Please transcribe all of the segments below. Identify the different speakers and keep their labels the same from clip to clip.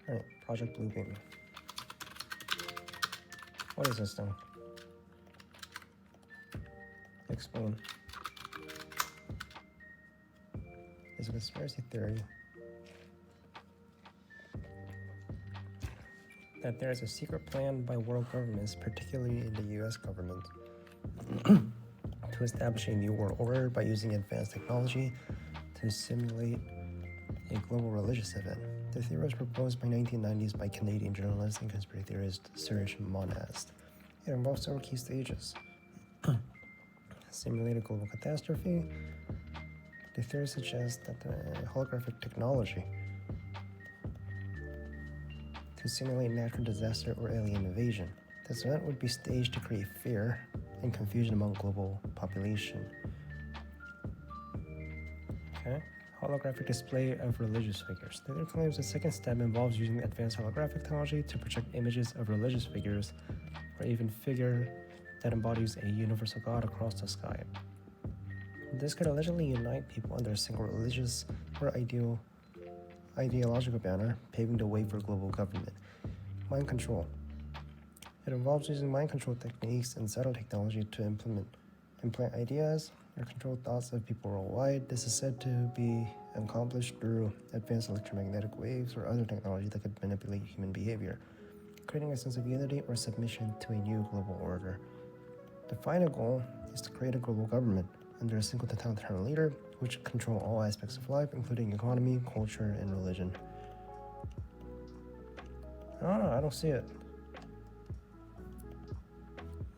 Speaker 1: Alright, Project Bluebeam. What is this thing? Explain. It's a conspiracy theory that there is a secret plan by world governments, particularly in the US government, to establish a new world order by using advanced technology to simulate a global religious event. The theory was proposed by 1990s by Canadian journalist and conspiracy theorist Serge Monast. It involves several key stages. Simulate a global catastrophe. The theory suggests that the holographic technology to simulate natural disaster or alien invasion. This event would be staged to create fear and confusion among global population. Okay. Holographic display of religious figures. The other claims the second step involves using advanced holographic technology to project images of religious figures or even figure that embodies a universal God across the sky. This could allegedly unite people under a single religious or ideological banner, paving the way for global government. Mind control. It involves using mind control techniques and subtle technology to implant ideas or control thoughts of people worldwide. This is said to be accomplished through advanced electromagnetic waves or other technology that could manipulate human behavior, creating a sense of unity or submission to a new global order. The final goal is to create a global government under a single totalitarian leader, which control all aspects of life, including economy, culture, and religion. I don't know, I don't see it.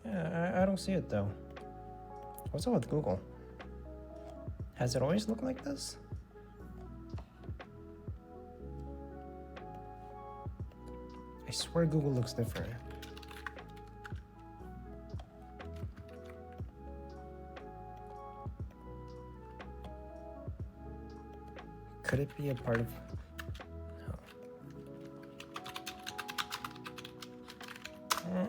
Speaker 1: Yeah, I don't see it though. What's up with Google? Has it always looked like this? I swear Google looks different. Could it be a part of... No.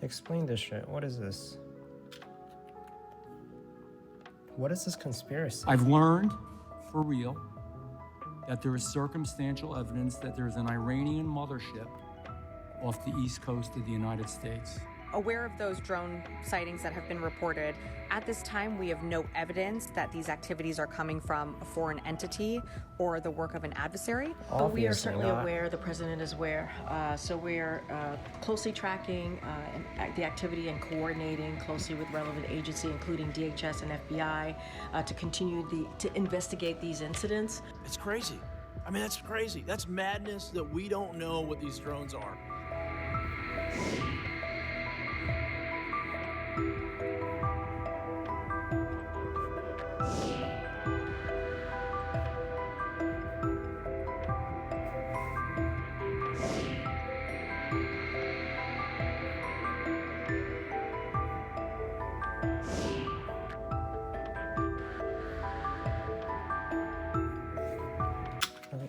Speaker 1: Explain this shit. What is this? What is this conspiracy?
Speaker 2: I've learned, for real, that there is circumstantial evidence that there is an Iranian mothership off the east coast of the United States.
Speaker 3: Aware of those drone sightings that have been reported, at this time we have no evidence that these activities are coming from a foreign entity or the work of an adversary.
Speaker 4: But we are certainly aware, the president is aware, so we're closely tracking the activity and coordinating closely with relevant agency, including DHS and FBI, to continue to investigate these incidents.
Speaker 5: It's crazy. I mean, that's crazy. That's madness that we don't know what these drones are.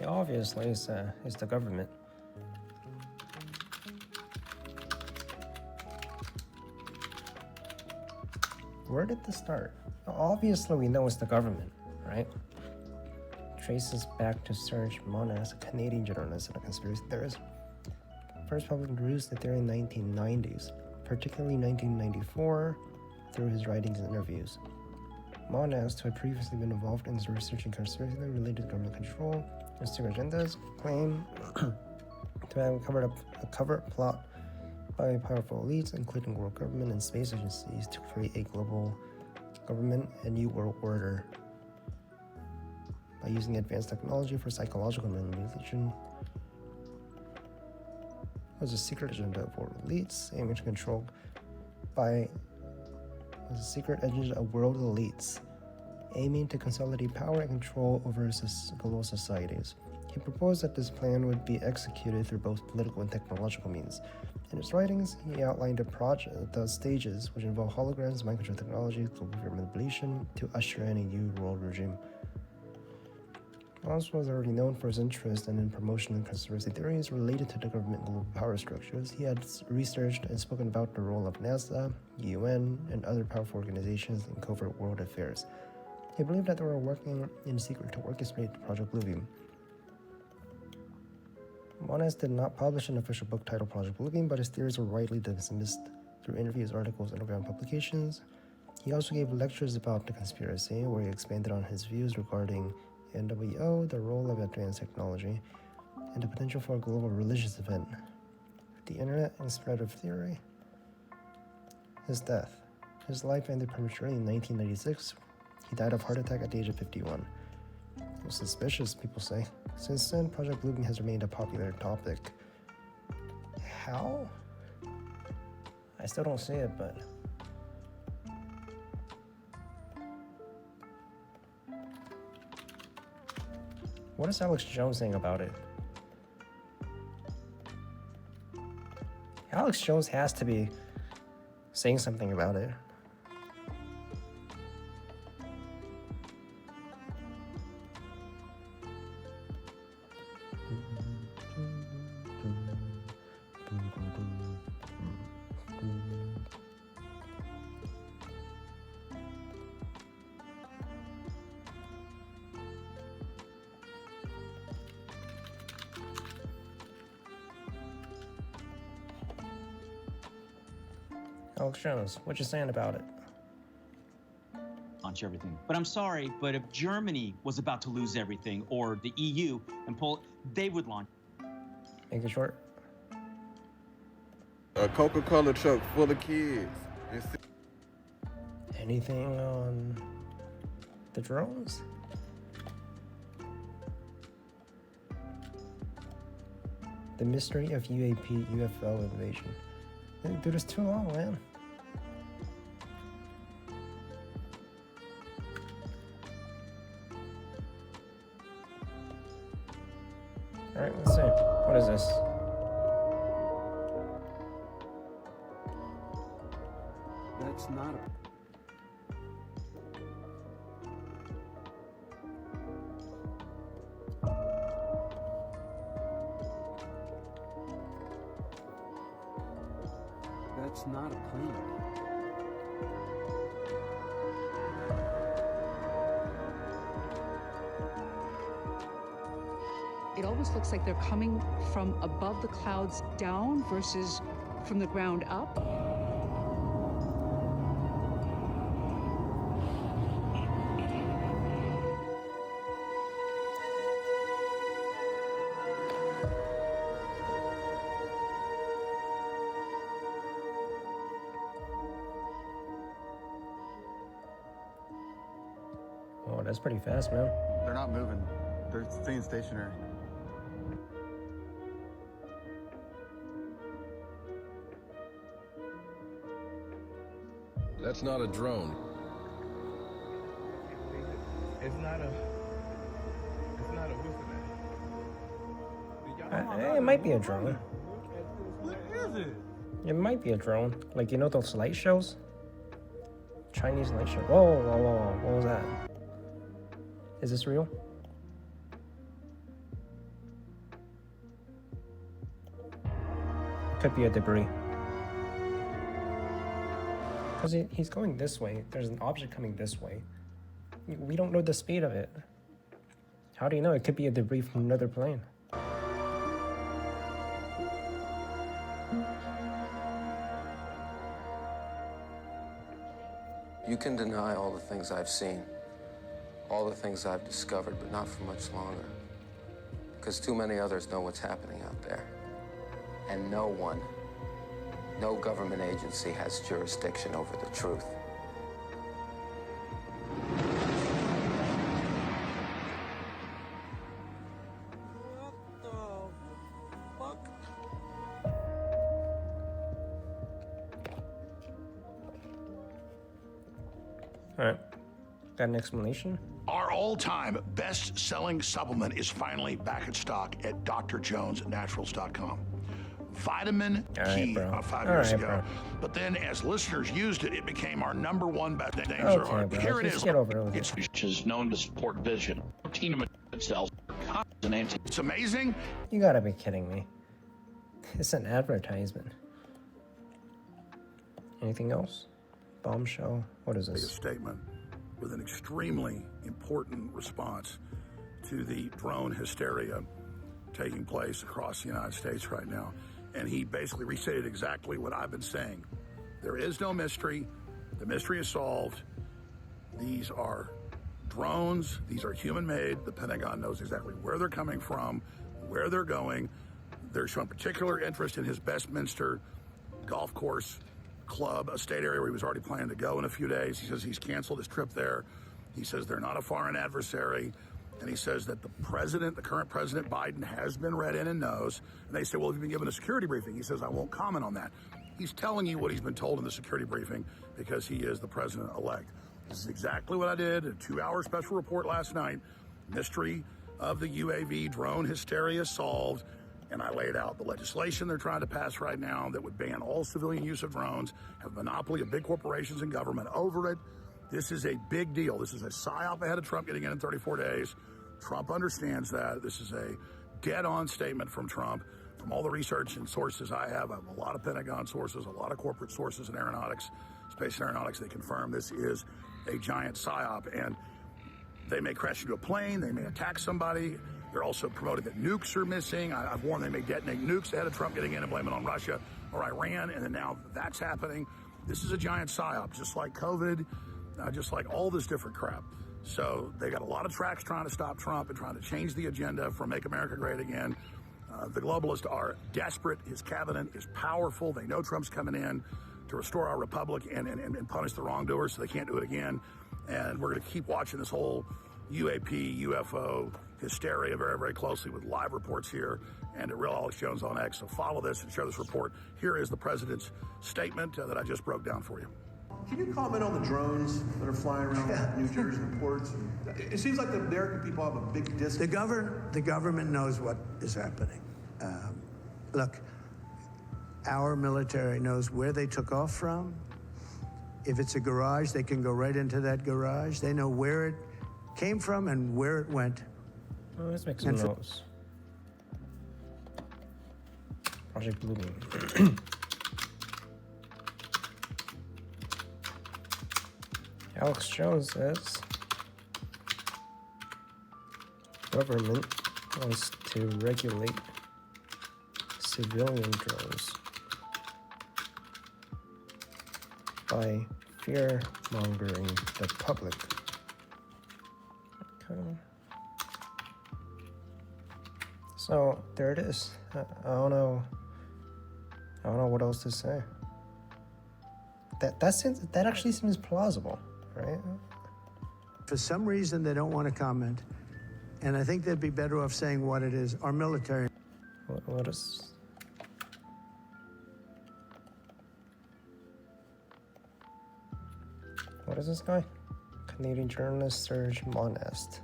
Speaker 1: Obviously, it's the government. Where did this start? Obviously, we know it's the government, right? Traces back to Serge Monast, a Canadian journalist and a conspiracy theorist. First publicly introduced the theory in the 1990s, particularly 1994, through his writings and interviews. Monast, who had previously been involved in researching conspiracy related to government control and secret agendas, claimed to have covered up a covert plot by powerful elites, including world government and space agencies, to create a global government and new world order by using advanced technology for psychological manipulation. It was a secret agenda of world elites aiming to control world elites aiming to consolidate power and control over global societies. He proposed that this plan would be executed through both political and technological means. In his writings, he outlined the stages, which involve holograms, mind control technology, global fear manipulation, to usher in a new world regime. Monast was already known for his interest and in promotion and conspiracy theories related to the government global power structures. He had researched and spoken about the role of NASA, UN, and other powerful organizations in covert world affairs. He believed that they were working in secret to orchestrate Project Bluebeam. Moniz did not publish an official book titled Project Bluebeam, but his theories were widely dismissed through interviews, articles, and underground publications. He also gave lectures about the conspiracy, where he expanded on his views regarding NWO, the role of advanced technology, and the potential for a global religious event. The internet and spread of theory. His death. His life ended prematurely in 1996. He died of heart attack at the age of 51. It was suspicious, people say. Since then, Project Bluebeam has remained a popular topic. How? I still don't see it, but... What is Alex Jones saying about it? Alex Jones has to be saying something about it. Alex Jones, what you saying about it?
Speaker 6: Launch everything. But I'm sorry, but if Germany was about to lose everything, or the EU and Poland, they would launch.
Speaker 1: Make it short.
Speaker 7: A Coca-Cola truck full of kids.
Speaker 1: Anything on the drones? The mystery of UAP UFO invasion. Dude, it's too long, man. Alright, let's see. What is this?
Speaker 8: That's not a... That's not a plane.
Speaker 9: It almost looks like they're coming from above the clouds down versus from the ground up.
Speaker 1: Oh, that's pretty fast, man.
Speaker 7: They're not moving. They're staying stationary.
Speaker 10: That's not a drone.
Speaker 8: It's not a
Speaker 1: It might be a drone.
Speaker 8: What is it?
Speaker 1: It might be a drone. Like, you know those light shows? Chinese light show. Whoa, whoa, whoa, whoa. What was that? Is this real? Could be a debris. Because he's going this way. There's an object coming this way. We don't know the speed of it. How do you know? It could be a debris from another plane.
Speaker 10: You can deny all the things I've seen, all the things I've discovered, but not for much longer. Because too many others know what's happening out there. And no one, no government agency has jurisdiction over the truth.
Speaker 1: Alright. Got an explanation?
Speaker 11: Our all-time best-selling supplement is finally back in stock at drjonesnaturals.com. Vitamin Key 5 years ago. But then as listeners used it, it became our #1 best thing.
Speaker 1: Okay,
Speaker 11: Here it
Speaker 1: just
Speaker 11: is.
Speaker 1: get over it.
Speaker 11: Which is known to support vision. Protein cells. It's amazing.
Speaker 1: You gotta be kidding me. It's an advertisement. Anything else? Bombshell? What is
Speaker 11: A
Speaker 1: this?
Speaker 11: statement with an extremely important response to the drone hysteria taking place across the United States right now. And he basically restated exactly what I've been saying. There is no mystery. The mystery is solved. These are drones. These are human-made. The Pentagon knows exactly where they're coming from, where they're going. They're showing particular interest in his Westminster golf course club, a state area where he was already planning to go in a few days. He says he's canceled his trip there. He says they're not a foreign adversary. And he says that the current President Biden, has been read in and knows. And they say, well, have you been given a security briefing? He says, I won't comment on that. He's telling you what he's been told in the security briefing because he is the president-elect. This is exactly what I did, a 2-hour special report last night. Mystery of the UAV drone hysteria solved. And I laid out the legislation they're trying to pass right now that would ban all civilian use of drones, have a monopoly of big corporations and government over it. This is a big deal. This is a psyop ahead of Trump getting in 34 days. Trump understands that. This is a dead-on statement from Trump. From all the research and sources I have a lot of Pentagon sources, a lot of corporate sources in aeronautics, space aeronautics, they confirm this is a giant psyop. And they may crash into a plane. They may attack somebody. They're also promoting that nukes are missing. I've warned they may detonate nukes ahead of Trump getting in and blame it on Russia or Iran. And then now that's happening. This is a giant psyop, just like COVID, just like all this different crap. So they got a lot of tracks trying to stop Trump and trying to change the agenda from Make America Great Again. The globalists are desperate. His cabinet is powerful. They know Trump's coming in to restore our republic and punish the wrongdoers so they can't do it again. And we're going to keep watching this whole UAP, UFO hysteria very, very closely with live reports here and at Real Alex Jones on X. So follow this and share this report. Here is the president's statement that I just broke down for you.
Speaker 5: Can you comment on the drones that are flying around New Jersey ports? It seems like the American people have a big disconnect.
Speaker 12: The government knows what is happening. Look, our military knows where they took off from. If it's a garage, they can go right into that garage. They know where it came from and where it went.
Speaker 1: Oh, let's make some notes. Project Bluebeam. Alex Jones says government wants to regulate civilian drones by fear-mongering the public. Okay. So there it is. I don't know what else to say. That actually seems plausible, right?
Speaker 12: For some reason, they don't want to comment, and I think they'd be better off saying what it is. Our military.
Speaker 1: What is? What is this guy? Canadian journalist Serge Monest.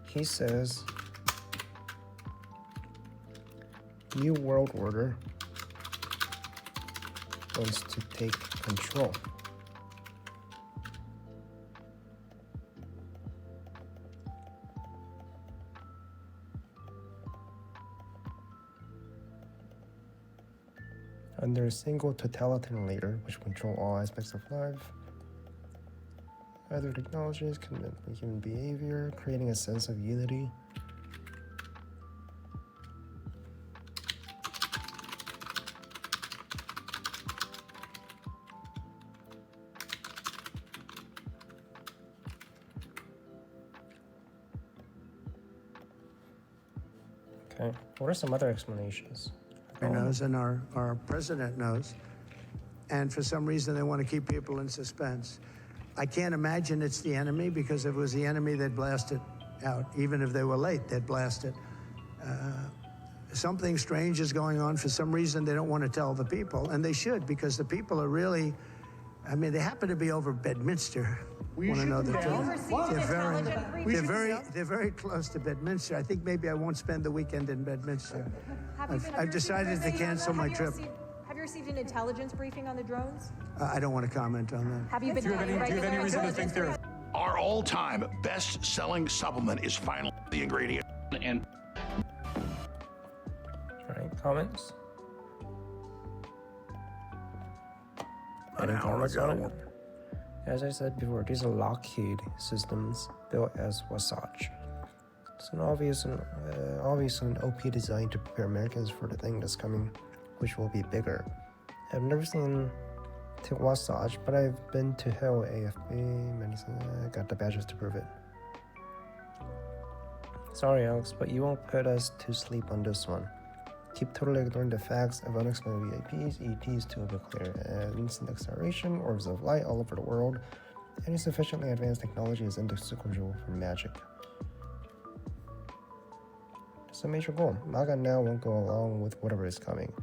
Speaker 1: He says, New World Order wants to take control. Under a single totalitarian leader which control all aspects of life, other technologies can manipulate human behavior, creating a sense of unity. Okay, what are some other explanations?
Speaker 12: Knows, and our president knows. And for some reason, they want to keep people in suspense. I can't imagine it's the enemy, because if it was the enemy, they'd blast it out. Even if they were late, they'd blast it. Something strange is going on. For some reason, they don't want to tell the people, and they should, because the people are really, I mean, they happen to be over Bedminster. Want to know the truth? They're very close to Bedminster. I think maybe I won't spend the weekend in Bedminster. I've decided to cancel my trip.
Speaker 13: Have you received an intelligence briefing on the drones?
Speaker 12: I don't want to comment on that.
Speaker 13: Have you been? Do you have any reason to think they're?
Speaker 11: Our all-time best-selling supplement is finally the ingredient. And
Speaker 1: all right, comments?
Speaker 11: An hour ago.
Speaker 1: As I said before, these are Lockheed systems built as Wasatch. It's an obvious and OP design to prepare Americans for the thing that's coming, which will be bigger. I've never seen Tiwasaj, but I've been to Hill AFB. I got the badges to prove it. Sorry, Alex, but you won't put us to sleep on this one. Keep totally ignoring the facts of unexplained VIPs, ETs to be clear, and instant acceleration, orbs of light all over the world. Any sufficiently advanced technology is indistinguishable from magic. It's a major goal. MAGA now won't go along with whatever is coming.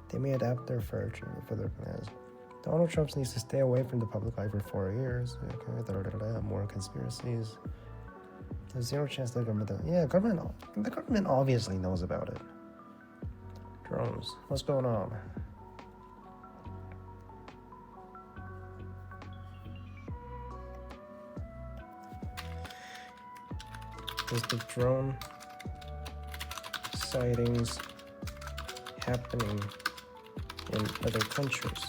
Speaker 1: They may adapt their further plans. Donald Trump needs to stay away from the public eye for 4 years. Okay, more conspiracies. There's zero chance the government... Yeah, the government obviously knows about it. Drones. What's going on? Is the drone sightings happening in other countries?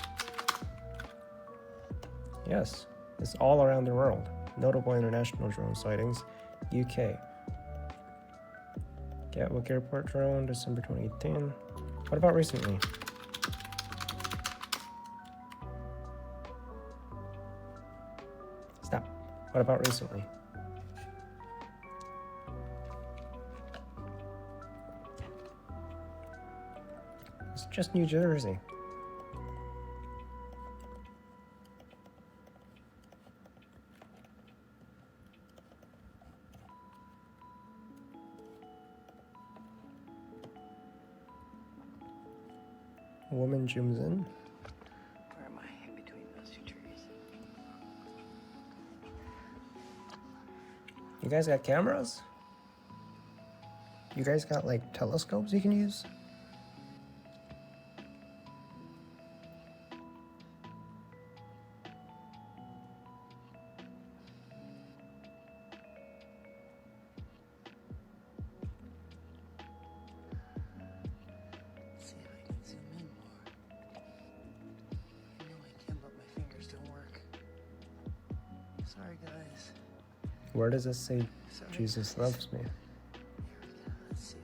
Speaker 1: Yes, it's all around the world. Notable international drone sightings. UK. Gatwick Airport drone, December 2018. What about recently? Stop. What about recently? It's just New Jersey. Woman zooms in.
Speaker 4: Where am I? In between those two trees.
Speaker 1: You guys got cameras? You guys got like telescopes you can use?
Speaker 4: Sorry, guys.
Speaker 1: Where does it say Jesus loves me?
Speaker 4: Let's see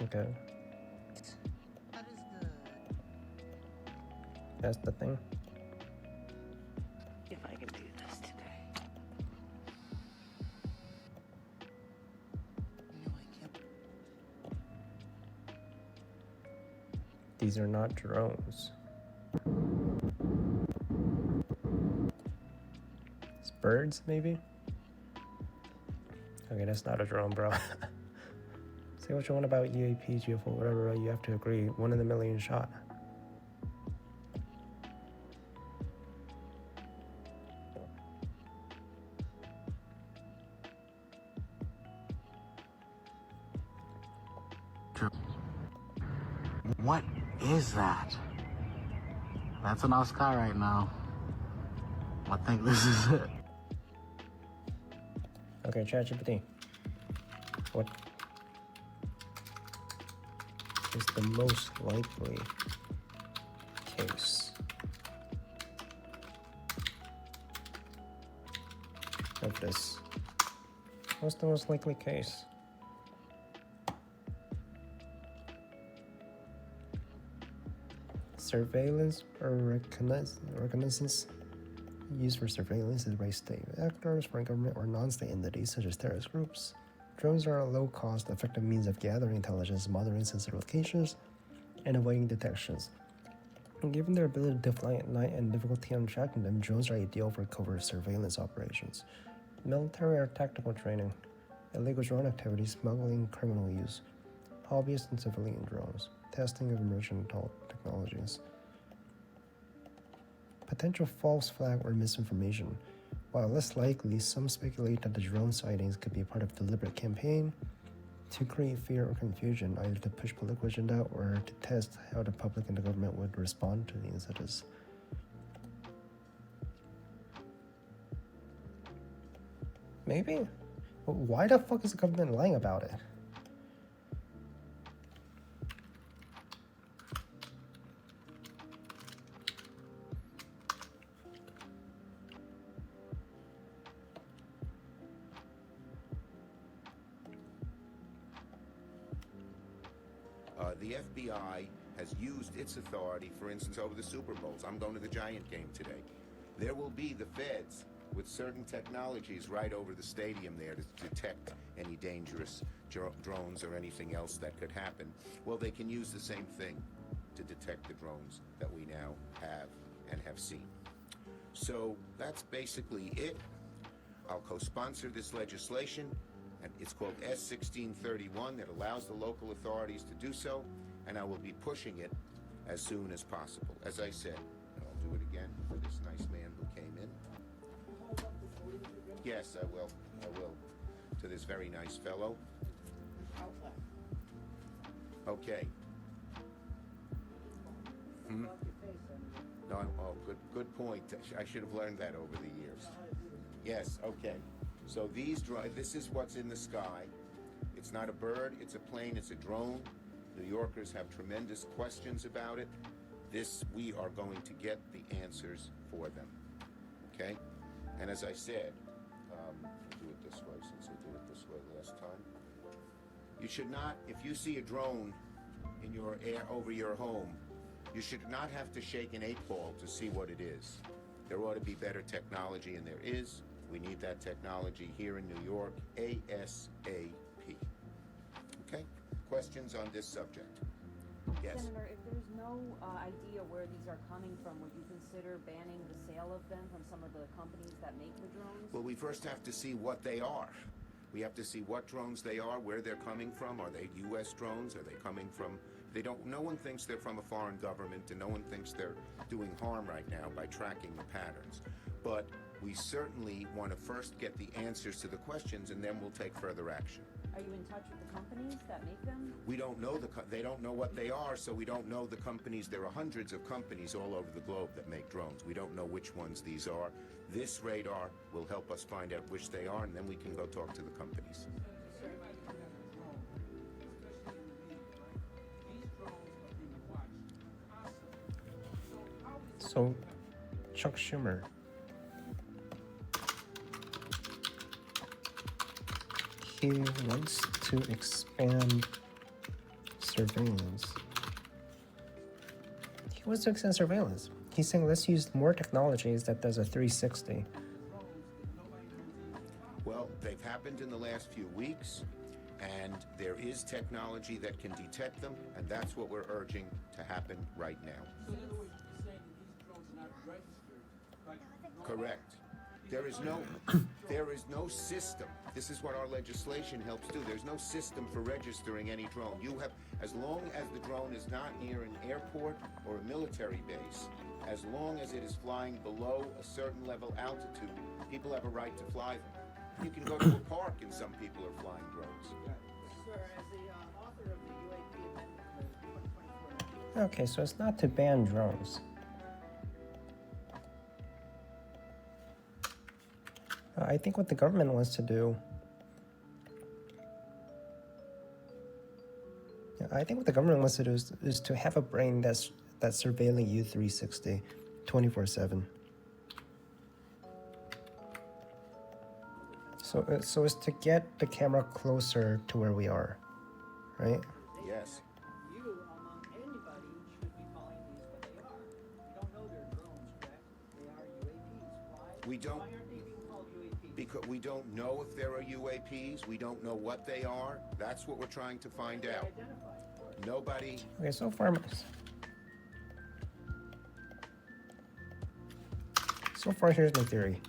Speaker 4: if
Speaker 1: Okay.
Speaker 4: What is
Speaker 1: That's the thing.
Speaker 4: if I can do this today? No, I can't.
Speaker 1: These are not drones. It's birds, maybe? Okay, that's not a drone, bro. Say what you want about UAPs, UFO, whatever, you have to agree. 1 in a million shot.
Speaker 14: What is that? That's in our sky right now. I think this is it.
Speaker 1: Okay, ChatGPT. What is the most likely case of this? What's the most likely case? Surveillance or reconnaissance used for surveillance is by state actors, foreign government, or non-state entities such as terrorist groups. Drones are a low-cost, effective means of gathering intelligence, monitoring sensitive locations, and avoiding detections. And given their ability to fly at night and difficulty on tracking them, drones are ideal for covert surveillance operations, military or tactical training, illegal drone activity, smuggling, criminal use, hobbyist and civilian drones, testing of emerging technologies. Potential false flag or misinformation. While less likely, some speculate that the drone sightings could be part of a deliberate campaign to create fear or confusion, either to push political agenda or to test how the public and the government would respond to the incidents. Maybe? But why the fuck is the government lying about it?
Speaker 15: The FBI has used its authority, for instance, over the Super Bowls. I'm going to the Giant game today. There will be the feds with certain technologies right over the stadium there to detect any dangerous drones or anything else that could happen. Well, they can use the same thing to detect the drones that we now have and have seen. So that's basically it. I'll co-sponsor this legislation, and it's called S-1631 that allows the local authorities to do so, and I will be pushing it as soon as possible. As I said, and I'll do it again for this nice man who came in. Yes, I will. To this very nice fellow. Okay. No, good point. I should have learned that over the years. Yes, okay. So this is what's in the sky. It's not a bird, it's a plane, it's a drone. New Yorkers have tremendous questions about it. We are going to get the answers for them. Okay? And as I said, I'll do it this way since I did it this way last time. You should not, if you see a drone in your air over your home, you should not have to shake an 8-ball to see what it is. There ought to be better technology, and there is. We need that technology here in New York, ASAP. Okay? Questions on this subject? Yes.
Speaker 16: Senator, if there's no idea where these are coming from, would you consider banning the sale of them from some of the companies that make the drones?
Speaker 15: Well, we first have to see what they are. We have to see what drones they are, where they're coming from. Are they U.S. drones? Are they coming from... No one thinks they're from a foreign government, and no one thinks they're doing harm right now by tracking the patterns. But we certainly want to first get the answers to the questions, and then we'll take further action.
Speaker 16: Are you in touch with the companies that make them?
Speaker 15: We don't know they don't know what they are, so we don't know the companies. There are hundreds of companies all over the globe that make drones. We don't know which ones these are. This radar will help us find out which they are, and then we can go talk to the companies.
Speaker 1: So, Chuck Schumer, he wants to expand surveillance. He's saying let's use more technologies that does a 360.
Speaker 15: Well, they've happened in the last few weeks, and there is technology that can detect them, and that's what we're urging to happen right now. Correct. There is no system. This is what our legislation helps do. There's no system for registering any drone. As long as the drone is not near an airport or a military base, as long as it is flying below a certain level altitude, people have a right to fly them. You can go to a park and some people are flying drones.
Speaker 17: Sir, as the author of the UAP amendment, 2024.
Speaker 1: Okay, so it's not to ban drones. I think what the government wants to do... is to have a brain that's surveilling you 360, 24/7. So it's to get the camera closer to where we are, right?
Speaker 15: Yes.
Speaker 17: You, among anybody, should be calling these what they are. We don't know they're drones, correct? They are UAPs. Why aren't they being called UAPs?
Speaker 15: Because we don't know if there are UAPs. We don't know what they are. That's what we're trying to find out. Nobody...
Speaker 1: Okay, so far here's my theory.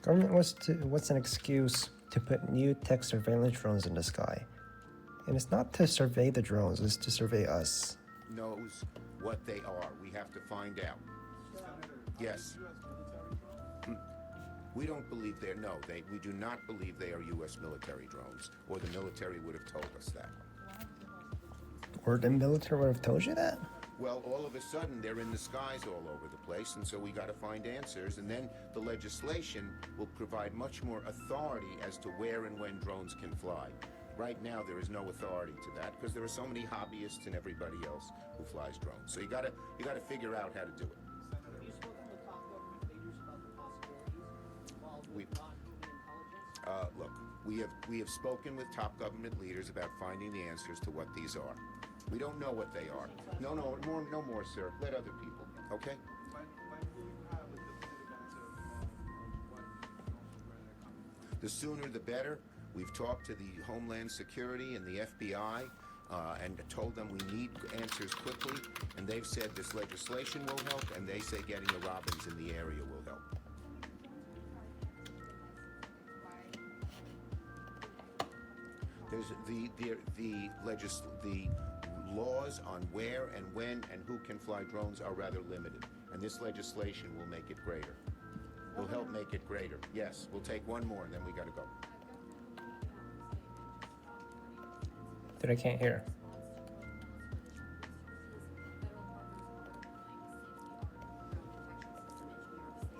Speaker 1: Government what's an excuse to put new tech surveillance drones in the sky. And it's not to survey the drones, it's to survey us.
Speaker 15: knows what they are. We have to find out. Yes. We don't believe we do not believe they are U.S. military drones, or the military would have told us that.
Speaker 1: Or the military would have told you that?
Speaker 15: Well, all of a sudden, they're in the skies all over the place, and so we got to find answers, and then the legislation will provide much more authority as to where and when drones can fly. Right now, there is no authority to that because there are so many hobbyists and everybody else who flies drones. So you gotta figure out how to do it.
Speaker 17: Have you spoken with top government leaders about the possibilities involved with non-human intelligence?
Speaker 15: Look, we have spoken with top government leaders about finding the answers to what these are. We don't know what they are. No more, sir. Let other people. Okay. The sooner the better. We've talked to the Homeland Security and the FBI and told them we need answers quickly, and they've said this legislation will help, and they say getting the Robins in the area will help. There's the laws on where and when and who can fly drones are rather limited, and this legislation will make it greater. Will help make it greater. Yes, we'll take one more, and then we got to go.
Speaker 1: Dude, I can't hear.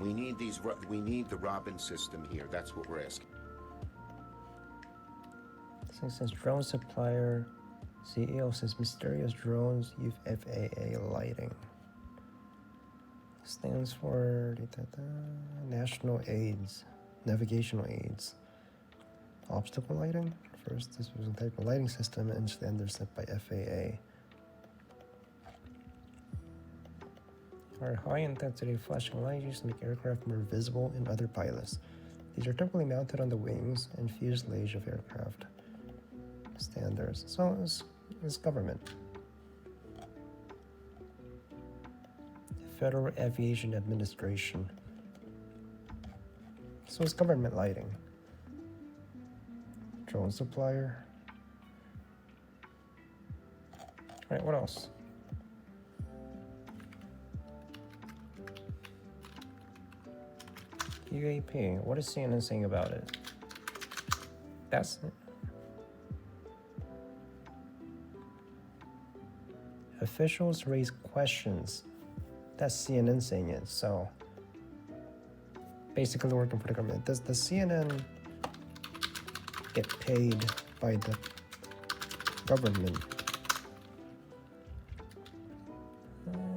Speaker 15: We need the Robin system here. That's what we're asking.
Speaker 1: Since drone supplier CEO says mysterious drones use FAA lighting. Stands for National Aids, Navigational Aids. Obstacle lighting? First, this was a type of lighting system and standards set by FAA. Our high-intensity flashing lights used to make aircraft more visible in other pilots. These are typically mounted on the wings and fuselage of aircraft. Standards. So it's government. Federal Aviation Administration. So it's government lighting. Drone supplier. Alright, what else? UAP. What is CNN saying about it? That's officials raise questions. That's CNN saying it. So basically working for the government. Does the CNN get paid by the government?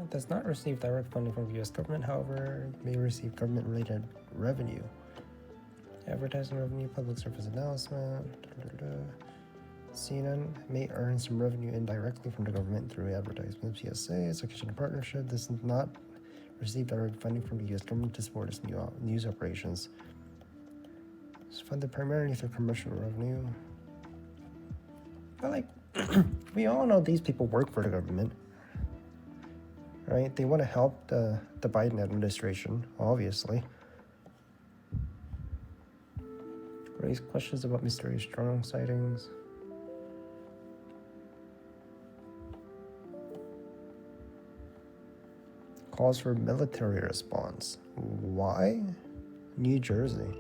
Speaker 1: Does not receive direct funding from the U.S. government, however, may receive government-related revenue. Advertising revenue, public service announcement. CNN may earn some revenue indirectly from the government through advertisements, PSA, execution partnership. This does not receive direct funding from the U.S. government to support its news operations. It's funded primarily through commercial revenue. But we all know these people work for the government. Right? They want to help the Biden administration, obviously. Raise questions about mysterious drone sightings. Calls for military response. Why? New Jersey.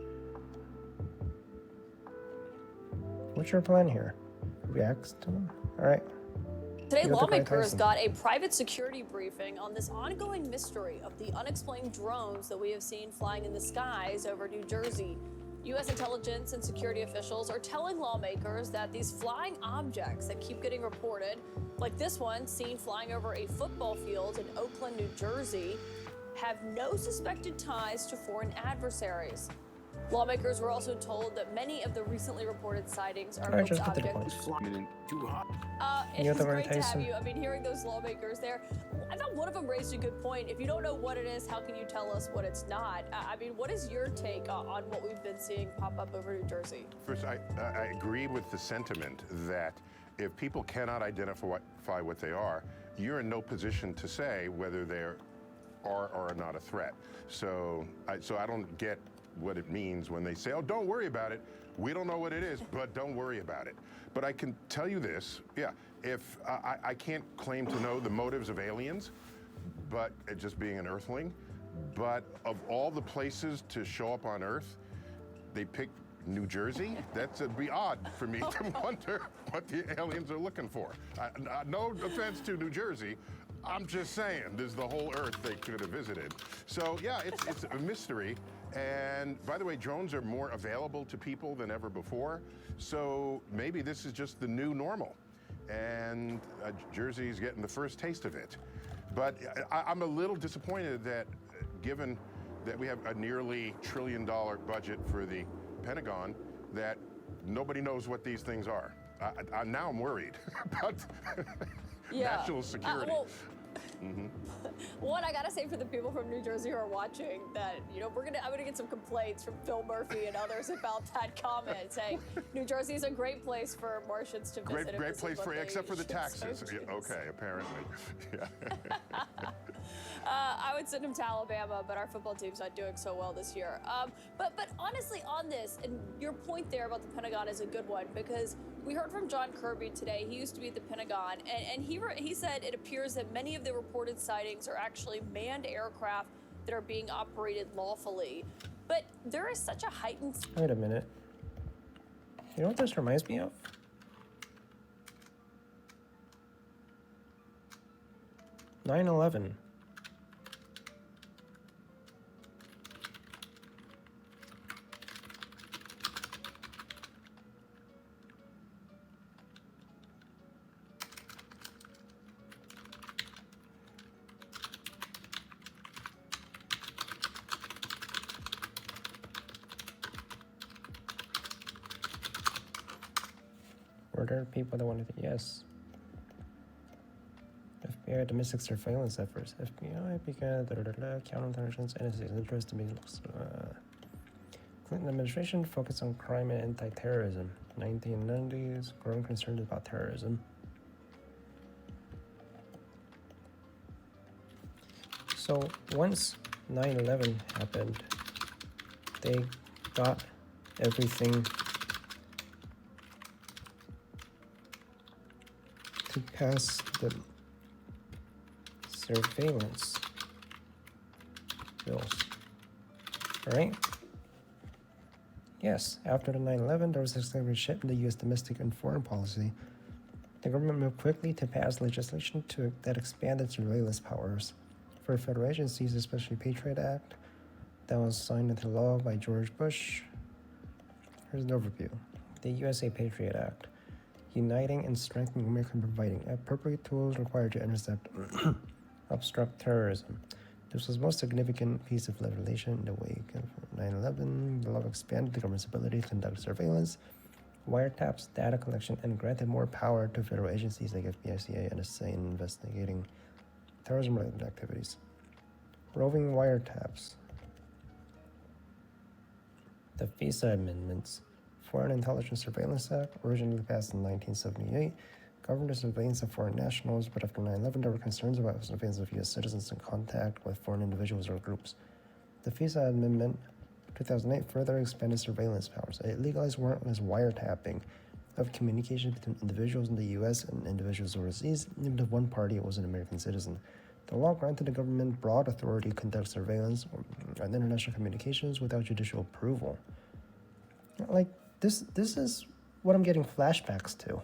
Speaker 1: What's your plan here? Reacts to them? All right.
Speaker 18: Today, lawmakers got a private security briefing on this ongoing mystery of the unexplained drones that we have seen flying in the skies over New Jersey. U.S. intelligence and security officials are telling lawmakers that these flying objects that keep getting reported, like this one seen flying over a football field in Oakland, New Jersey, have no suspected ties to foreign adversaries. Lawmakers were also told that many of the recently reported sightings are booked objects. It's great to have you. I mean, hearing those lawmakers there, I thought one of them raised a good point. If you don't know what it is, how can you tell us what it's not? I mean, what is your take on what we've been seeing pop up over New Jersey?
Speaker 19: First, I agree with the sentiment that if people cannot identify what they are, you're in no position to say whether they are or are not a threat. So I don't get what it means when they say, oh, don't worry about it. We don't know what it is, but don't worry about it. But I can tell you this, if I can't claim to know the motives of aliens, but just being an Earthling, but of all the places to show up on Earth, they picked New Jersey? That'd be odd for me to wonder what the aliens are looking for. No offense to New Jersey, I'm just saying, there's the whole Earth they could have visited. So yeah, it's a mystery. And by the way, drones are more available to people than ever before. So maybe this is just the new normal. And Jersey's getting the first taste of it. But I'm a little disappointed that given that we have a nearly $1 trillion budget for the Pentagon, that nobody knows what these things are. Now I'm worried about national security.
Speaker 18: One, I gotta say for the people from New Jersey who are watching that, you know, I'm gonna get some complaints from Phil Murphy and others about that comment, saying New Jersey is a great place for Martians to visit.
Speaker 19: Great place for, except for the taxes. Okay, apparently. Yeah.
Speaker 18: I would send him to Alabama, but our football team's not doing so well this year. But honestly, on this, and your point there about the Pentagon is a good one, because we heard from John Kirby today. He used to be at the Pentagon, and he said it appears that many of the reported sightings are actually manned aircraft that are being operated lawfully. But there is such a heightened...
Speaker 1: Wait a minute. You know what this reminds me of? "9/11. Were there people that wanted to? Yes. FBI domestic surveillance efforts. FBI began counterintelligence and its interest in Clinton administration focused on crime and anti-terrorism. 1990s, growing concerns about terrorism. So once 9/11 happened, they got everything to pass the surveillance bills, right? Yes, after the 9/11, there was a significant shift in the U.S. domestic and foreign policy. The government moved quickly to pass legislation that expanded surveillance powers for federal agencies, especially Patriot Act, that was signed into law by George Bush. Here's an overview. The USA Patriot Act, uniting and strengthening America, providing appropriate tools required to intercept obstruct terrorism. This was the most significant piece of legislation in the wake of 9/11. The law expanded the government's ability to conduct surveillance, wiretaps, data collection, and granted more power to federal agencies like FBI, CIA, and NSA in investigating terrorism-related activities. Roving wiretaps. The FISA Amendments, Foreign Intelligence Surveillance Act, originally passed in 1978, governed the surveillance of foreign nationals, but after 9/11 there were concerns about surveillance of U.S. citizens in contact with foreign individuals or groups. The FISA Amendment 2008 further expanded surveillance powers. It legalized warrantless wiretapping of communication between individuals in the U.S. and individuals overseas, even if one party was an American citizen. The law granted the government broad authority to conduct surveillance on international communications without judicial approval. Like, this is what I'm getting flashbacks to.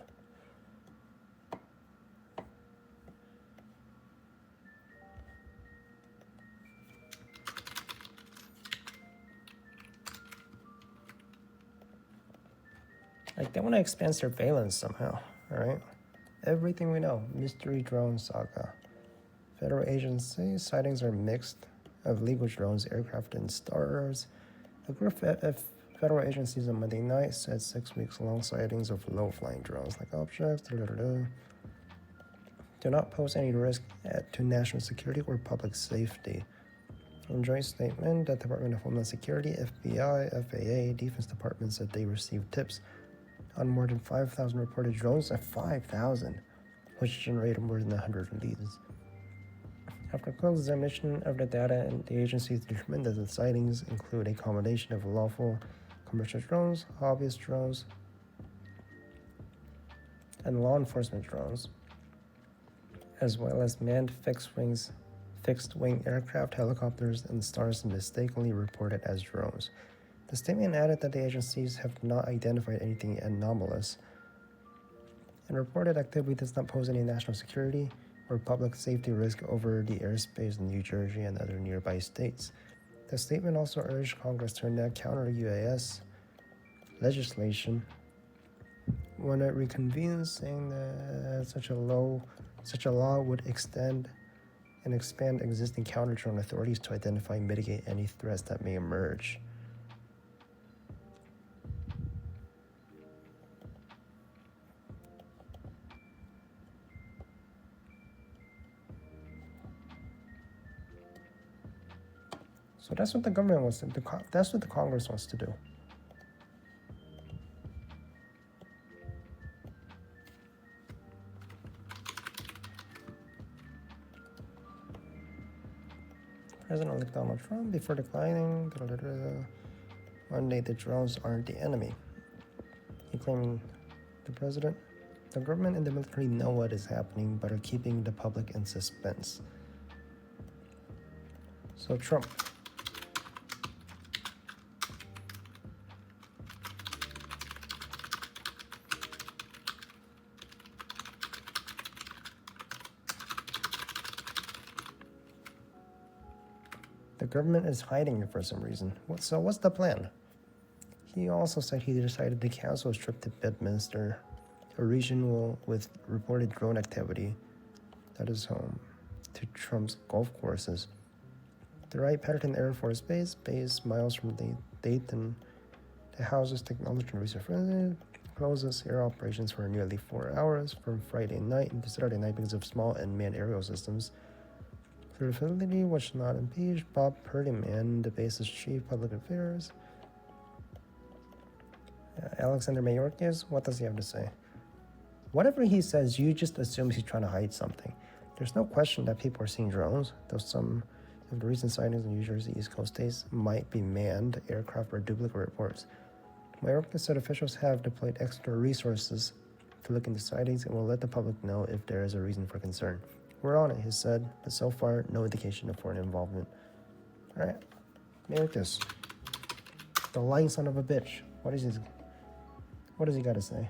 Speaker 1: Like, they want to expand surveillance somehow, alright? Everything we know, mystery drone saga. Federal agency sightings are mixed of legal drones, aircraft, and stars. A group of federal agencies on Monday night said 6 weeks-long sightings of low-flying drones like objects do not pose any risk to national security or public safety. In a joint statement, the Department of Homeland Security, FBI, FAA, Defense Department said they received tips on more than 5,000 reported drones at 5,000, which generated more than 100 leads. After close examination of the data, the agencies determined that the sightings include a combination of lawful commercial drones, hobbyist drones, and law enforcement drones, as well as manned fixed-wing aircraft, helicopters, and stars mistakenly reported as drones. The statement added that the agencies have not identified anything anomalous, and reported activity does not pose any national security or public safety risk over the airspace in New Jersey and other nearby states. The statement also urged Congress to enact counter-UAS legislation when it reconvenes, saying that such a law would extend and expand existing counter-drone authorities to identify and mitigate any threats that may emerge. So that's what the government wants to do. That's what the Congress wants to do. President-elect Donald Trump, before declining Monday, the drones aren't the enemy. He claimed the government and the military know what is happening, but are keeping the public in suspense. So Trump. The government is hiding it for some reason. So what's the plan? He also said he decided to cancel his trip to Bedminster, a region with reported drone activity that is home to Trump's golf courses. The Wright-Patterson Air Force Base, miles from Dayton, that houses technology and research, closes air operations for nearly 4 hours from Friday night into Saturday night because of small unmanned aerial systems. The facility was not impeached. Bob Perdyman, the base's chief public affairs. Alexander Mayorkas, what does he have to say? Whatever he says, you just assume he's trying to hide something. There's no question that people are seeing drones, though some of the recent sightings in New Jersey East Coast states might be manned aircraft or duplicate reports. Mayorkas said officials have deployed extra resources to look into sightings and will let the public know if there is a reason for concern. We're on it, he said, but so far, no indication of foreign involvement. All right, Mayorkas, the lying son of a bitch. What does he got to say?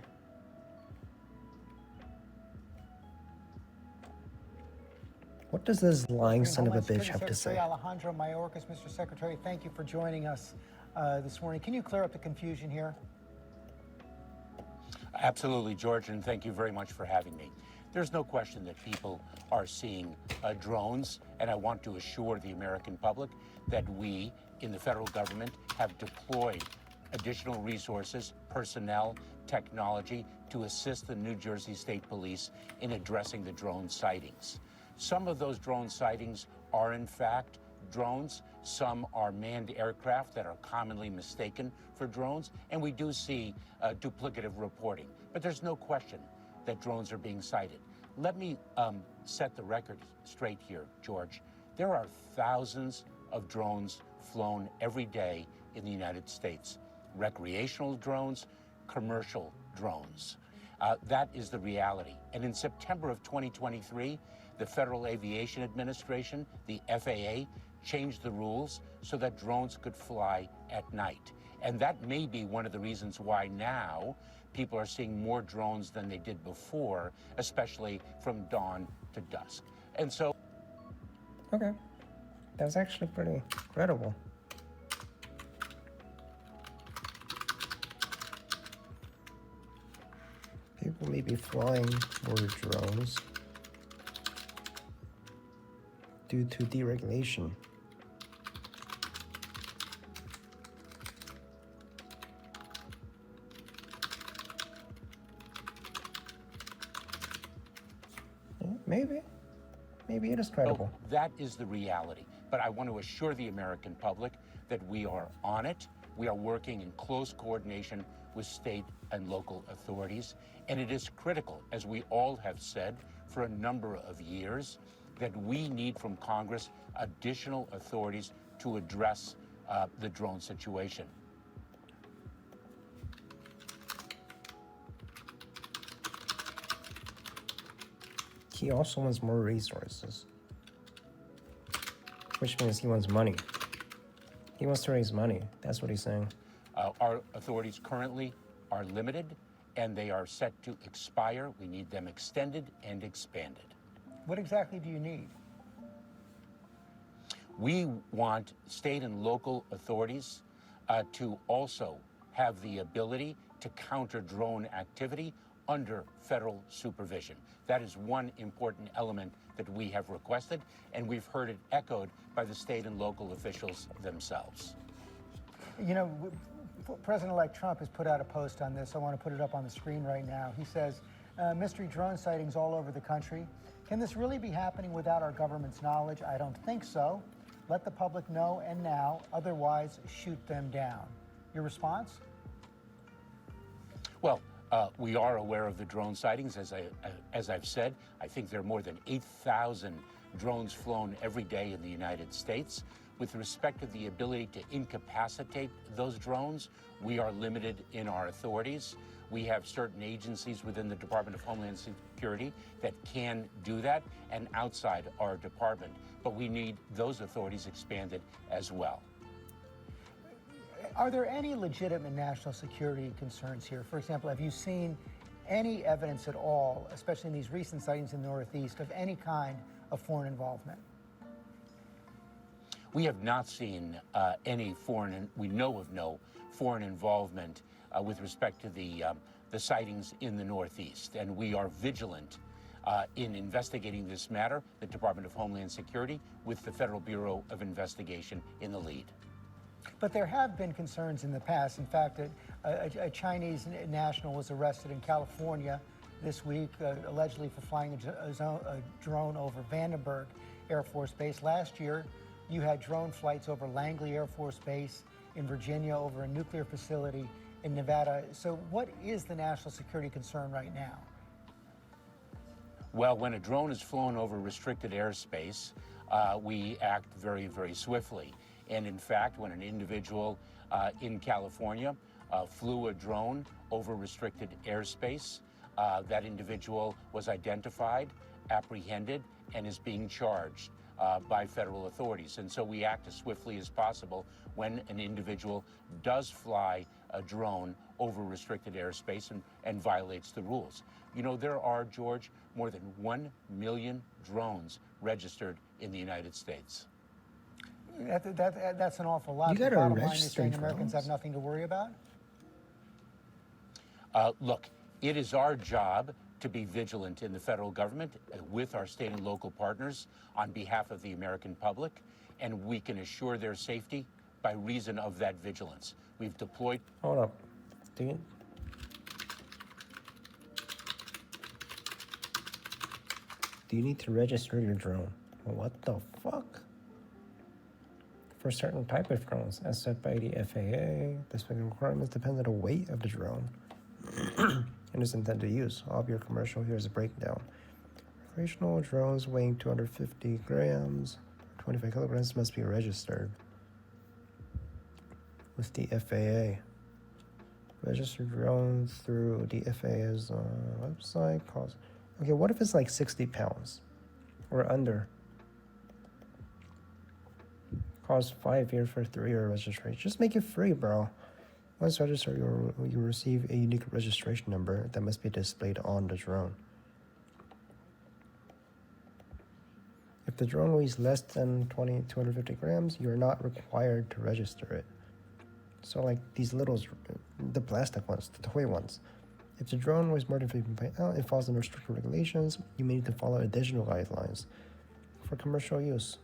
Speaker 1: What does this lying son of a bitch have to say?
Speaker 20: Alejandro Mayorkas, Mr. Secretary, thank you for joining us this morning. Can you clear up the confusion here?
Speaker 21: Absolutely, George, and thank you very much for having me. There's no question that people are seeing drones, and I want to assure the American public that we in the federal government have deployed additional resources, personnel, technology to assist the New Jersey State Police in addressing the drone sightings. Some of those drone sightings are in fact drones. Some are manned aircraft that are commonly mistaken for drones, and we do see duplicative reporting. But there's no question that drones are being sighted. Let me set the record straight here, George. There are thousands of drones flown every day in the United States. Recreational drones, commercial drones. That is the reality. And in September of 2023, the Federal Aviation Administration, the FAA, changed the rules so that drones could fly at night. And that may be one of the reasons why now people are seeing more drones than they did before, especially from dawn to dusk. And so...
Speaker 1: Okay. That's actually pretty credible. People may be flying more drones due to deregulation. Maybe it is credible.
Speaker 21: So that is the reality. But I want to assure the American public that we are on it. We are working in close coordination with state and local authorities. And it is critical, as we all have said for a number of years, that we need from Congress additional authorities to address the drone situation.
Speaker 1: He also wants more resources, which means he wants money. He wants to raise money. That's what he's saying.
Speaker 21: Our authorities currently are limited, and they are set to expire. We need them extended and expanded.
Speaker 20: What exactly do you need?
Speaker 21: We want state and local authorities to also have the ability to counter drone activity under federal supervision. That is one important element that we have requested, and we've heard it echoed by the state and local officials themselves.
Speaker 20: You know, President-elect Trump has put out a post on this. I want to put it up on the screen right now. He says, mystery drone sightings all over the country. Can this really be happening without our government's knowledge? I don't think so. Let the public know and now, otherwise shoot them down. Your response?
Speaker 21: Well, we are aware of the drone sightings, as I've said. I think there are more than 8,000 drones flown every day in the United States. With respect to the ability to incapacitate those drones, we are limited in our authorities. We have certain agencies within the Department of Homeland Security that can do that, and outside our department. But we need those authorities expanded as well.
Speaker 20: Are there any legitimate national security concerns here? For example, have you seen any evidence at all, especially in these recent sightings in the Northeast, of any kind of foreign involvement?
Speaker 21: We have not seen any foreign, we know of no foreign involvement with respect to the sightings in the Northeast, and we are vigilant in investigating this matter, the Department of Homeland Security, with the Federal Bureau of Investigation in the lead.
Speaker 20: But there have been concerns in the past. In fact, a Chinese national was arrested in California this week, allegedly for flying a drone over Vandenberg Air Force Base. Last year, you had drone flights over Langley Air Force Base in Virginia, over a nuclear facility in Nevada. So what is the national security concern right now?
Speaker 21: Well, when a drone is flown over restricted airspace, we act very, very swiftly. And in fact, when an individual in California flew a drone over restricted airspace, that individual was identified, apprehended, and is being charged by federal authorities. And so we act as swiftly as possible when an individual does fly a drone over restricted airspace and violates the rules. You know, there are, George, more than 1 million drones registered in the United States.
Speaker 20: That's an awful lot.
Speaker 1: You gotta
Speaker 20: bottom line is
Speaker 1: register
Speaker 20: saying
Speaker 1: drones.
Speaker 20: Americans have nothing to worry about?
Speaker 21: Look, it is our job to be vigilant in the federal government with our state and local partners on behalf of the American public, and we can assure their safety by reason of that vigilance. We've deployed...
Speaker 1: Hold up. Do you need to register your drone? What the fuck? For certain type of drones, as set by the FAA, the specific requirements depend on the weight of the drone and its intended use. All of your commercial, here's a breakdown. Recreational drones weighing 250 grams, 25 kilograms must be registered with the FAA. Register drones through the FAA's website. Cost. Okay, what if it's like 60 pounds or under? Costs 5 years for 3-year registration. Just make it free, bro. Once registered, you'll receive a unique registration number that must be displayed on the drone. If the drone weighs less than 250 grams, you're not required to register it. So like these little, the plastic ones, the toy ones. If the drone weighs more than 50 pounds, it falls under strict regulations. You may need to follow additional guidelines for commercial use.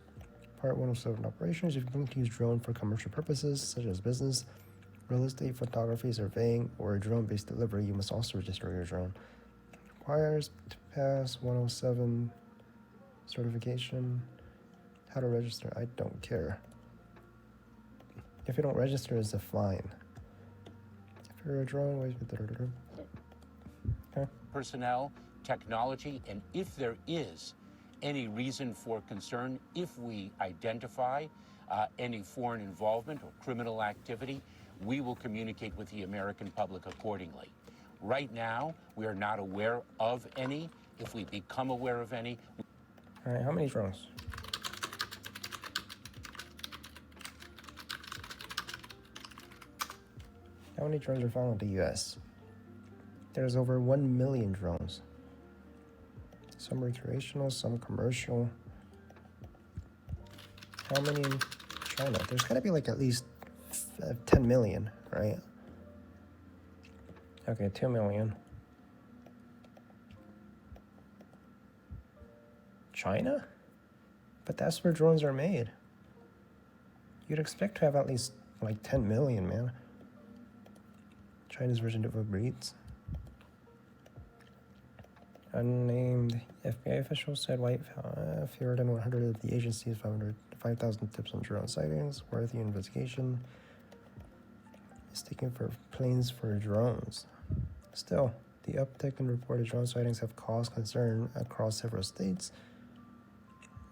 Speaker 1: Part 107 operations. If you're going to use drone for commercial purposes, such as business, real estate, photography, surveying, or a drone-based delivery, you must also register your drone. Requires to pass 107 certification. How to register? I don't care. If you don't register, it's a fine. If you're a drone, wait. Okay.
Speaker 21: Personnel, technology, and if there is any reason for concern, if we identify any foreign involvement or criminal activity, we will communicate with the American public accordingly. Right now, we are not aware of any. If we become aware of any...
Speaker 1: All right, how many drones? How many drones are found in the U.S.? There's over 1 million drones. Some recreational, some commercial. How many in China? There's gotta be like at least 10 million, right? Okay, 2 million. China? But that's where drones are made. You'd expect to have at least like 10 million, man. China's version of Uber Eats. Unnamed FBI official said White fewer than 100 of the agency's 5,000 tips on drone sightings. Worthy investigation. Mistaken for planes for drones. Still, the uptick in reported drone sightings have caused concern across several states.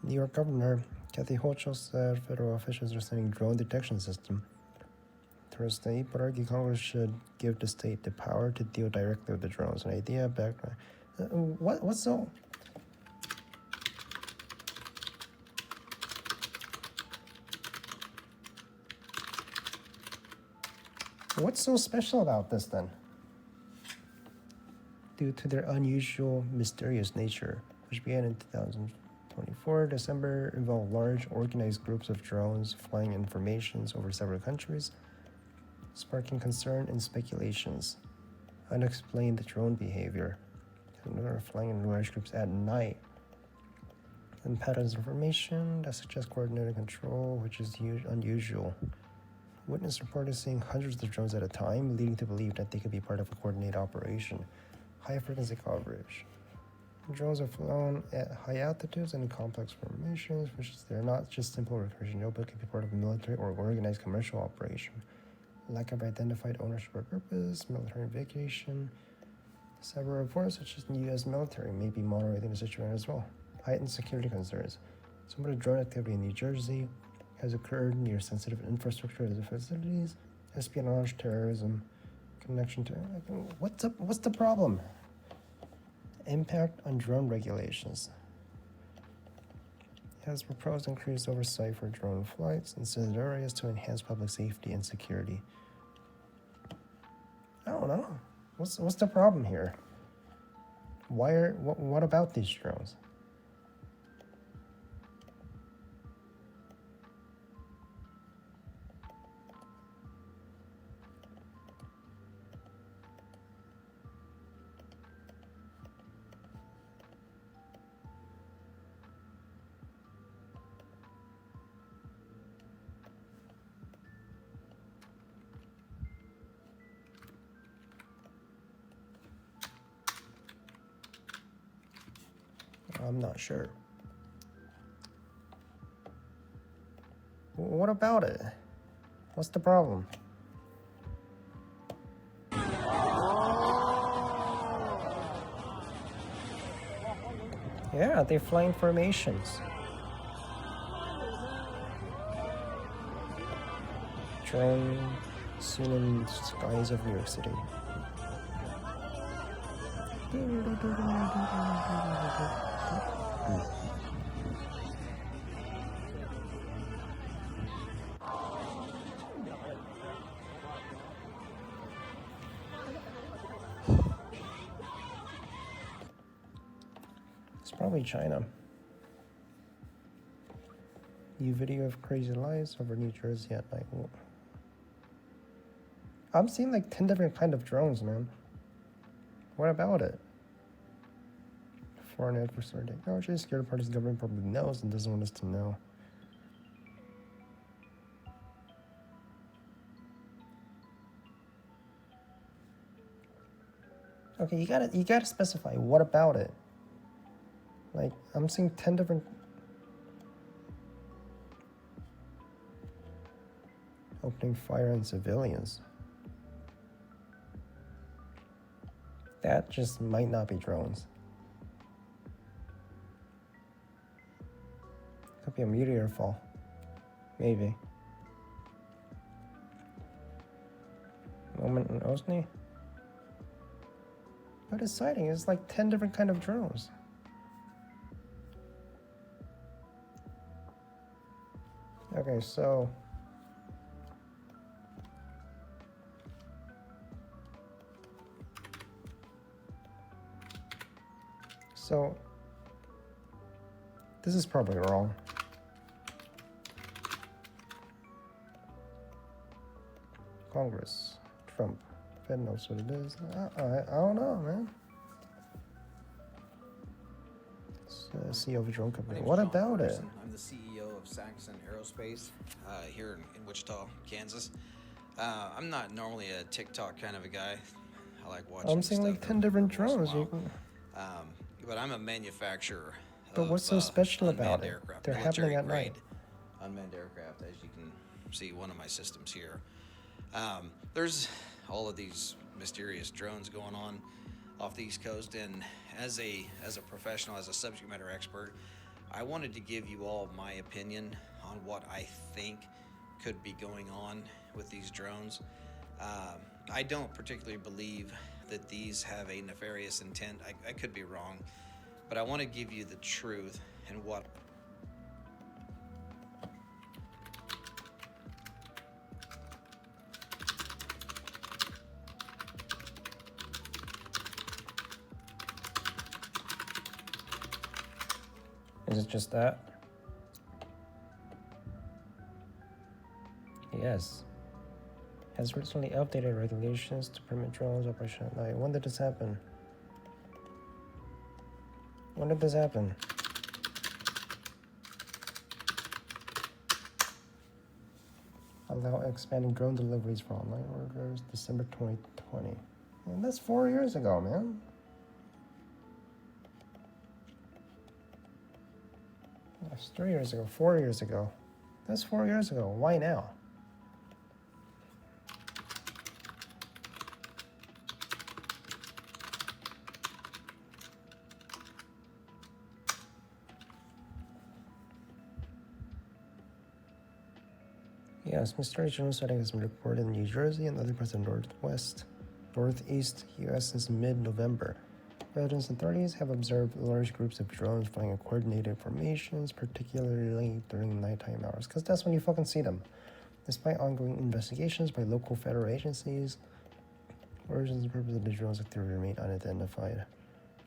Speaker 1: New York Governor Kathy Hochul said federal officials are sending drone detection system to a state, but argued Congress should give the state the power to deal directly with the drones. An idea backed by... What's so... What's so special about this then? Due to their unusual, mysterious nature, which began in 2024, December involved large, organized groups of drones flying in formations over several countries, sparking concern and speculations. Unexplained drone behavior, another flying in large groups at night, and patterns of formation that suggest coordinated control, which is unusual. Witness reported seeing hundreds of drones at a time, leading to believe that they could be part of a coordinated operation. High-frequency coverage. Drones are flown at high altitudes and in complex formations, which is they're not just simple recursion, but could be part of a military or organized commercial operation. Lack of identified ownership or purpose, military vacation. Several reports, such as the U.S. military, may be monitoring the situation as well. Heightened security concerns. Some of the drone activity in New Jersey has occurred near sensitive infrastructure of the facilities, espionage, terrorism, connection to... What's the problem? Impact on drone regulations. It has proposed increased oversight for drone flights in sensitive areas to enhance public safety and security. I don't know. What's the problem here? What about these drones? I'm not sure. What about it? What's the problem? Yeah, they fly in formations. Drone seen in the skies of New York City. It's probably China. New video of crazy lights over New Jersey at night. I'm seeing like 10 different kind of drones, man. What about it? Foreign adversary technology, security parties, government probably knows and doesn't want us to know. Okay, you gotta specify what about it. Like, I'm seeing 10 different... Opening fire on civilians. That just might not be drones. Could be a meteor fall. Maybe. Moment in Osni. But it's sighting. It's like 10 different kind of drones. Okay, so... So, this is probably wrong. Congress. Trump. Fed knows what it is. I don't know, man. It's CEO of a drone company. What about it?
Speaker 2: I'm the CEO of Saxon Aerospace here in Wichita, Kansas. I'm not normally a TikTok kind of a guy. I like watching.
Speaker 1: I'm seeing like 10 different drones.
Speaker 2: But I'm a manufacturer.
Speaker 1: But what's so special about it?
Speaker 2: Aircraft,
Speaker 1: They're happening at night.
Speaker 2: Unmanned aircraft, as you can see, one of my systems here. There's all of these mysterious drones going on off the East Coast, and as a professional, as a subject matter expert, I wanted to give you all my opinion on what I think could be going on with these drones. I don't particularly believe that these have a nefarious intent. I could be wrong, but I want to give you the truth and what.
Speaker 1: Is it just that? Yes. Has recently updated regulations to permit drones operation at night. When did this happen? When did this happen? Allow expanding drone deliveries for online orders, December 2020. And that's 4 years ago, man. That's 3 years ago, 4 years ago. That's 4 years ago. Why now? Yes, mysterious drone sighting has been reported in New Jersey and other parts of the northeast U.S. since mid-November. Residents and authorities have observed large groups of drones flying in coordinated formations, particularly during nighttime hours, because that's when you fucking see them. Despite ongoing investigations by local federal agencies, origins and purpose of the drones activity remain unidentified.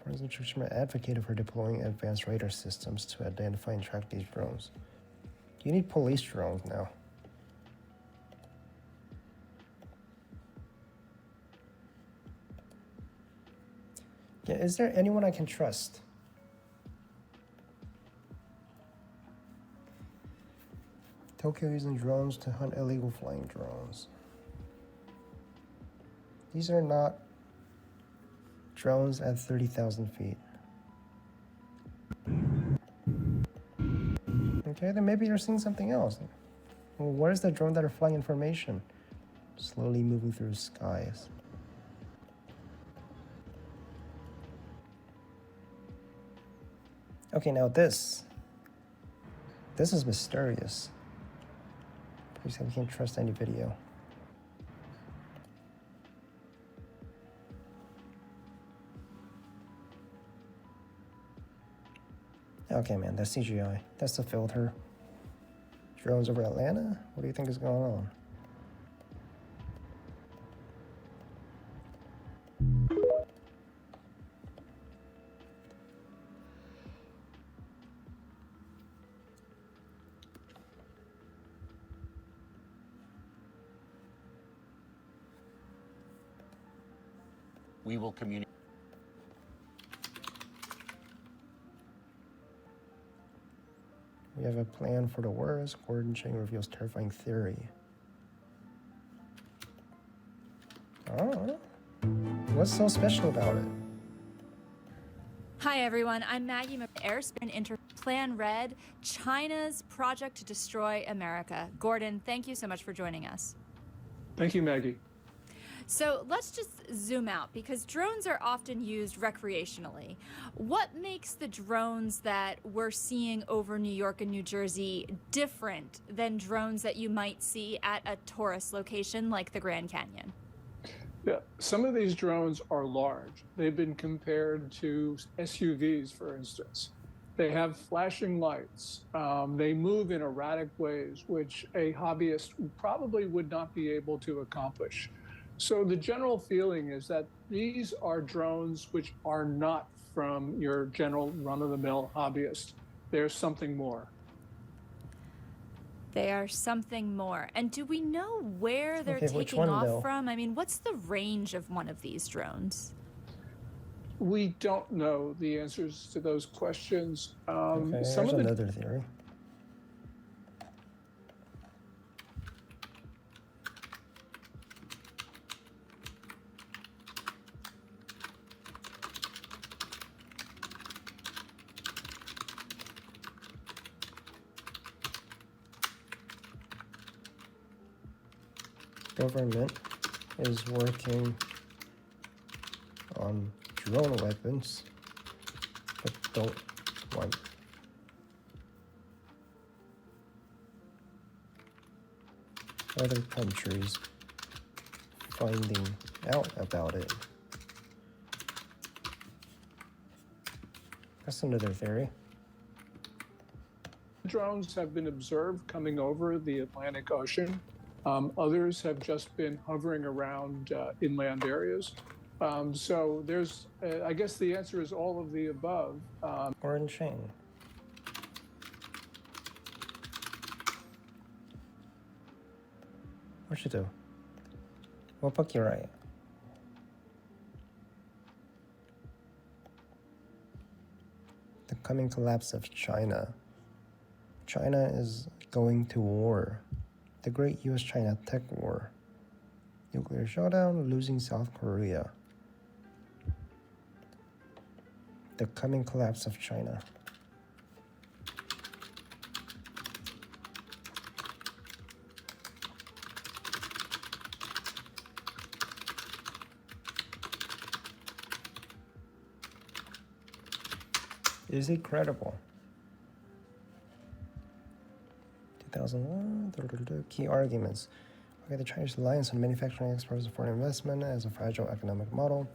Speaker 1: For instance, Churchman advocated for deploying advanced radar systems to identify and track these drones. You need police drones now. Yeah, is there anyone I can trust? Tokyo using drones to hunt illegal flying drones. These are not drones at 30,000 feet. Okay, then maybe you're seeing something else. Well, where's the drone that are flying information? Slowly moving through skies. Okay, now this is mysterious. Please, we can't trust any video. Okay, man, that's CGI. That's the filter. Drones over Atlanta? What do you think is going on?
Speaker 21: We will communicate.
Speaker 1: We have a plan for the worst. Gordon Chang reveals terrifying theory. Oh, what's so special about it?
Speaker 22: Hi everyone, I'm Maggie Airspan Plan Red, China's project to destroy America. Gordon, thank you so much for joining us.
Speaker 23: Thank you, Maggie.
Speaker 22: So let's just zoom out because drones are often used recreationally. What makes the drones that we're seeing over New York and New Jersey different than drones that you might see at a tourist location like the Grand Canyon?
Speaker 23: Yeah, some of these drones are large. They've been compared to SUVs, for instance. They have flashing lights. They move in erratic ways, which a hobbyist probably would not be able to accomplish. So the general feeling is that these are drones which are not from your general run-of-the-mill hobbyist. There's something more.
Speaker 22: They are something more. And do we know where they're
Speaker 1: Okay, which
Speaker 22: taking
Speaker 1: one,
Speaker 22: off
Speaker 1: though?
Speaker 22: from? I mean, what's the range of one of these drones?
Speaker 23: We don't know the answers to those questions.
Speaker 1: Okay,
Speaker 23: Some
Speaker 1: here's
Speaker 23: of the
Speaker 1: another theory. Government is working on drone weapons, but don't want other countries finding out about it. That's another theory.
Speaker 23: drones have been observed coming over the Atlantic Ocean. Others have just been hovering around inland areas. So there's, I guess the answer is all of the above.
Speaker 1: Or in chain. What you do? What book you write? The coming collapse of China. China is going to war. The great US-China tech war. Nuclear showdown, losing South Korea. The coming collapse of China. Is it credible? 2001, key arguments. Okay, the Chinese reliance on manufacturing exports and foreign investment as a fragile economic model.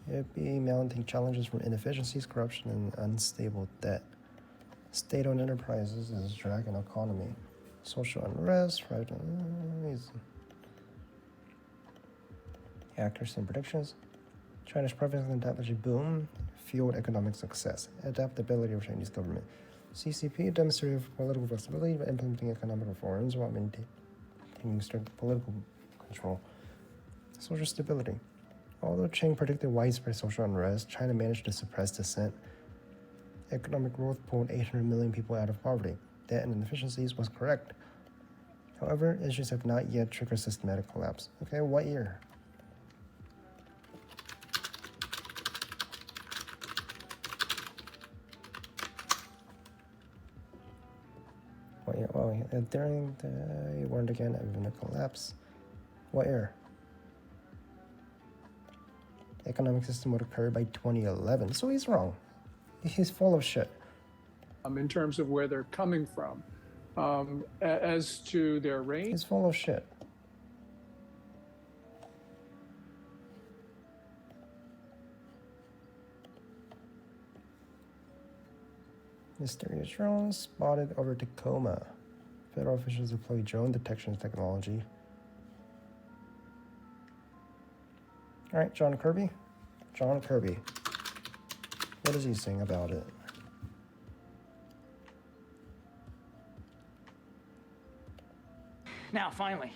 Speaker 1: It be mounting challenges from inefficiencies, corruption, and unstable debt. State-owned enterprises is dragging economy. Social unrest, fragile. Accuracy and predictions. China's private technology boom fueled economic success. Adaptability of Chinese government. CCP demonstrated political flexibility by implementing economic reforms while maintaining strict political control. Social stability. Although Cheng predicted widespread social unrest, China managed to suppress dissent. Economic growth pulled 800 million people out of poverty. Debt and inefficiencies was correct. However, issues have not yet triggered systematic collapse. Okay, what year? Well, during the warned again of a collapse. What year? The economic system would occur by 2011. So he's wrong. He's full of shit.
Speaker 23: In terms of where they're coming from. As to their range.
Speaker 1: He's full of shit. Mysterious drones spotted over Tacoma. Federal officials deploy drone detection technology. All right, John Kirby. John Kirby. What is he saying about it?
Speaker 17: Now, finally,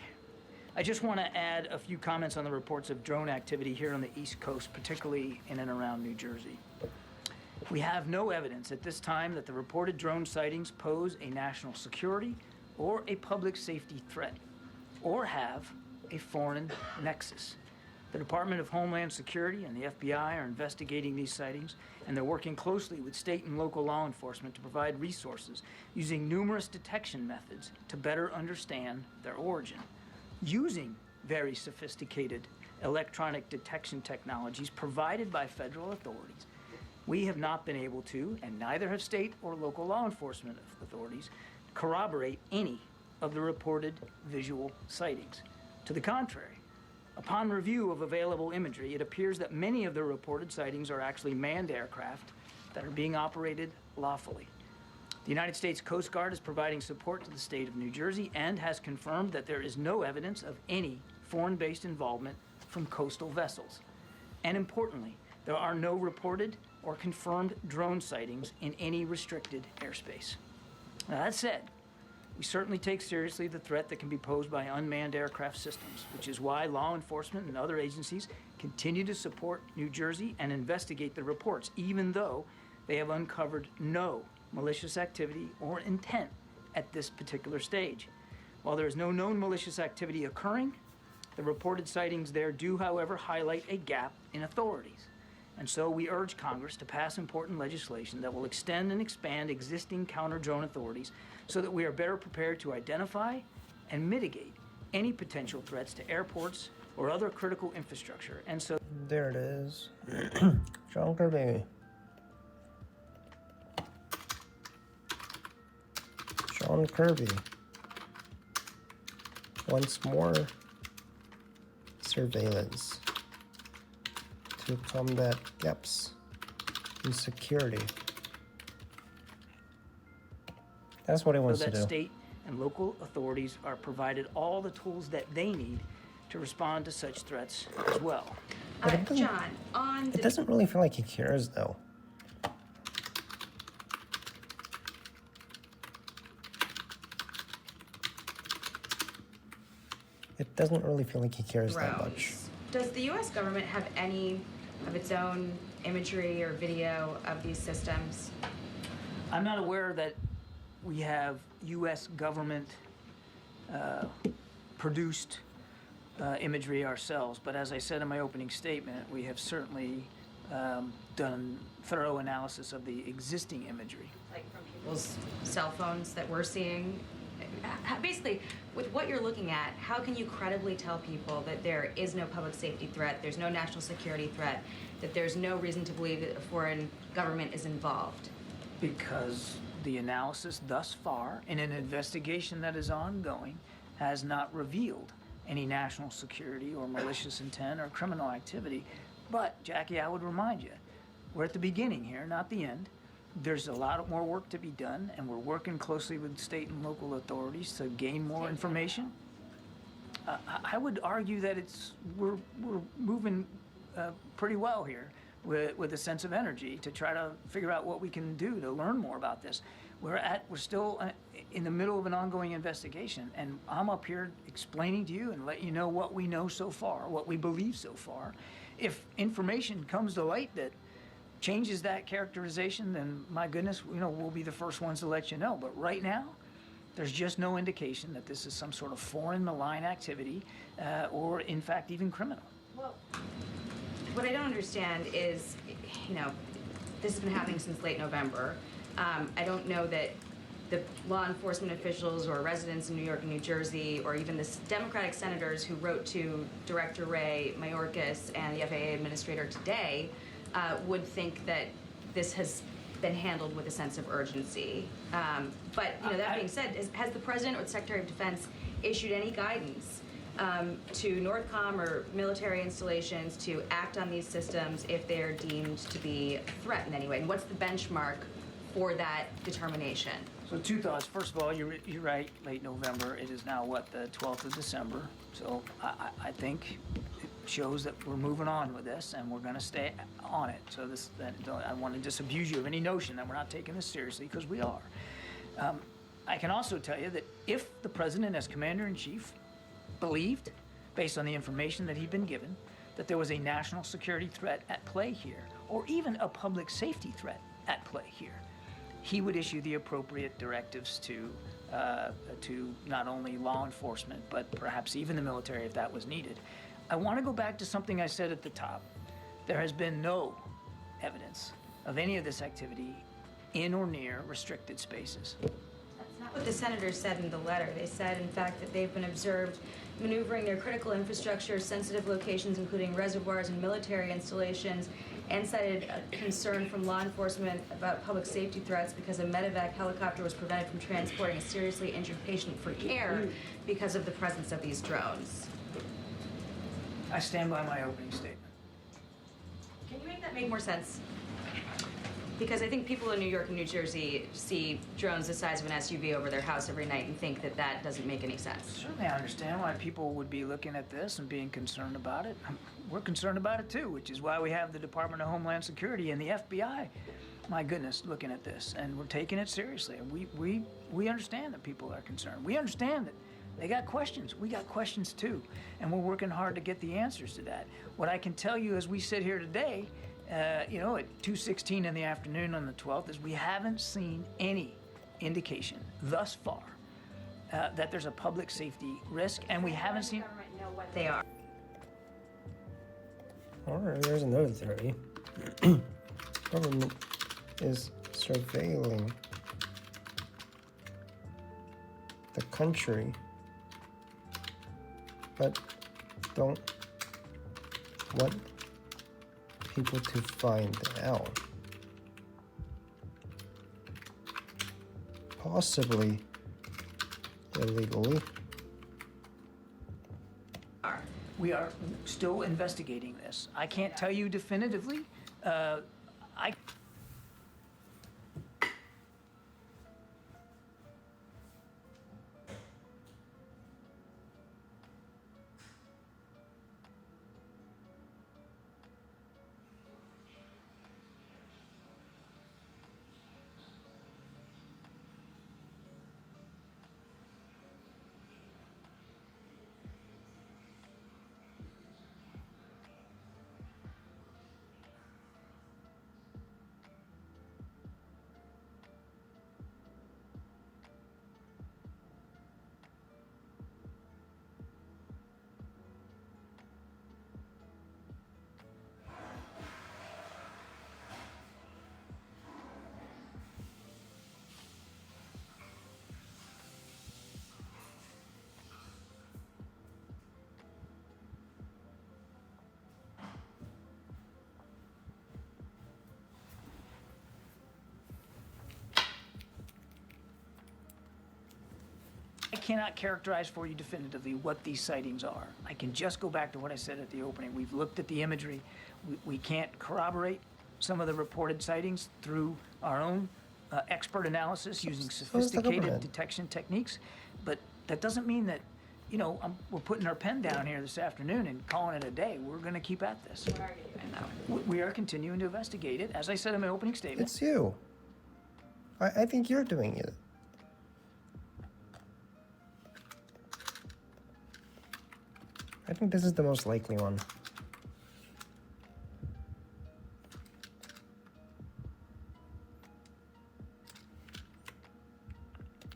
Speaker 17: I just want to add a few comments on the reports of drone activity here on the East Coast, particularly in and around New Jersey. We have no evidence at this time that the reported drone sightings pose a national security or a public safety threat, or have a foreign nexus. The Department of Homeland Security and the FBI are investigating these sightings, and they're working closely with state and local law enforcement to provide resources using numerous detection methods to better understand their origin. Using very sophisticated electronic detection technologies provided by federal authorities, we have not been able to, and neither have state or local law enforcement authorities, corroborate any of the reported visual sightings. To the contrary, upon review of available imagery, it appears that many of the reported sightings are actually manned aircraft that are being operated lawfully. The United States Coast Guard is providing support to the state of New Jersey and has confirmed that there is no evidence of any foreign-based involvement from coastal vessels. And importantly, there are no reported or confirmed drone sightings in any restricted airspace. Now, that said, We certainly take seriously the threat that can be posed by unmanned aircraft systems, which is why law enforcement and other agencies continue to support New Jersey and investigate the reports, even though they have uncovered no malicious activity or intent at this particular stage. While there is no known malicious activity occurring, the reported sightings there do, however, highlight a gap in authorities. And so we urge Congress to pass important legislation that will extend and expand existing counter-drone authorities so that we are better prepared to identify and mitigate any potential threats to airports or other critical infrastructure. And so
Speaker 1: there it is. John Kirby. John Kirby. Once more, surveillance to combat gaps in security. That's what he wants to do.
Speaker 17: State and local authorities are provided all the tools that they need to respond to such threats as well.
Speaker 1: John, it doesn't really feel like he cares, though. It doesn't really feel like he cares that much.
Speaker 3: Does the U.S. government have any of its own imagery or video of these systems?
Speaker 17: I'm not aware that we have U.S. government produced imagery ourselves, but as I said in my opening statement, we have certainly done thorough analysis of the existing imagery.
Speaker 3: Like from people's cell phones that we're seeing? Basically, with what you're looking at, how can you credibly tell people that there is no public safety threat, there's no national security threat, that there's no reason to believe that a foreign government is involved?
Speaker 17: Because the analysis thus far, in an investigation that is ongoing, has not revealed any national security or malicious intent or criminal activity. But, Jackie, I would remind you, we're at the beginning here, not the end. There's a lot more work to be done, and we're working closely with state and local authorities to gain more information. I would argue that we're moving pretty well here with a sense of energy to try to figure out what we can do to learn more about this. We're still in the middle of an ongoing investigation, and I'm up here explaining to you and letting you know what we know so far, what we believe so far. If information comes to light that changes that characterization, then my goodness, we'll be the first ones to let you know. But right now, there's just no indication that this is some sort of foreign malign activity or, in fact, even criminal.
Speaker 3: Well, what I don't understand is, this has been happening since late November. I don't know that the law enforcement officials or residents in New York and New Jersey, or even the Democratic senators who wrote to Director Ray Mayorkas and the FAA administrator today would think that this has been handled with a sense of urgency. But that being said, has the President or the Secretary of Defense issued any guidance to NORTHCOM or military installations to act on these systems if they are deemed to be a threat in any way? And what's the benchmark for that determination?
Speaker 17: So two thoughts. First of all, you're right, late November. It is now, the 12th of December. So I think it shows that we're moving on with this, and we're going to stay on it. So I want to disabuse you of any notion that we're not taking this seriously, because we are. I can also tell you that if the President, as Commander-in-Chief, believed, based on the information that he'd been given, that there was a national security threat at play here, or even a public safety threat at play here, he would issue the appropriate directives to not only law enforcement, but perhaps even the military if that was needed. I want to go back to something I said at the top. There has been no evidence of any of this activity in or near restricted spaces.
Speaker 3: That's not what the senators said in the letter. They said, in fact, that they've been observed maneuvering their critical infrastructure, sensitive locations, including reservoirs and military installations, and cited a concern from law enforcement about public safety threats because a medevac helicopter was prevented from transporting a seriously injured patient for care because of the presence of these drones.
Speaker 17: I stand by my opening statement.
Speaker 3: Can you make that make more sense? Because I think people in New York and New Jersey see drones the size of an SUV over their house every night and think that that doesn't make any sense.
Speaker 17: Certainly I understand why people would be looking at this and being concerned about it. We're concerned about it too, which is why we have the Department of Homeland Security and the FBI my goodness, looking at this, and we're taking it seriously. And we understand that people are concerned. We understand that they got questions. We got questions too, and we're working hard to get the answers to that. What I can tell you as we sit here today, at 2:16 in the afternoon on the 12th, is we haven't seen any indication thus far that there's a public safety risk, and we haven't seen.
Speaker 3: Government know what they are.
Speaker 1: Or there's another theory. Government is surveilling the country, but don't want people to find out. Possibly illegally.
Speaker 17: We are still investigating this. I can't tell you definitively. I cannot characterize for you definitively what these sightings are. I can just go back to what I said at the opening. We've looked at the imagery. We can't corroborate some of the reported sightings through our own expert analysis using sophisticated detection techniques. But that doesn't mean that, we're putting our pen down here this afternoon and calling it a day. We're going to keep at this.
Speaker 3: What are you doing, though?
Speaker 17: We are continuing to investigate it, as I said in my opening statement.
Speaker 1: It's you. I think you're doing it. I think this is the most likely one.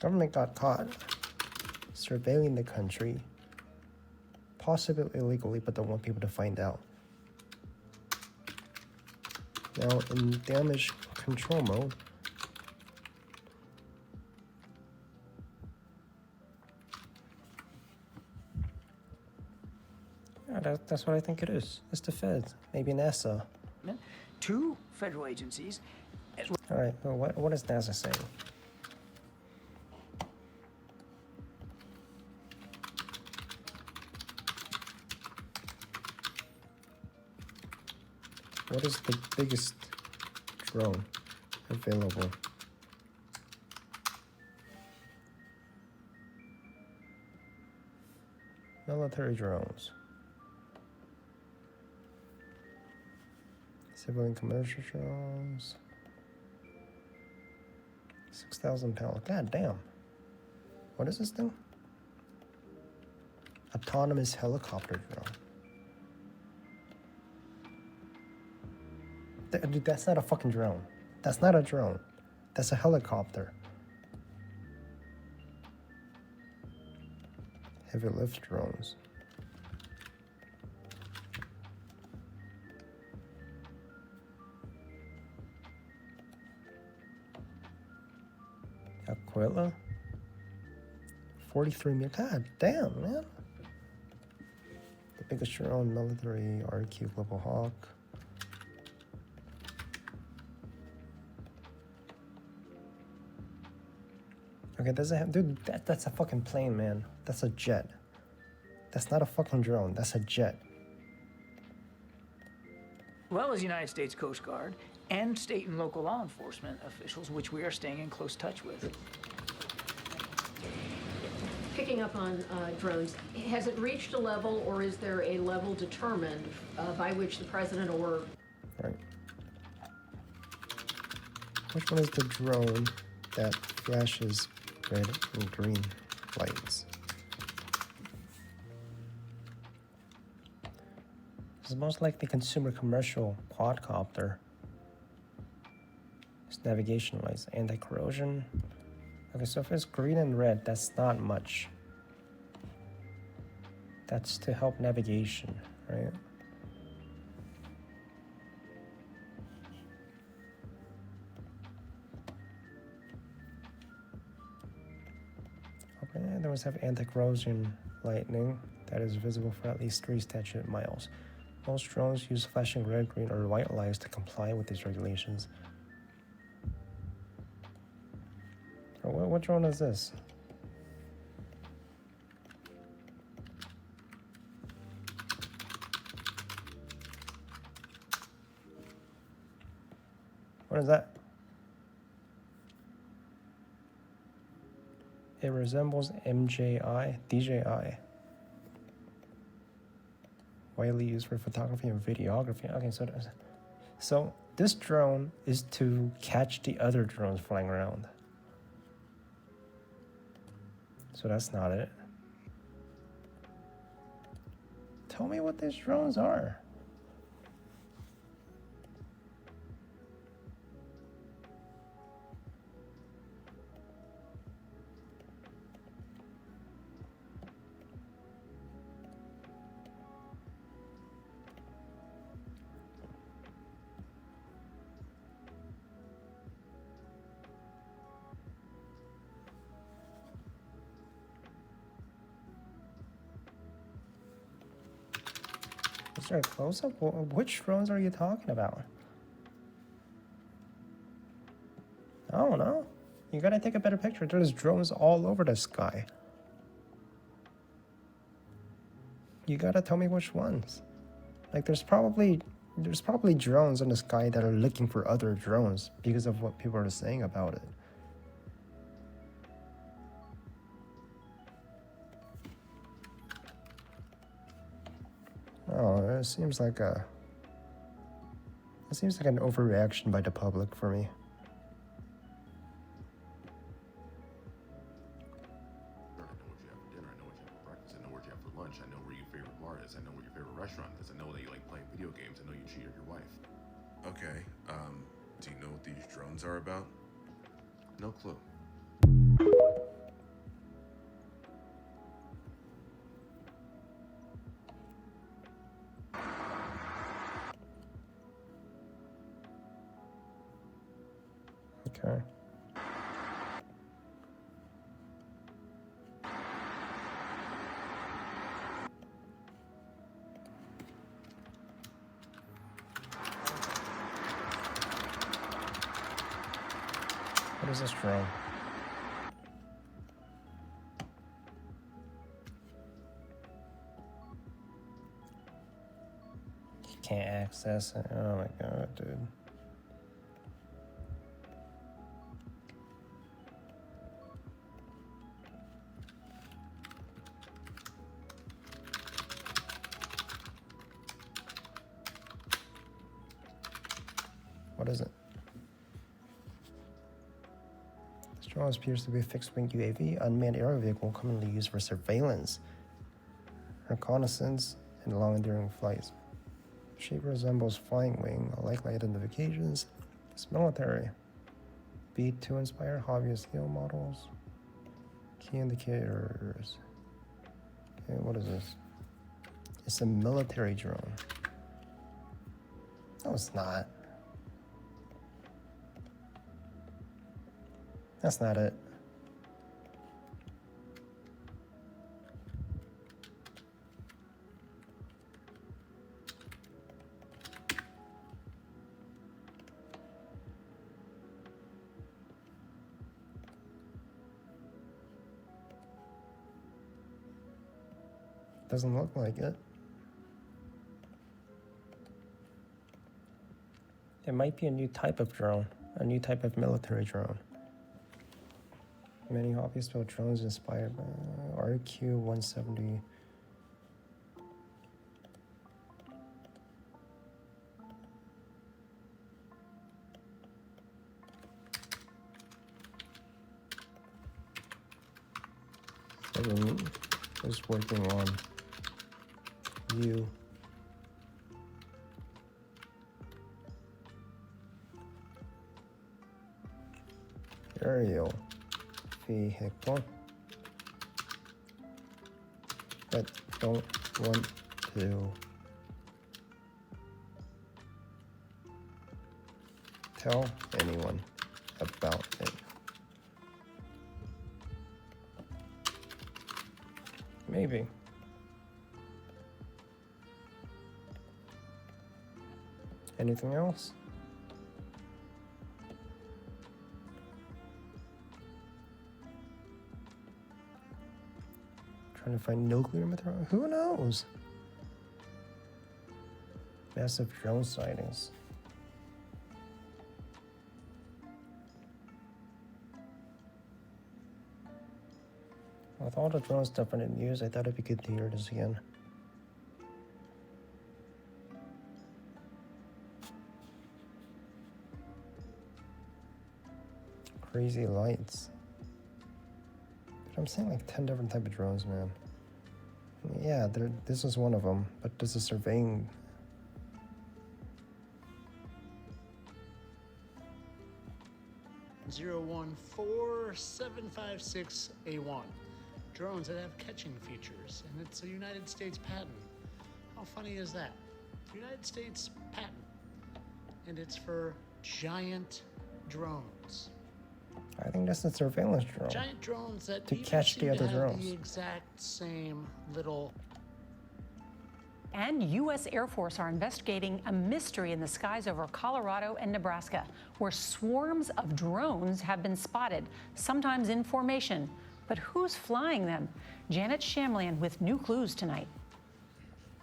Speaker 1: Government got caught surveilling the country, possibly illegally, but don't want people to find out. Now, in damage control mode, that's what I think it is. It's the Feds, maybe NASA.
Speaker 17: Two federal agencies.
Speaker 1: All right, well, what is NASA saying? What is the biggest drone available? Military drones. Civilian commercial drones. 6,000 pounds. God damn. What is this thing? Autonomous helicopter drone. Dude, that's not a fucking drone. That's not a drone. That's a helicopter. Heavy lift drones. Aquila? 43 million. God damn, man. The biggest drone, military, RQ Global Hawk. Okay, doesn't have, dude, that's a fucking plane, man. That's a jet. That's not a fucking drone. That's a jet.
Speaker 17: Well as United States Coast Guard and state and local law enforcement officials, which we are staying in close touch with.
Speaker 6: Picking up on drones, has it reached a level, or is there a level determined by which the president or...
Speaker 1: Right. Which one is the drone that flashes red and green lights? It's most likely consumer commercial quadcopter. It's navigation lights, anti-corrosion. Okay, so if it's green and red, that's not much. That's to help navigation, right? Okay, they always have anti-corrosion lighting that is visible for at least 3 statute miles. Most drones use flashing red, green, or white lights to comply with these regulations. What drone is this? What is that? It resembles DJI. Widely used for photography and videography. Okay, so this drone is to catch the other drones flying around. So that's not it. Tell me what these drones are. Is there a close-up? Which drones are you talking about? I don't know. You gotta take a better picture. There's drones all over the sky. You gotta tell me which ones. Like there's probably drones in the sky that are looking for other drones because of what people are saying about it. Oh, it seems like an overreaction by the public for me.
Speaker 7: I know what you have for dinner, I know what you have for breakfast, I know what you have for lunch, I know where your favorite bar is, I know where your favorite restaurant is, I know that you like playing video games, I know you cheated your wife.
Speaker 8: Okay, do you know what these drones are about?
Speaker 7: No clue.
Speaker 1: Okay. What is this drone? You can't access it. Oh my god, dude. What is it? This drone appears to be a fixed-wing UAV, unmanned aerial vehicle commonly used for surveillance, reconnaissance, and long-enduring flights. Shape resembles flying wing, likely identifications. It's military. B2 inspired hobbyist scale models. Key indicators. Okay, what is this? It's a military drone. No, it's not. That's not it. Doesn't look like it. It might be a new type of drone, a new type of military drone. Many hobbyists build drones inspired by RQ-170. Government is working on you. Aerial vehicle, but don't want to tell anyone about it. Maybe. Anything else? Trying to find nuclear material? Who knows? Massive drone sightings. With all the drone stuff in the news, I thought it'd be good to hear this again. Crazy lights. But I'm seeing like 10 different type of drones, man. Yeah, this is one of them, but this is surveying.
Speaker 5: (014-756-A1). Drones that have catching features, and it's a United States patent. How funny is that? United States patent, and it's for giant drones.
Speaker 1: I think that's a surveillance drone.
Speaker 5: Giant drones that
Speaker 1: to
Speaker 5: even
Speaker 1: catch the
Speaker 5: seem to
Speaker 1: other
Speaker 5: have
Speaker 1: drones.
Speaker 5: the exact same little.
Speaker 9: And U.S. Air Force are investigating a mystery in the skies over Colorado and Nebraska, where swarms of drones have been spotted, sometimes in formation. But who's flying them? Janet Shamlian with new clues tonight.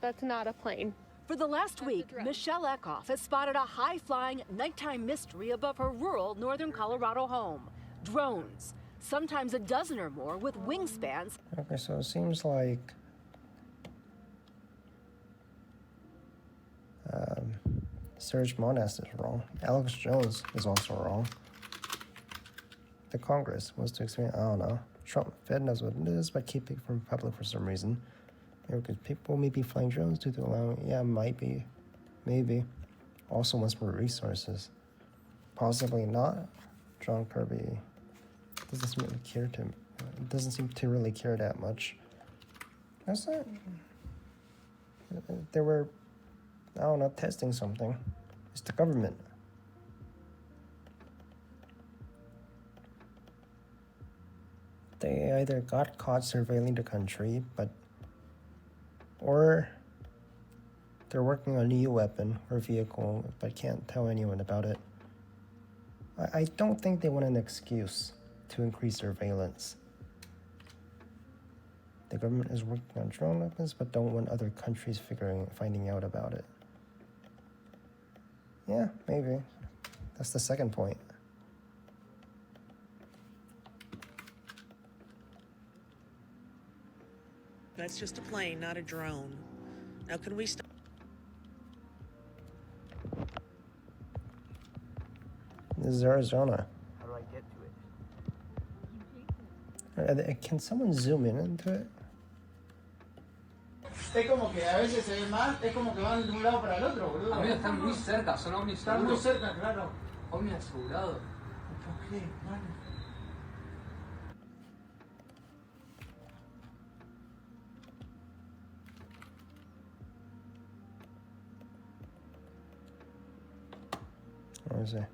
Speaker 10: That's not a plane.
Speaker 24: For the last week, Michelle Eckhoff has spotted a high-flying nighttime mystery above her rural northern Colorado home. Drones, sometimes a dozen or more with wingspans.
Speaker 1: Okay, so it seems like Serge Monast is wrong. Alex Jones is also wrong. The Congress wants to expand, I don't know. Trump, Fed knows what it is, but keep it from public for some reason. Because people may be flying drones due to allowing, yeah, might be, maybe. Also wants more resources. Possibly not. John Kirby doesn't really care to, doesn't seem to really care that much. That's it. They were, I don't know, testing something. It's the government. They either got caught surveilling the country, or they're working on a new weapon or vehicle, but can't tell anyone about it. I don't think they want an excuse to increase surveillance. The government is working on drone weapons, but don't want other countries finding out about it. Yeah, maybe. That's the second point.
Speaker 25: That's just a plane, not a drone. Now, can we stop?
Speaker 1: This is Arizona.
Speaker 26: How do I get to it?
Speaker 1: Can someone zoom in into it?
Speaker 27: Es como que a veces se ve más, es como que van de un lado para el otro, boludo.
Speaker 28: Amigo, están muy cerca, son ovnis
Speaker 27: Están muy cerca, claro.
Speaker 28: Ovni asegurado.
Speaker 27: ¿Por qué, mano?
Speaker 1: What is it?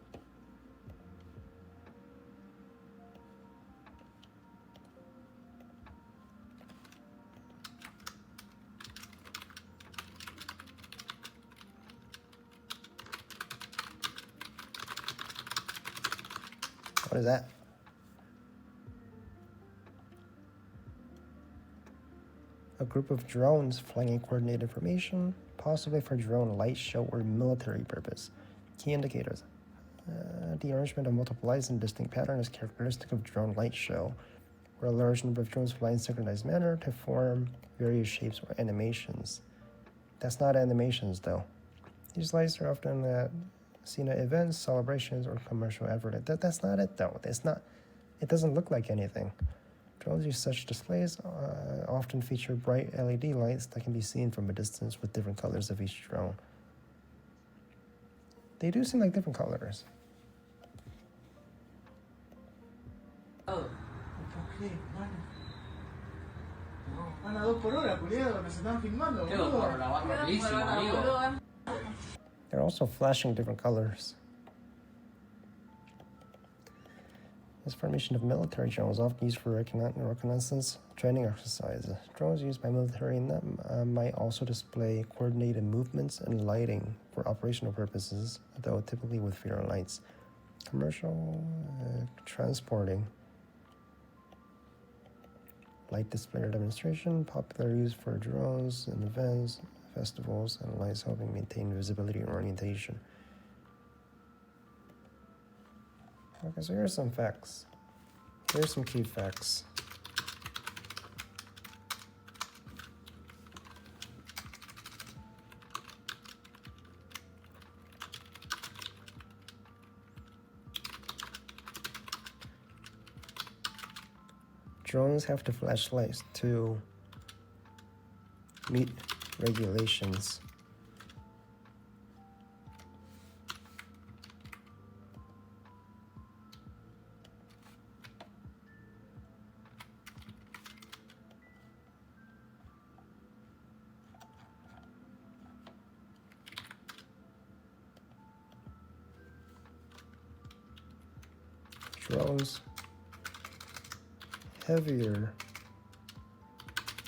Speaker 1: What is that? A group of drones flying in coordinated formation, possibly for drone light show or military purpose. Key indicators. The arrangement of multiple lights in a distinct pattern is characteristic of drone light show, where a large number of drones fly in synchronized manner to form various shapes or animations. That's not animations, though. These lights are often seen at events, celebrations, or commercial advertising. That's not it, though. It's not. It doesn't look like anything. Drones use such displays often feature bright LED lights that can be seen from a distance with different colors of each drone. They do seem like different colors.
Speaker 27: ¿Por qué, mano? Van a 2 por hora, culiado, que se están filmando, boludo.
Speaker 1: They're also flashing different colors. This formation of military drones often used for reconnaissance training exercises. Drones used by military in them might also display coordinated movements and lighting for operational purposes, though typically with fewer lights. Commercial transporting. Light display or demonstration, popular use for drones in events, festivals, and lights helping maintain visibility and orientation. Okay, so here's some facts. Here's some key facts. Drones have to flash lights to meet regulations. Drones, heavier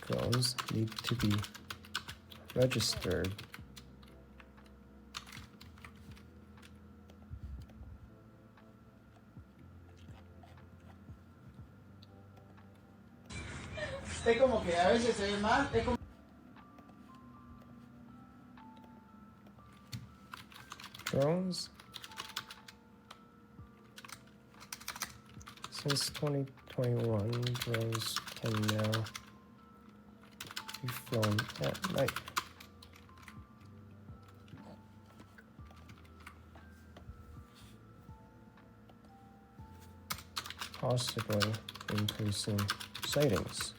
Speaker 1: drones need to be registered.
Speaker 27: Es como que a veces se ve mal, es como...
Speaker 1: Drones. Since 2021, drones can now be flown at night. Possibly increasing sightings.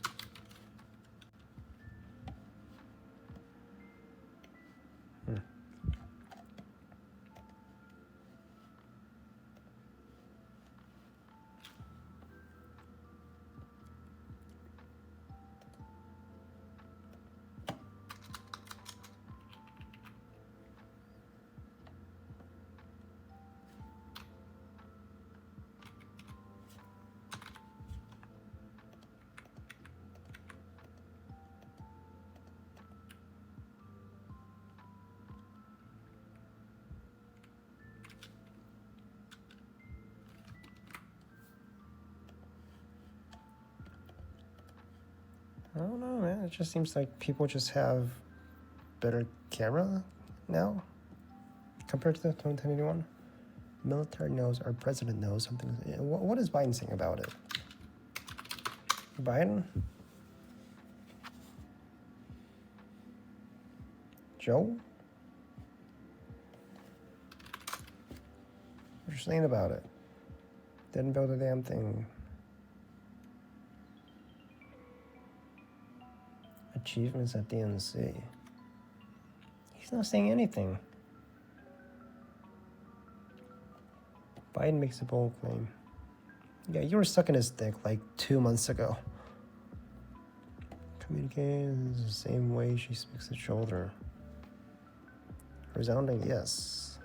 Speaker 1: I don't know, man. It just seems like people just have better camera now compared to 2021. Military knows, our president knows something. What is Biden saying about it? Biden? Joe? What are you saying about it? Didn't build a damn thing. Achievements at the DNC. He's not saying anything. Biden makes a bold claim. Yeah, you were sucking his dick like 2 months ago. Communicating is the same way she speaks to shoulder. Resounding yes.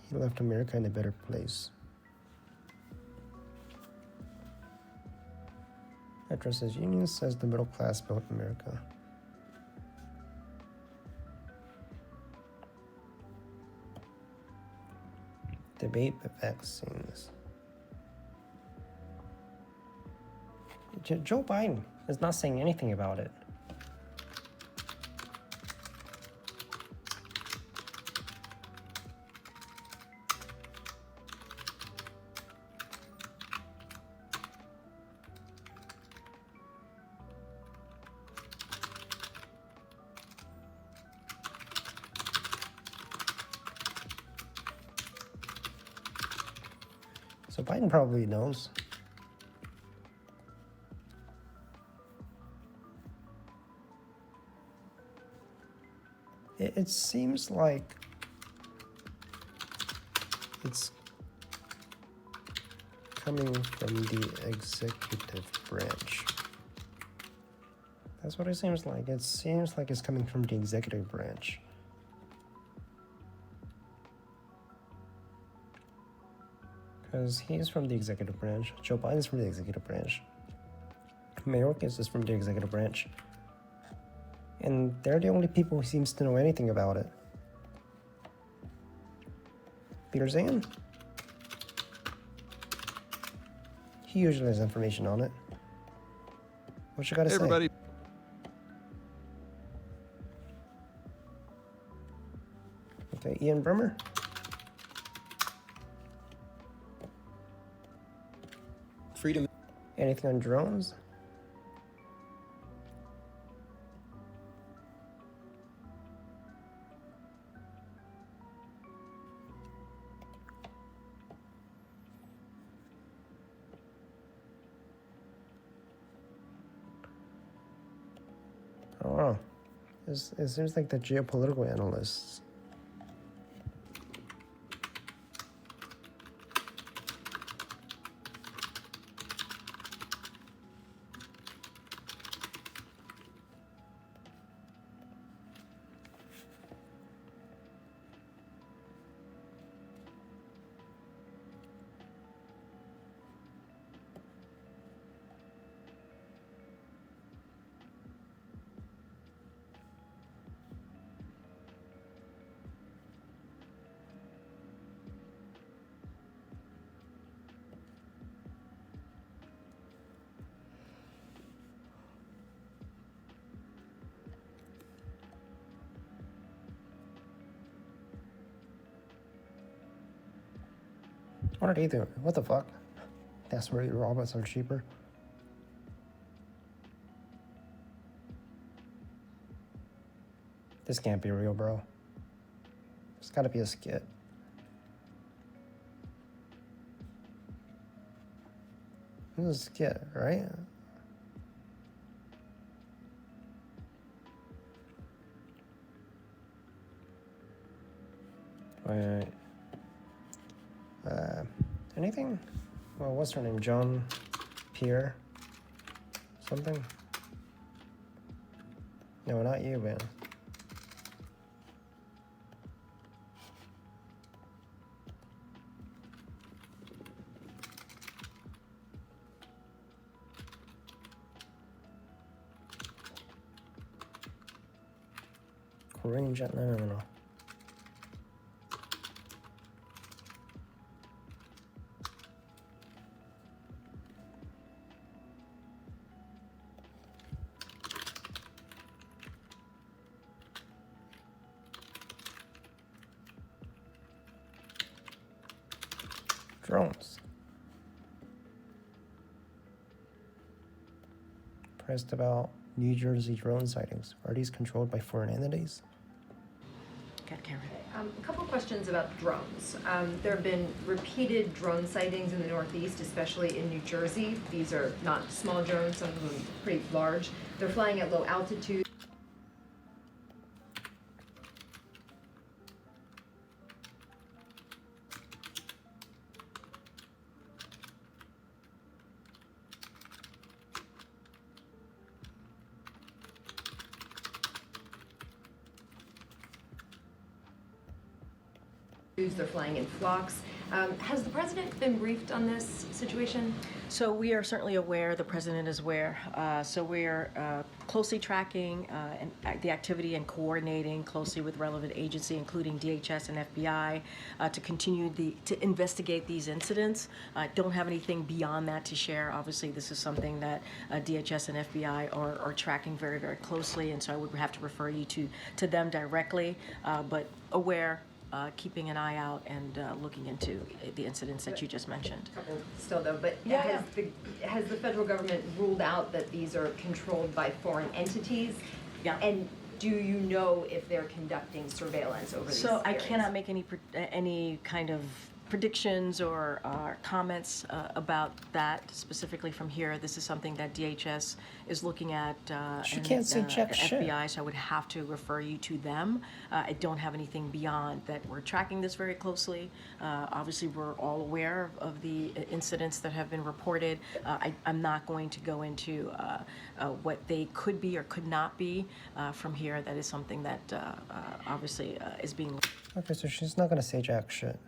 Speaker 1: He left America in a better place. Addresses unions, says the middle class built America. Debate the vaccines. Joe Biden is not saying anything about it. So Biden probably knows. it seems like it's coming from the executive branch. That's what it seems like. It seems like it's coming from the executive branch. Because he's from the executive branch. Joe Biden's from the executive branch. Mayorkas is from the executive branch. And they're the only people who seems to know anything about it. Peter Zan? He usually has information on it. What you gotta say?
Speaker 4: Everybody.
Speaker 1: Okay, Ian Bremmer?
Speaker 11: Freedom.
Speaker 1: Anything on drones? I don't know. It seems like the geopolitical analysts. What are they doing? What the fuck? That's where your robots are cheaper. This can't be real, bro. It's gotta be a skit. This is a skit, right? Wait. Anything? Well, what's her name? John Pierre? Something? No, not you, man. Korean jet? No. Drones. Pressed about New Jersey drone sightings. Are these controlled by foreign entities?
Speaker 12: Got Karen. A couple questions about drones. There have been repeated drone sightings in the Northeast, especially in New Jersey. These are not small drones, some of them pretty large. They're flying at low altitude. They're flying in flocks. Has the president been briefed on this situation? So we are certainly aware, the president is aware. So we're closely tracking the activity and coordinating closely with relevant agency, including DHS and FBI, to continue to investigate these incidents. Don't have anything beyond that to share. Obviously, this is something that DHS and FBI are tracking very, very closely, and so I would have to refer you to them directly, but aware. Keeping an eye out and looking into the incidents that you just mentioned. Still though, but has the federal government ruled out that these are controlled by foreign entities? Yeah. And do you know if they're conducting surveillance over these areas? So I cannot make any kind of predictions or comments about that specifically from here. This is something that DHS is looking at.
Speaker 1: She can't say jack shit.
Speaker 12: FBI, so I would have to refer you to them. I don't have anything beyond that. We're tracking this very closely. Obviously, we're all aware of the incidents that have been reported. I'm not going to go into what they could be or could not be from here. That is something that obviously is being.
Speaker 1: Okay, so she's not gonna say jack shit.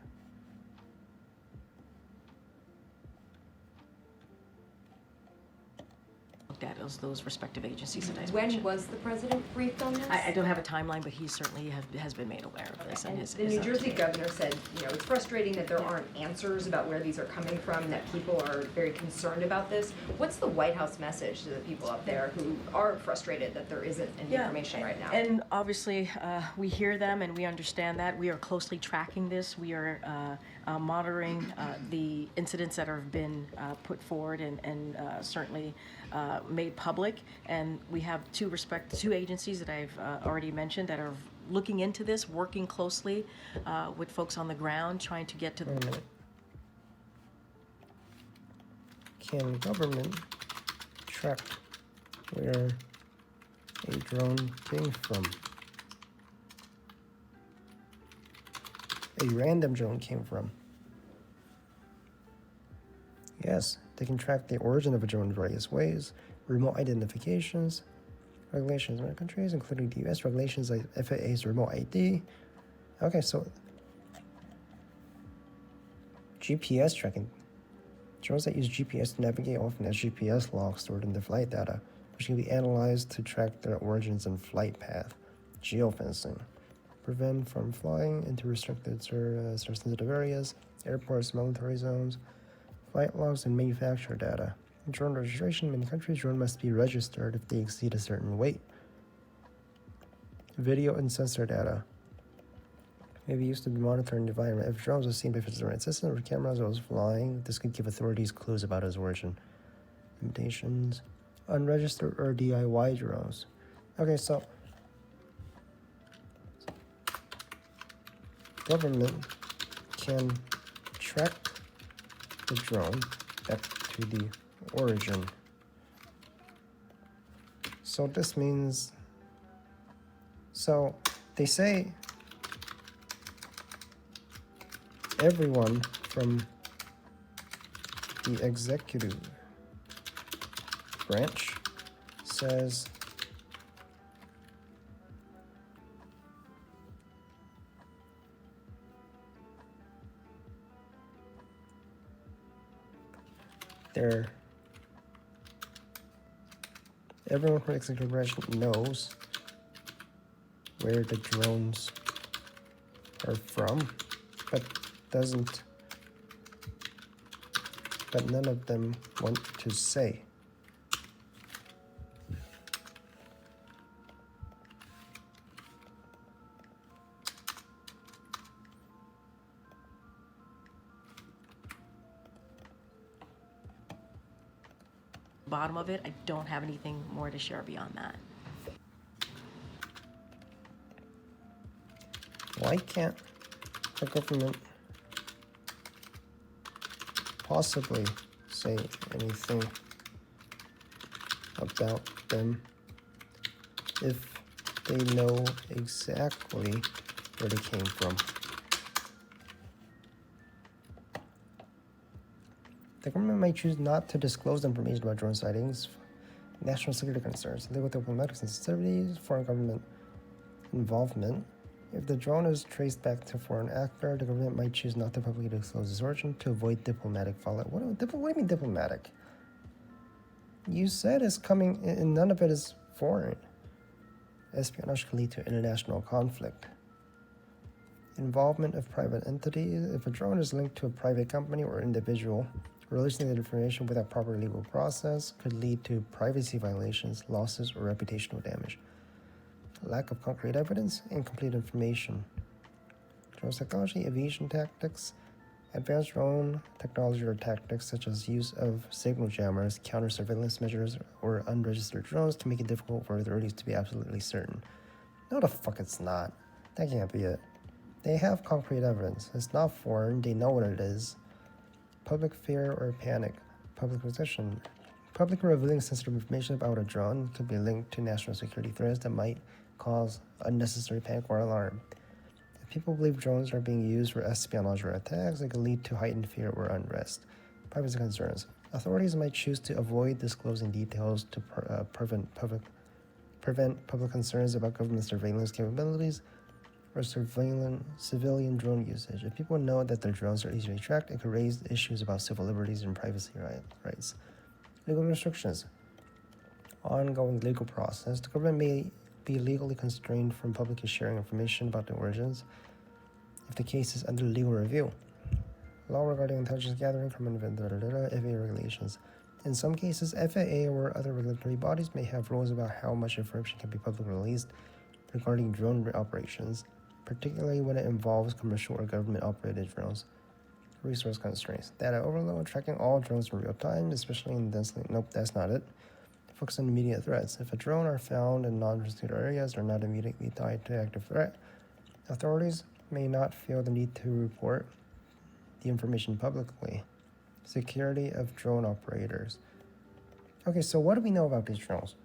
Speaker 12: At those respective agencies that I
Speaker 3: When
Speaker 12: mentioned.
Speaker 3: was the president briefed on this?
Speaker 12: I don't have a timeline, but he certainly has been made aware of this.
Speaker 3: And
Speaker 12: his,
Speaker 3: the
Speaker 12: his
Speaker 3: New Jersey
Speaker 12: understanding.
Speaker 3: governor said, it's frustrating that there aren't answers about where these are coming from, that people are very concerned about this. What's the White House message to the people up there who are frustrated that there isn't any information right now?
Speaker 12: And obviously, we hear them and we understand that. We are closely tracking this. We are monitoring the incidents that have been put forward and certainly made public. And we have two agencies that I've already mentioned that are looking into this, working closely with folks on the ground, trying to get to the.
Speaker 1: Wait a minute. Can government track where a drone came from? A random drone came from. Yes, they can track the origin of a drone in various ways. Remote identifications, regulations in other countries, including the US regulations like FAA's remote ID. Okay, so GPS tracking. Drones that use GPS to navigate often has GPS logs stored in the flight data, which can be analyzed to track their origins and flight path. Geofencing. Prevent from flying into restricted or sensitive areas, airports, military zones. Flight logs and manufacturer data. Drone registration in many countries, drone must be registered if they exceed a certain weight. Video and sensor data may be used to monitor an environment. If drones are seen by foreign systems or cameras while flying, this could give authorities clues about its origin. Limitations. Unregistered or DIY drones. Okay, so government can track the drone back to the origin. So this means, so they say everyone from the executive branch says everyone from the executive branch knows where the drones are from, but none of them want to say.
Speaker 12: Bottom of it, I don't have anything more to share beyond that.
Speaker 1: Why can't the government possibly say anything about them if they know exactly where they came from? The government might choose not to disclose information about drone sightings, national security concerns, legal diplomatic sensitivities, foreign government involvement. If the drone is traced back to a foreign actor, the government might choose not to publicly disclose its origin to avoid diplomatic fallout. What do you mean diplomatic? You said it's coming, and none of it is foreign. Espionage can lead to international conflict. Involvement of private entities. If a drone is linked to a private company or individual, releasing that information without proper legal process could lead to privacy violations, losses, or reputational damage. Lack of concrete evidence, incomplete information. Drone technology, aviation tactics. Advanced drone technology or tactics such as use of signal jammers, counter surveillance measures, or unregistered drones to make it difficult for authorities to be absolutely certain. No, the fuck it's not. That can't be it. They have concrete evidence. It's not foreign. They know what it is. Public fear or panic. Public possession. Public revealing sensitive information about a drone could be linked to national security threats that might cause unnecessary panic or alarm. If people believe drones are being used for espionage or attacks, it could lead to heightened fear or unrest. Privacy concerns. Authorities might choose to avoid disclosing details to prevent public concerns about government surveillance capabilities or civilian drone usage. If people know that their drones are easily tracked, it could raise issues about civil liberties and privacy rights. Legal restrictions. Ongoing legal process. The government may be legally constrained from publicly sharing information about the origins if the case is under legal review. Law regarding intelligence gathering from FAA regulations. In some cases, FAA or other regulatory bodies may have rules about how much information can be publicly released regarding drone operations, particularly when it involves commercial or government-operated drones. Resource constraints. Data overload, tracking all drones in real time, especially in densely. Nope, that's not it. Focus on immediate threats. If a drone are found in non-restricted areas or not immediately tied to active threat, authorities may not feel the need to report the information publicly. Security of drone operators. Okay, so what do we know about these drones?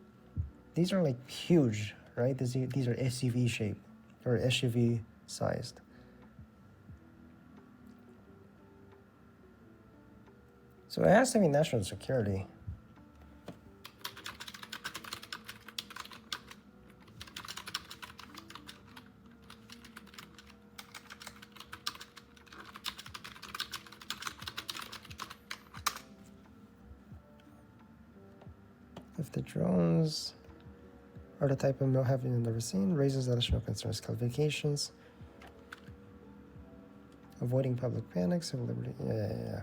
Speaker 1: These are like huge, right? These are SUV shaped or SUV sized. So it has to be national security. If the drones are the type of no having never seen, raises additional concerns, qualifications, avoiding public panic, civil liberty. Yeah.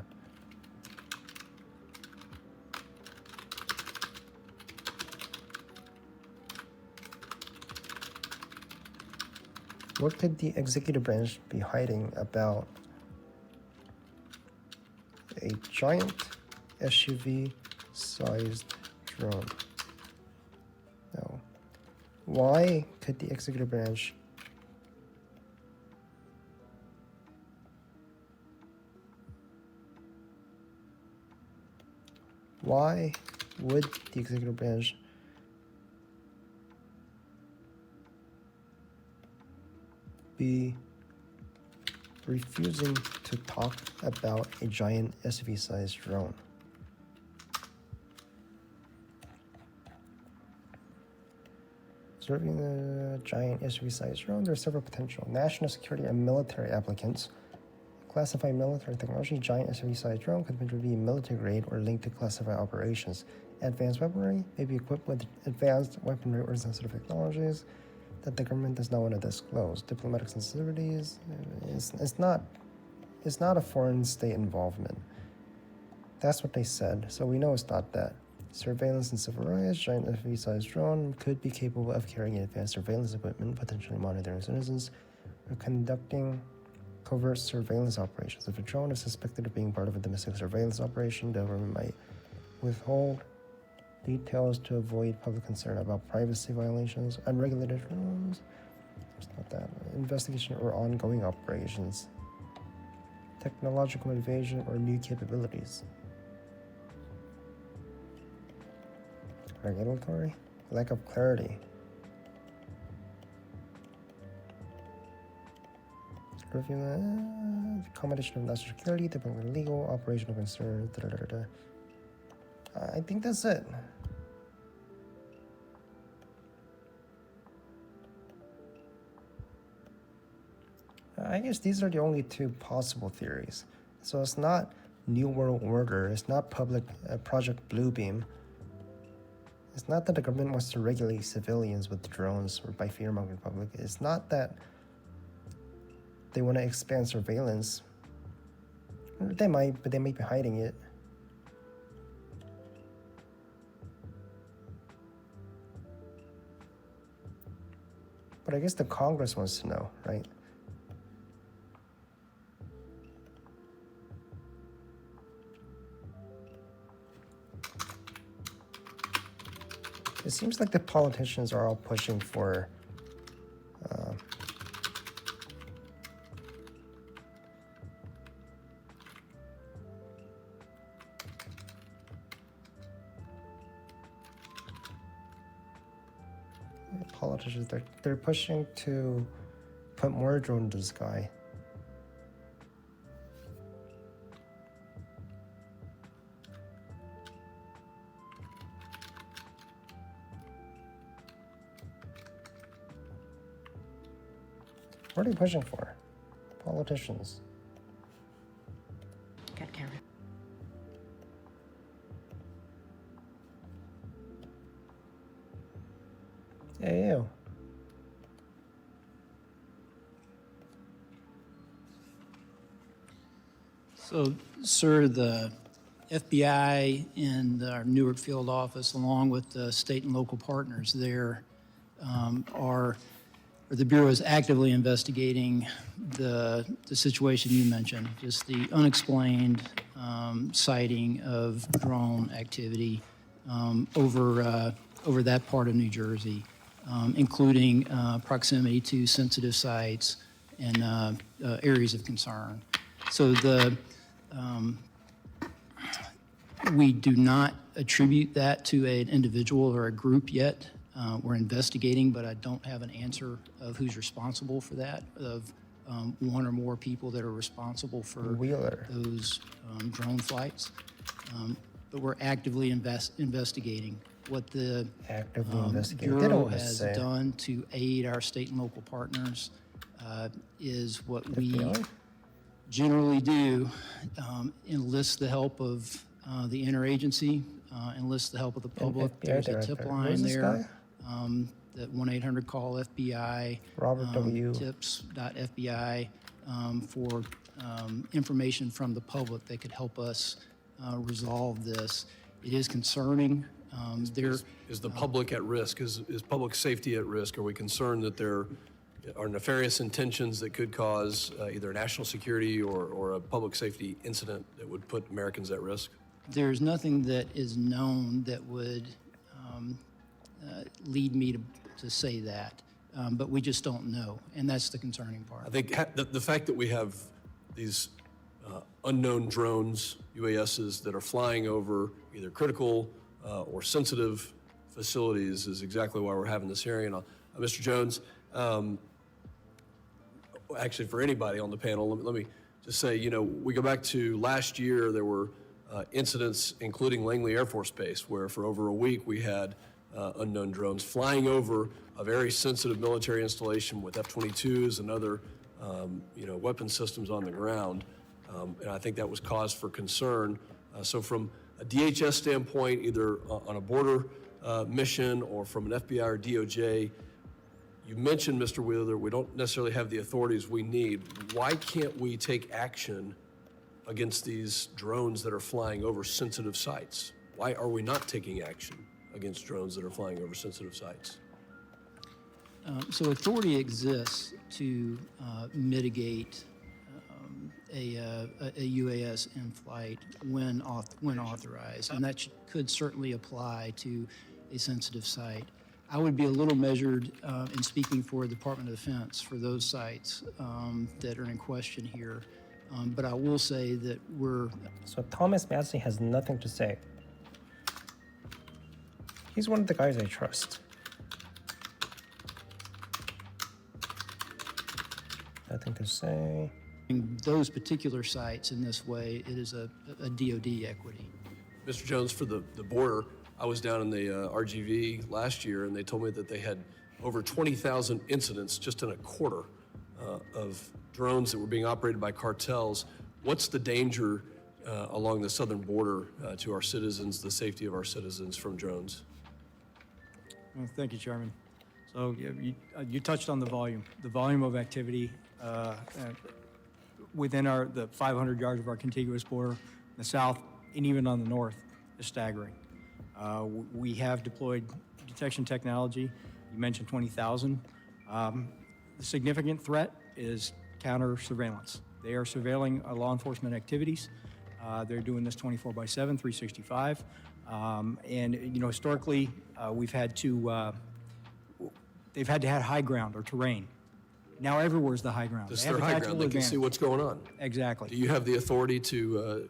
Speaker 1: What could the executive branch be hiding about a giant SUV-sized drone? No. Why could the executive branch why would the executive branch be refusing to talk about a giant SUV-sized drone? Serving a giant SUV-sized drone, there are several potential national security and military applicants. Classified military technology, giant SUV-sized drone could be military grade or linked to classified operations. Advanced weaponry may be equipped with advanced weaponry or sensitive technologies that the government does not want to disclose. Diplomatic sensitivities, it's not a foreign state involvement. That's what they said, so we know it's not that. Surveillance and civil rights, giant SUV-sized drone could be capable of carrying advanced surveillance equipment, potentially monitoring citizens, or conducting covert surveillance operations. If a drone is suspected of being part of a domestic surveillance operation, the government might withhold details to avoid public concern about privacy violations. Unregulated drones, it's not that. Investigation or ongoing operations. Technological invasion or new capabilities. Regulatory, lack of clarity. Review combination of national security, diplomatic, legal, operational concerns. I think that's it. I guess these are the only two possible theories. So it's not New World Order. It's not Project Bluebeam. It's not that the government wants to regulate civilians with drones or by fear-mongering the public. It's not that they want to expand surveillance. They might, but they might be hiding it. But I guess the Congress wants to know, right? It seems like the politicians are all pushing for politicians, they're pushing to put more drone into the sky. What are they pushing for? Politicians.
Speaker 12: Got Karen.
Speaker 1: Hey, you.
Speaker 4: So, sir, the FBI and our Newark field office, along with the state and local partners there, the Bureau is actively investigating the situation you mentioned, just the unexplained sighting of drone activity over that part of New Jersey, including proximity to sensitive sites and areas of concern. So we do not attribute that to an individual or a group yet. We're investigating, but I don't have an answer of who's responsible for that, of one or more people that are responsible for those drone flights. But we're actively investigating. What the Bureau has done to aid our state and local partners is what we generally do, enlist the help of the interagency, enlist the help of the public. There's a tip line there. That 1-800-CALL FBI, tips.fbi for information from the public that could help us resolve this. It is concerning.
Speaker 13: Is the public at risk? Is public safety at risk? Are we concerned that there are nefarious intentions that could cause either national security or a public safety incident that would put Americans at risk?
Speaker 4: There's nothing that is known that would lead me to say that, but we just don't know, and that's the concerning part.
Speaker 13: I think the fact that we have these unknown drones, UASs, that are flying over either critical or sensitive facilities is exactly why we're having this hearing. And Mr. Jones, actually for anybody on the panel, let me just say, we go back to last year, there were incidents, including Langley Air Force Base, where for over a week we had unknown drones flying over a very sensitive military installation with F-22s and other, weapon systems on the ground. And I think that was cause for concern. So from a DHS standpoint, either on a border mission or from an FBI or DOJ, you mentioned, Mr. Wheeler, we don't necessarily have the authorities we need. Why can't we take action against these drones that are flying over sensitive sites? Why are we not taking action against drones that are flying over sensitive sites?
Speaker 4: So authority exists to mitigate a UAS in flight when authorized, and that could certainly apply to a sensitive site. I would be a little measured in speaking for the Department of Defense for those sites that are in question here, but I will say that
Speaker 1: So Thomas Massey has nothing to say. He's one of the guys I trust. Nothing to say.
Speaker 4: Those particular sites in this way, it is a DoD equity.
Speaker 13: Mr. Jones, for the border, I was down in the RGV last year, and they told me that they had over 20,000 incidents just in a quarter of drones that were being operated by cartels. What's the danger along the southern border to our citizens, the safety of our citizens from drones?
Speaker 14: Well, thank you, Chairman. So you touched on the volume of activity within the 500 yards of our contiguous border, the south, and even on the north is staggering. We have deployed detection technology. You mentioned 20,000. The significant threat is counter surveillance. They are surveilling law enforcement activities. They're doing this 24/7, 365. And historically, they've had to have high ground or terrain. Now everywhere's the high ground.
Speaker 13: This is their high ground. They can see what's going on.
Speaker 14: Exactly.
Speaker 13: Do you have the authority to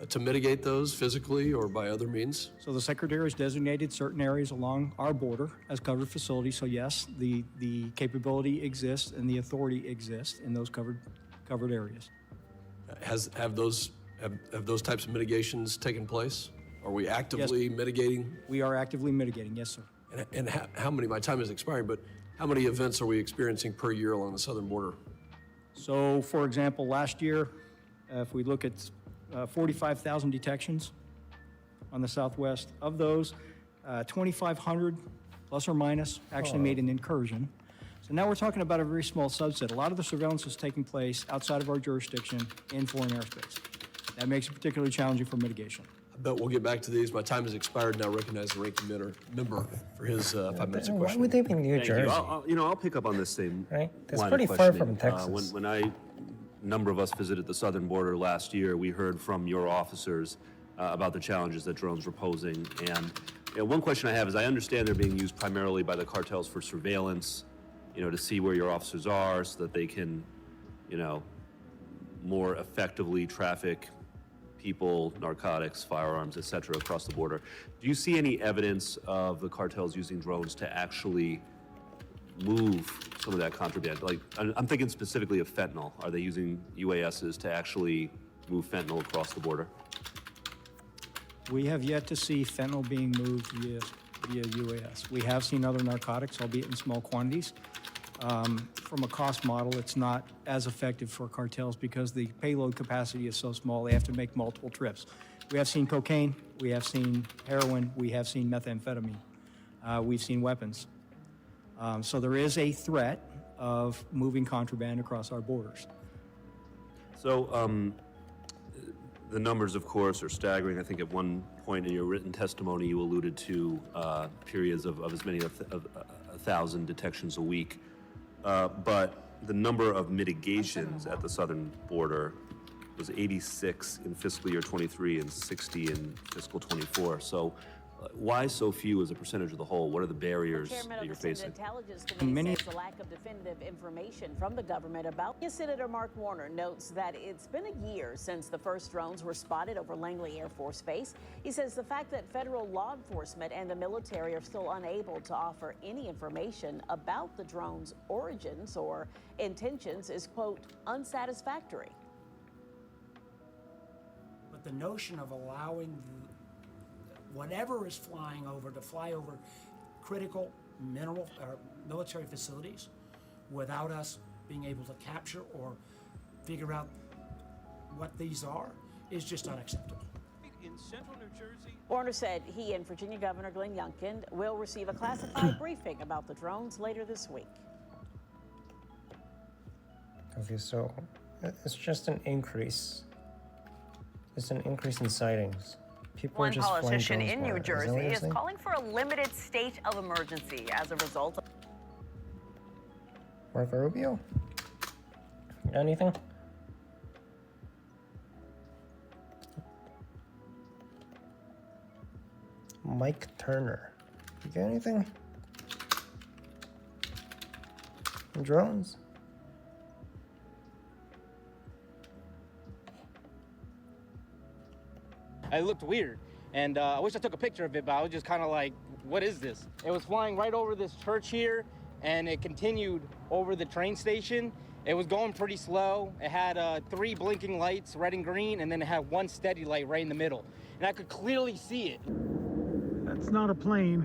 Speaker 13: to mitigate those physically or by other means?
Speaker 14: So the Secretary has designated certain areas along our border as covered facilities. So yes, the capability exists and the authority exists in those covered areas.
Speaker 13: Have those types of mitigations taken place? Are we actively mitigating?
Speaker 14: We are actively mitigating, yes, sir.
Speaker 13: And how many, my time is expiring, but how many events are we experiencing per year along the southern border?
Speaker 14: So, for example, last year, if we look at 45,000 detections on the southwest, of those, 2,500 plus or minus actually made an incursion. So now we're talking about a very small subset. A lot of the surveillance is taking place outside of our jurisdiction in foreign airspace. That makes it particularly challenging for mitigation.
Speaker 13: I bet we'll get back to these. My time has expired. Now recognize the ranking member for his 5 minutes of
Speaker 1: Why
Speaker 13: question.
Speaker 1: would they be in New Jersey?
Speaker 2: I'll pick up on this same
Speaker 1: Right? That's
Speaker 2: line
Speaker 1: pretty
Speaker 2: of
Speaker 1: far
Speaker 2: questioning.
Speaker 1: from Texas.
Speaker 2: When a number of us visited the southern border last year, we heard from your officers about the challenges that drones were posing. And one question I have is, I understand they're being used primarily by the cartels for surveillance, to see where your officers are so that they can, more effectively traffic people, narcotics, firearms, et cetera, across the border. Do you see any evidence of the cartels using drones to actually move some of that contraband? Like, I'm thinking specifically of fentanyl. Are they using UASs to actually move fentanyl across the border?
Speaker 14: We have yet to see fentanyl being moved via UAS. We have seen other narcotics, albeit in small quantities. From a cost model, it's not as effective for cartels because the payload capacity is so small, they have to make multiple trips. We have seen cocaine, we have seen heroin, we have seen methamphetamine, we've seen weapons. So there is a threat of moving contraband across our borders.
Speaker 2: So the numbers, of course, are staggering. I think at one point in your written testimony, you alluded to periods of as many as 1,000 detections a week. But the number of mitigations at the southern border was 86 in fiscal year 23 and 60 in fiscal 24. So why so few as a percentage of the whole? What are the barriers that you're facing?
Speaker 15: Intelligence Committee says the lack of definitive information from the government about. Senator Mark Warner notes that it's been a year since the first drones were spotted over Langley Air Force Base. He says the fact that federal law enforcement and the military are still unable to offer any information about the drones' origins or intentions is, quote, unsatisfactory.
Speaker 16: But the notion of allowing whatever is flying over to fly over critical mineral or military facilities without us being able to capture or figure out what these are is just unacceptable.
Speaker 18: In central New Jersey,
Speaker 15: Warner said he and Virginia Governor Glenn Youngkin will receive a classified briefing about the drones later this week.
Speaker 1: Okay, so it's just an increase. It's an increase in sightings. People
Speaker 19: One
Speaker 1: are just
Speaker 19: politician
Speaker 1: flying
Speaker 19: in
Speaker 1: drones
Speaker 19: New
Speaker 1: more. Is that what
Speaker 19: Jersey
Speaker 1: you're
Speaker 19: is
Speaker 1: saying?
Speaker 19: calling for a limited state of emergency as a result of
Speaker 1: Marco Rubio? Anything? Mike Turner. You got anything? Drones?
Speaker 20: It looked weird, and I wish I took a picture of it, but I was just kind of like, what is this? It was flying right over this church here, and it continued over the train station. It was going pretty slow. It had 3 blinking lights, red and green, and then it had 1 steady light right in the middle. And I could clearly see it.
Speaker 21: That's not a plane.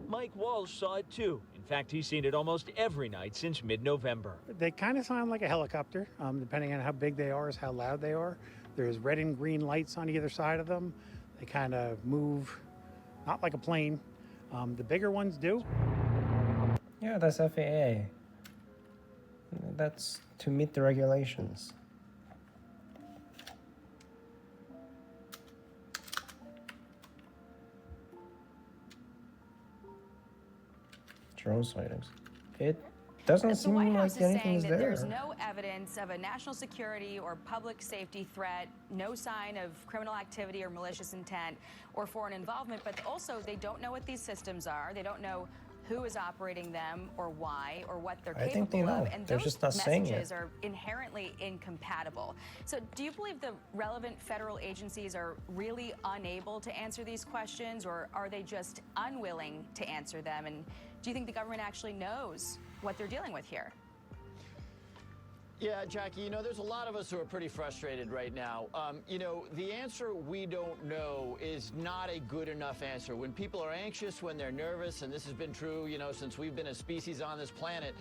Speaker 18: Mike Walsh saw it too. In fact, he's seen it almost every night since mid-November.
Speaker 21: They kind of sound like a helicopter, depending on how big they are is how loud they are. There's red and green lights on either side of them. They kind of move, not like a plane. The bigger ones do.
Speaker 1: Yeah, that's FAA. That's to meet the regulations. Drone sightings. It doesn't
Speaker 3: The
Speaker 1: seem
Speaker 3: White House
Speaker 1: like
Speaker 3: is
Speaker 1: anything
Speaker 3: saying
Speaker 1: is
Speaker 3: that
Speaker 1: there.
Speaker 3: there's no evidence of a national security or public safety threat, no sign of criminal activity or malicious intent or foreign involvement, but also they don't know what these systems are. They don't know who is operating them or why or what they're
Speaker 1: I think they
Speaker 3: capable
Speaker 1: know.
Speaker 3: of. And
Speaker 1: They're
Speaker 3: those
Speaker 1: just not saying it.
Speaker 3: messages are inherently incompatible. So do you believe the relevant federal agencies are really unable to answer these questions, or are they just unwilling to answer them? And do you think the government actually knows what they're dealing with here?
Speaker 5: Yeah, Jackie, you know, there's a lot of us who are pretty frustrated right now. You know, the answer we don't know is not a good enough answer. When people are anxious, when they're nervous, and this has been true, you know, since we've been a species on this planet,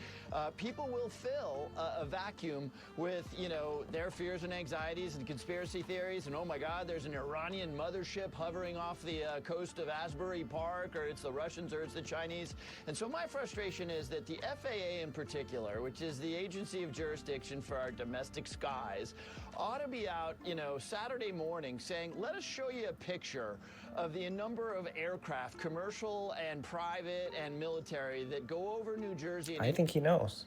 Speaker 5: people will fill a vacuum with, you know, their fears and anxieties and conspiracy theories. And, oh, my God, there's an Iranian mothership hovering off the coast of Asbury Park, or it's the Russians, or it's the Chinese. And so my frustration is that the FAA in particular, which is the agency of jurisdiction for our domestic skies, ought to be out, you know, Saturday morning saying, let us show you a picture of the number of aircraft, commercial and private and military, that go over New Jersey.
Speaker 1: I think he knows.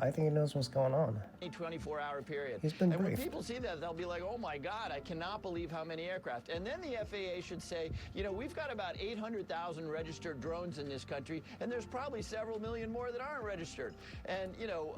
Speaker 1: I think he knows what's going on.
Speaker 5: A 24-hour period.
Speaker 1: He's been
Speaker 5: and when
Speaker 1: briefed.
Speaker 5: people see that, they'll be like, oh my God, I cannot believe how many aircraft. And then the FAA should say, you know, we've got about 800,000 registered drones in this country, and there's probably several million more that aren't registered. And, you know,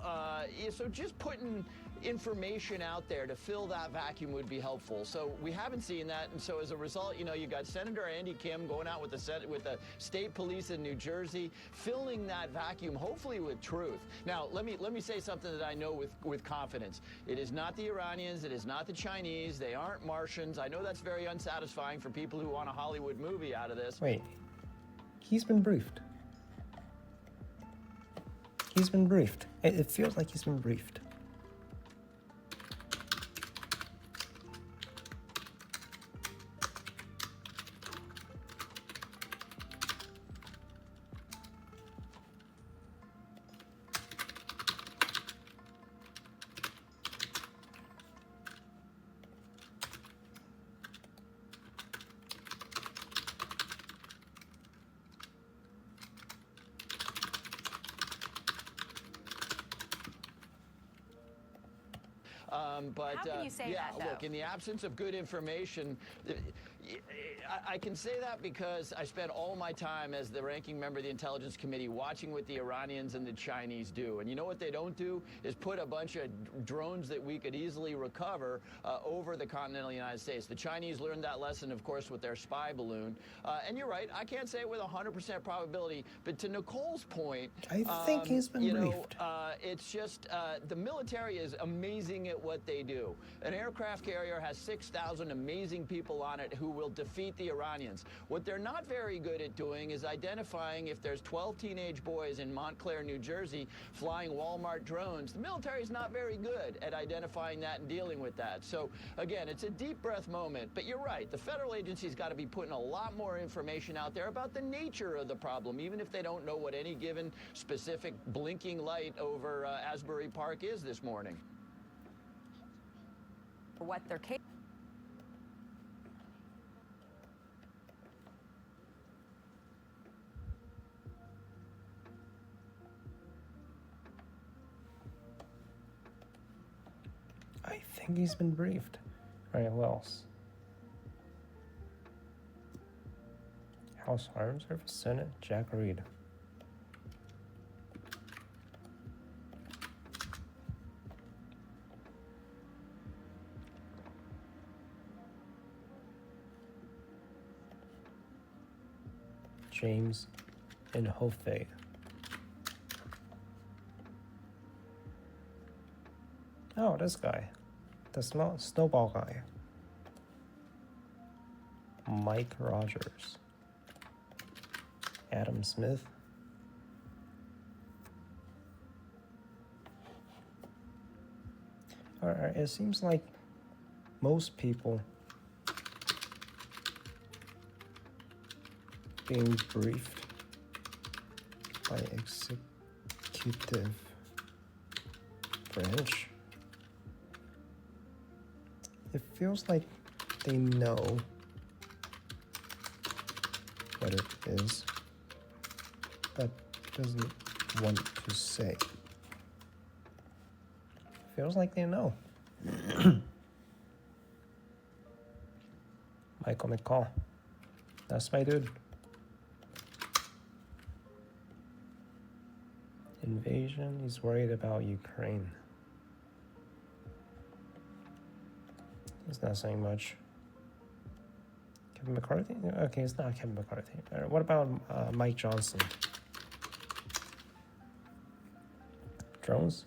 Speaker 5: so just putting information out there to fill that vacuum would be helpful. So we haven't seen that, and so as a result, you know, you got Senator Andy Kim going out with the state police in New Jersey, filling that vacuum, hopefully with truth. Now, let me say something that I know with confidence. It is not the Iranians, it is not the Chinese, they aren't Martians. I know that's very unsatisfying for people who want a Hollywood movie out of this.
Speaker 1: Wait, he's been briefed. He's been briefed. It feels like he's been briefed.
Speaker 5: But
Speaker 3: How can you say
Speaker 5: yeah,
Speaker 3: that, though?
Speaker 5: look, in the absence of good information, I can say that because I spent all my time as the ranking member of the Intelligence Committee watching what the Iranians and the Chinese do. And you know what they don't do is put a bunch of drones that we could easily recover over the continental United States. The Chinese learned that lesson, of course, with their spy balloon. And you're right, I can't say it with 100% probability, but to Nicole's point,
Speaker 1: I think he's been
Speaker 5: you know,
Speaker 1: briefed.
Speaker 5: it's just the military is amazing at what they do. An aircraft carrier has 6,000 amazing people on it who will defeat the Iranians. What they're not very good at doing is identifying if there's 12 teenage boys in Montclair, New Jersey, flying Walmart drones. The military is not very good at identifying that and dealing with that. So, again, it's a deep breath moment. But you're right. The federal agency's got to be putting a lot more information out there about the nature of the problem, even if they don't know what any given specific blinking light over Asbury Park is this morning.
Speaker 3: What they're capable.
Speaker 1: I think he's been briefed. All right, who else? House Arms Service Senate, Jack Reed. James Inhofe. Oh, this guy. The snowball guy. Mike Rogers. Adam Smith. Alright, it seems like most people being briefed by executive branch. It feels like they know what it is, but doesn't want to say. Feels like they know. Michael McCall. That's my dude. invasion. He's worried about Ukraine. He's not saying much. Kevin McCarthy? Okay, it's not Kevin McCarthy. What about Mike Johnson? Drones?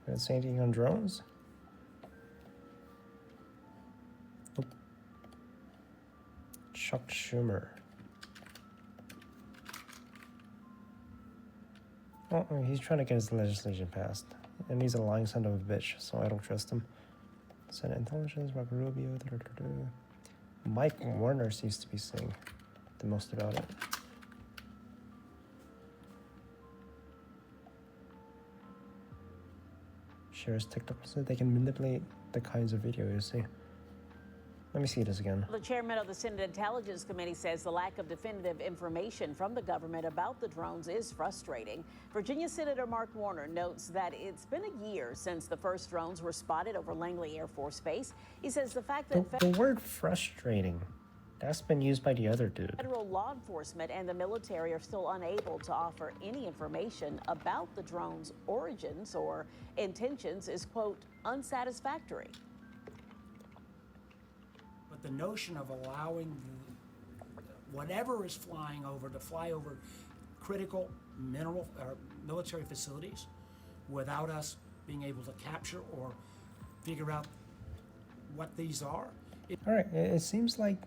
Speaker 1: Didn't say anything on drones? Nope. Chuck Schumer. Oh, he's trying to get his legislation passed. And he's a lying son of a bitch, so I don't trust him. Senate Intelligence, Marco Rubio, Mike Warner seems to be saying the most about it. Shares TikTok so they can manipulate the kinds of video you see. Let me see this again.
Speaker 15: The chairman of the Senate Intelligence Committee says the lack of definitive information from the government about the drones is frustrating. Virginia Senator Mark Warner notes that it's been a year since the first drones were spotted over Langley Air Force Base. He says the fact that
Speaker 1: the word frustrating, that's been used by the other dude.
Speaker 15: Federal law enforcement and the military are still unable to offer any information about the drones' origins or intentions is, quote, unsatisfactory.
Speaker 16: But the notion of allowing whatever is flying over to fly over critical mineral or military facilities without us being able to capture or figure out what these are.
Speaker 1: All right, it seems like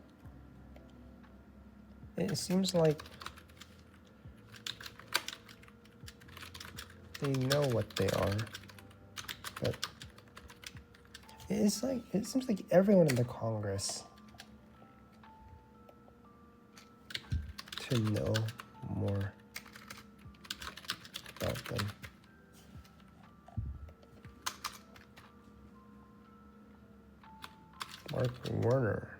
Speaker 1: they know what they are, but it seems like everyone in the Congress to know more about them. Mark Warner.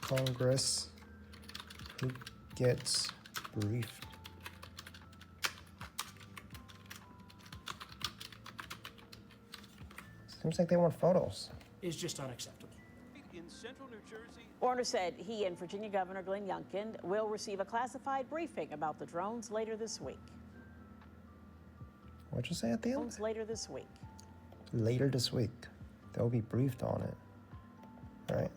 Speaker 1: Congress who gets briefed. Seems like they want photos.
Speaker 16: Is just unacceptable.
Speaker 18: In central New Jersey,
Speaker 15: Warner said he and Virginia Governor Glenn Youngkin will receive a classified briefing about the drones later this week.
Speaker 1: What'd you say at the end?
Speaker 15: Later this week.
Speaker 1: Later this week. They'll be briefed on it. All right.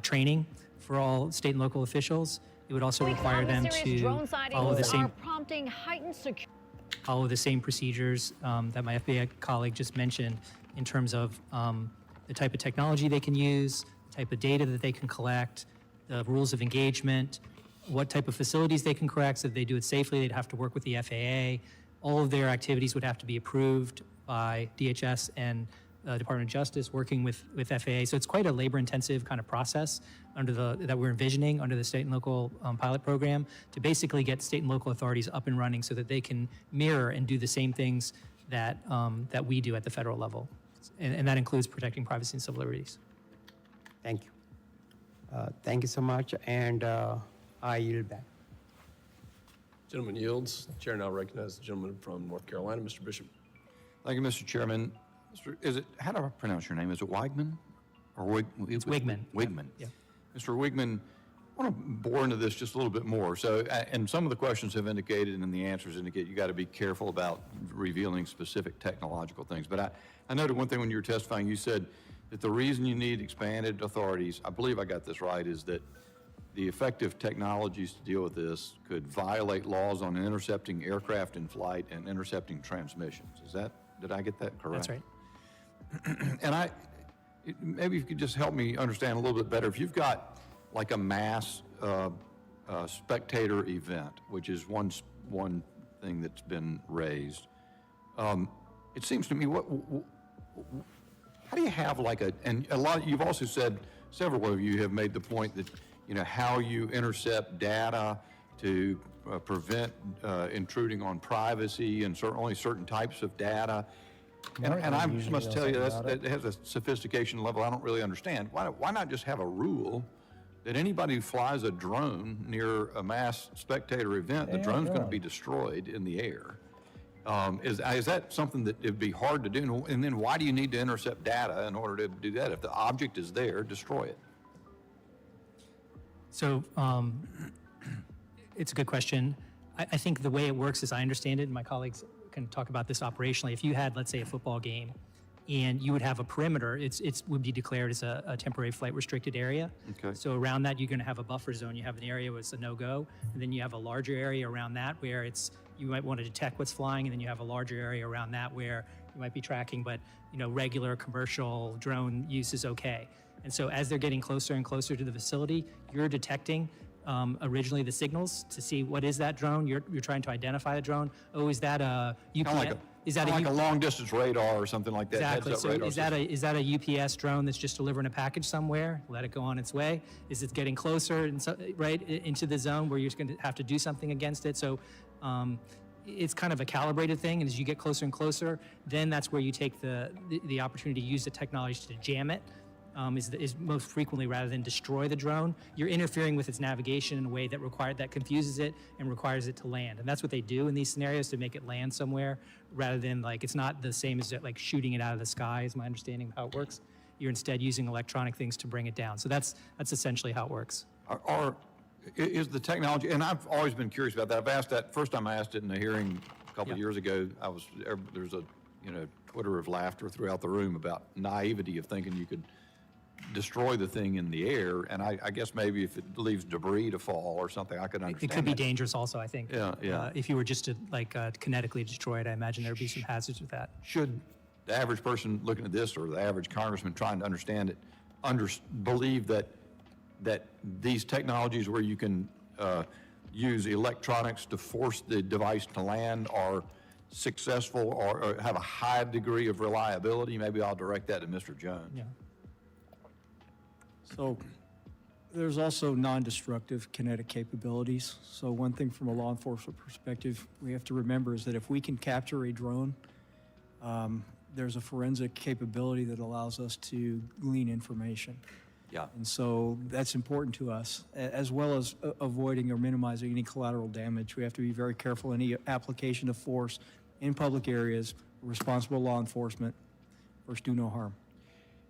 Speaker 6: Training for all state and local officials. It would also require them to follow the same procedures that my FBI colleague just mentioned in terms of the type of technology they can use, the type of data that they can collect, the rules of engagement, what type of facilities they can correct. So if they do it safely, they'd have to work with the FAA. All of their activities would have to be approved by DHS and Department of Justice working with FAA. So it's quite a labor-intensive kind of process that we're envisioning under the state and local pilot program to basically get state and local authorities up and running so that they can mirror and do the same things that we do at the federal level. And that includes protecting privacy and civil liberties.
Speaker 7: Thank you. Thank you so much, and I yield back.
Speaker 13: Gentleman yields. The chair now recognizes the gentleman from North Carolina, Mr. Bishop.
Speaker 8: Thank you, Mr. Chairman. How do I pronounce your name? Is it Weigman? Or
Speaker 6: It's Wigman.
Speaker 8: Wigman.
Speaker 6: Yeah.
Speaker 8: Mr. Wigman, I want to bore into this just a little bit more. So, and some of the questions have indicated and the answers indicate you got to be careful about revealing specific technological things. But I noted one thing when you were testifying, you said that the reason you need expanded authorities, I believe I got this right, is that the effective technologies to deal with this could violate laws on intercepting aircraft in flight and intercepting transmissions. Did I get that correct?
Speaker 6: That's right.
Speaker 8: And maybe you could just help me understand a little bit better. If you've got like a mass spectator event, which is one thing that's been raised, it seems to me, how do you have and a lot, you've also said, several of you have made the point that, how you intercept data to prevent intruding on privacy and only certain types of data. And I must tell you, that has a sophistication level I don't really understand. Why not just have a rule that anybody who flies a drone near a mass spectator event, the drone's going to be destroyed in the air? Is that something that it'd be hard to do? And then why do you need to intercept data in order to do that? If the object is there, destroy it.
Speaker 6: So it's a good question. I think the way it works, as I understand it, and my colleagues can talk about this operationally, if you had, let's say, a football game, and you would have a perimeter, it would be declared as a temporary flight restricted area.
Speaker 8: Okay.
Speaker 6: So around that, you're going to have a buffer zone. You have an area where it's a no-go, and then you have a larger area around that where you might want to detect what's flying, and then you have a larger area around that where you might be tracking, but regular commercial drone use is okay. And so as they're getting closer and closer to the facility, you're detecting originally the signals to see what is that drone. You're trying to identify the drone. Oh, is that a UPS? Is that
Speaker 8: like a long distance radar or something like that?
Speaker 6: Exactly.
Speaker 8: Heads-up
Speaker 6: So
Speaker 8: radar
Speaker 6: is that a UPS drone that's just delivering a package somewhere? Let it go on its way. Is it getting closer into the zone where you're going to have to do something against it? So it's kind of a calibrated thing, and as you get closer and closer, then that's where you take the opportunity to use the technology to jam it. Is most frequently rather than destroy the drone. You're interfering with its navigation in a way that confuses it and requires it to land. And that's what they do in these scenarios to make it land somewhere rather than it's not the same as like shooting it out of the sky is my understanding of how it works. You're instead using electronic things to bring it down. So that's essentially how it works.
Speaker 8: Is the technology, and I've always been curious about that. I've asked that, first time I asked it in a hearing a couple of years ago, there's a Twitter of laughter throughout the room about naivety of thinking you could destroy the thing in the air, and I guess maybe if it leaves debris to fall or something, I could understand.
Speaker 6: It could be
Speaker 8: that.
Speaker 6: dangerous also, I think.
Speaker 8: Yeah.
Speaker 6: If you were just to kinetically destroy it, I imagine there would be some hazards with that.
Speaker 8: Should the average person looking at this, or the average congressman trying to understand it, believe that these technologies where you can use electronics to force the device to land are successful or have a high degree of reliability? Maybe I'll direct that to Mr. Jones.
Speaker 6: Yeah.
Speaker 14: So there's also non-destructive kinetic capabilities. So one thing from a law enforcement perspective we have to remember is that if we can capture a drone, there's a forensic capability that allows us to glean information.
Speaker 8: Yeah.
Speaker 14: And so that's important to us, as well as avoiding or minimizing any collateral damage. We have to be very careful in any application of force in public areas, responsible law enforcement, first do no harm.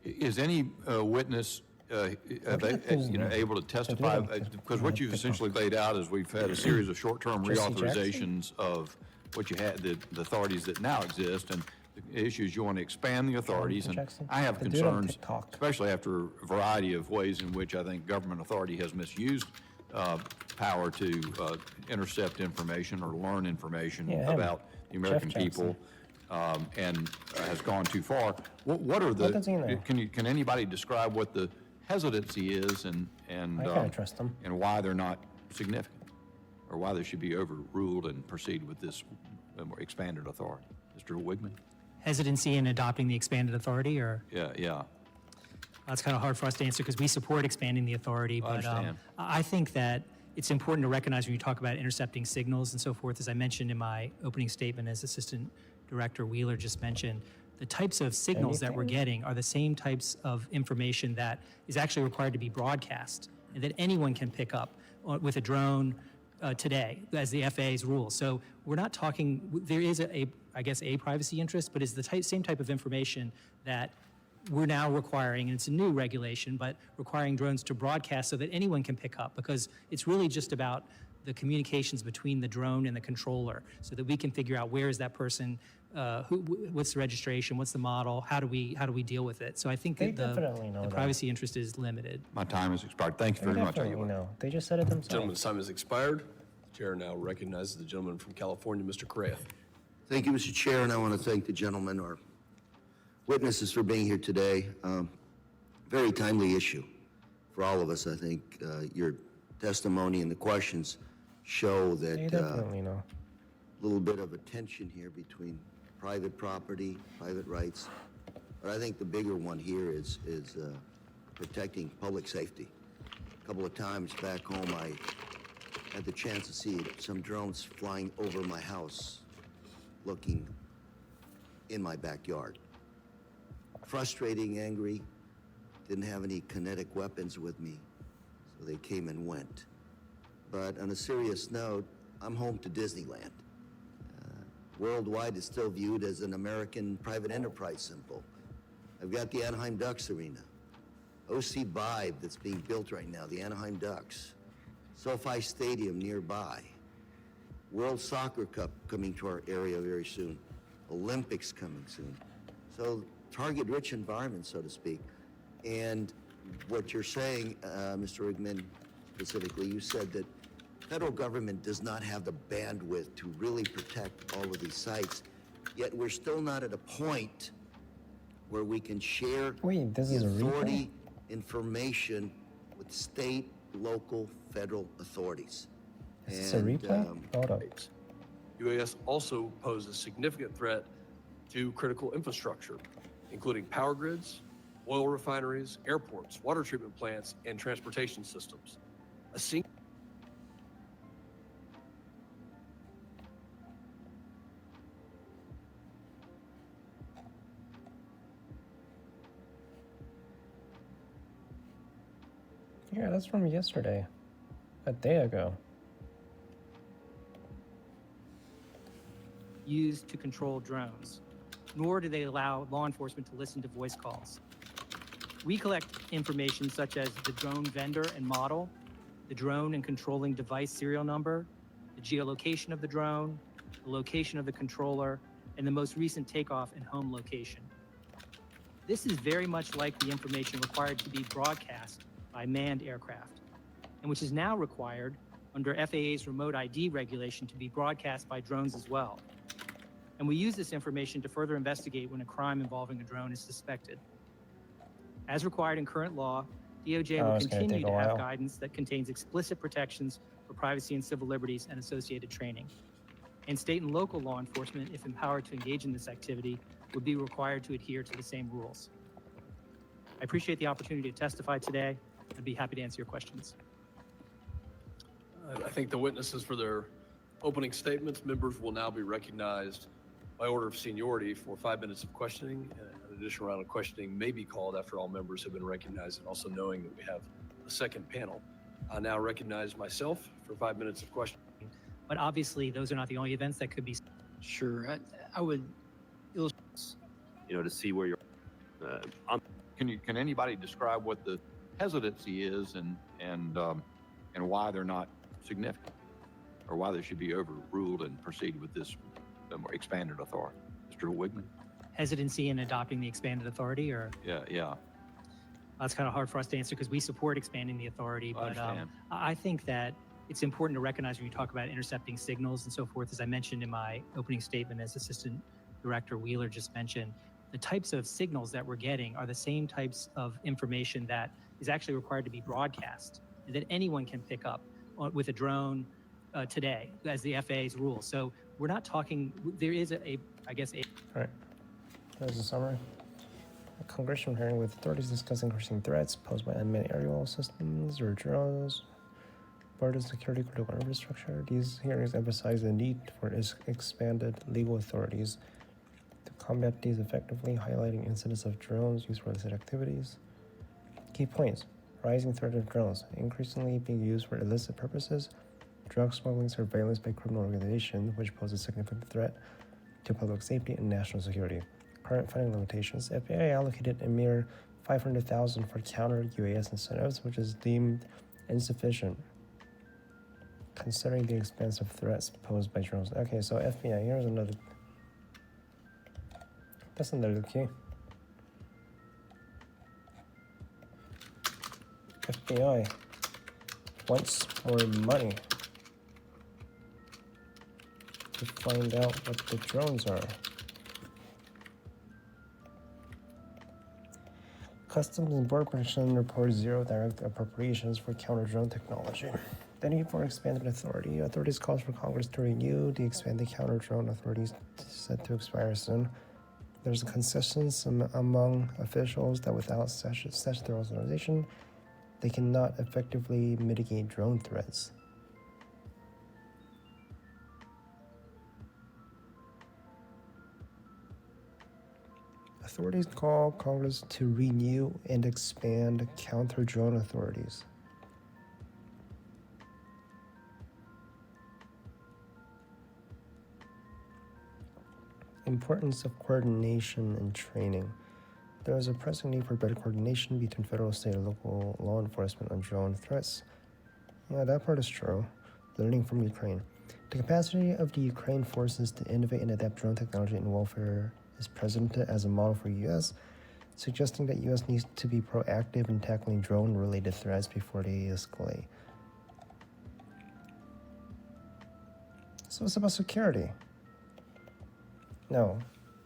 Speaker 8: Is any witness able to testify? Because what you've essentially laid out is we've had a series of short-term reauthorizations of what you had, the authorities that now exist, and the issues you want to expand the authorities. And I have concerns, especially after a variety of ways in which I think government authority has misused power to intercept information or learn information about the American people. And has gone too far. What are the? Can anybody describe what the hesitancy is and
Speaker 1: I can't trust them.
Speaker 8: and why they're not significant, or why they should be overruled and proceed with this more expanded authority? Mr. Wigman.
Speaker 6: Hesitancy in adopting the expanded authority, or?
Speaker 8: Yeah.
Speaker 6: That's kind of hard for us to answer because we support expanding the authority. But I think that it's important to recognize when you talk about intercepting signals and so forth, as I mentioned in my opening statement, as Assistant Director Wheeler just mentioned, the types of signals that we're getting are the same types of information that is actually required to be broadcast and that anyone can pick up with a drone today, as the FAA's rules. So we're not talking, there is I guess a privacy interest, but it's the same type of information that we're now requiring, and it's a new regulation, but requiring drones to broadcast so that anyone can pick up, because it's really just about the communications between the drone and the controller, so that we can figure out where is that person, what's the registration, what's the model, how do we deal with it? So I think that the privacy interest is limited.
Speaker 8: My time has expired. Thank you very much.
Speaker 1: They just said it themselves.
Speaker 13: Gentleman's time has expired. The chair now recognizes the gentleman from California, Mr. Correa.
Speaker 9: Thank you, Mr. Chair, and I want to thank the gentleman, our witnesses, for being here today. Very timely issue for all of us. I think your testimony and the questions show that a little bit of a tension here between private property, private rights. But I think the bigger one here is protecting public safety. A couple of times back home, I had the chance to see some drones flying over my house, looking in my backyard. Frustrating, angry, didn't have any kinetic weapons with me, so they came and went. But on a serious note, I'm home to Disneyland. worldwide is still viewed as an American private enterprise symbol. I've got the Anaheim Ducks Arena, OC Vibe that's being built right now, the Anaheim Ducks, SoFi Stadium nearby, World Soccer Cup coming to our area very soon, Olympics coming soon. So target-rich environment, so to speak. And what you're saying, Mr. Rigman, specifically, you said that federal government does not have the bandwidth to really protect all of these sites, yet we're still not at a point where we can share
Speaker 1: Wait, this
Speaker 9: the
Speaker 1: is a replay?
Speaker 9: authority information with state, local, federal authorities.
Speaker 1: Is this a replay? Hold up.
Speaker 13: UAS also poses a significant threat to critical infrastructure, including power grids, oil refineries, airports, water treatment plants, and transportation systems. A single
Speaker 1: Yeah, that's from yesterday. A day ago.
Speaker 6: Used to control drones, nor do they allow law enforcement to listen to voice calls. We collect information such as the drone vendor and model, the drone and controlling device serial number, the geolocation of the drone, the location of the controller, and the most recent takeoff and home location. This is very much like the information required to be broadcast by manned aircraft, and which is now required under FAA's remote ID regulation to be broadcast by drones as well. And we use this information to further investigate when a crime involving a drone is suspected. As required in current law, DOJ will
Speaker 1: it's gonna
Speaker 6: continue
Speaker 1: take
Speaker 6: to
Speaker 1: a
Speaker 6: have
Speaker 1: while.
Speaker 6: guidance that contains explicit protections for privacy and civil liberties and associated training. And state and local law enforcement, if empowered to engage in this activity, would be required to adhere to the same rules. I appreciate the opportunity to testify today. I'd be happy to answer your questions.
Speaker 13: I thank the witnesses for their opening statements. Members will now be recognized by order of seniority for 5 minutes of questioning. An additional round of questioning may be called after all members have been recognized, and also knowing that we have a second panel. I now recognize myself for 5 minutes of questioning.
Speaker 6: But obviously, those are not the only events that could be.
Speaker 4: Sure, I would illustrate.
Speaker 2: You know, to see where you're.
Speaker 8: Can anybody describe what the hesitancy is and why they're not significant, or why they should be overruled and proceed with this more expanded authority? Mr. Wigman?
Speaker 6: Hesitancy in adopting the expanded authority, or
Speaker 8: Yeah.
Speaker 6: that's kind of hard for us to answer because we support expanding the authority.
Speaker 8: I
Speaker 6: But
Speaker 8: understand.
Speaker 6: I think that it's important to recognize when you talk about intercepting signals and so forth, as I mentioned in my opening statement, as Assistant Director Wheeler just mentioned, the types of signals that we're getting are the same types of information that is actually required to be broadcast and that anyone can pick up with a drone today, as the FAA's rules. So we're not talking, there is I guess a.
Speaker 1: All right. There's a summary. A congressional hearing with authorities discussing increasing threats posed by unmanned aerial systems or drones, border security, critical infrastructure. These hearings emphasize the need for expanded legal authorities to combat these effectively, highlighting incidents of drones used for illicit activities. Key points: rising threat of drones, increasingly being used for illicit purposes, drug smuggling, surveillance by criminal organizations, which pose a significant threat to public safety and national security. Current funding limitations: FAA allocated a mere $500,000 for counter UAS incentives, which is deemed insufficient considering the expansive threats posed by drones. Okay, so FBI, here's another. That's another key. FBI wants more money to find out what the drones are. Customs and Border Protection reports zero direct appropriations for counter-drone technology. The need for expanded authority. Authorities calls for Congress to renew the expanded counter-drone authorities set to expire soon. There's a consensus among officials that without statutory authorization, they cannot effectively mitigate drone threats. Authorities call Congress to renew and expand counter-drone authorities. Importance of coordination and training. There is a pressing need for better coordination between federal, state, and local law enforcement on drone threats. Yeah, that part is true. Learning from Ukraine. The capacity of the Ukraine forces to innovate and adapt drone technology in warfare is presented as a model for U.S., suggesting that U.S. needs to be proactive in tackling drone-related threats before they escalate. So it's about security. No,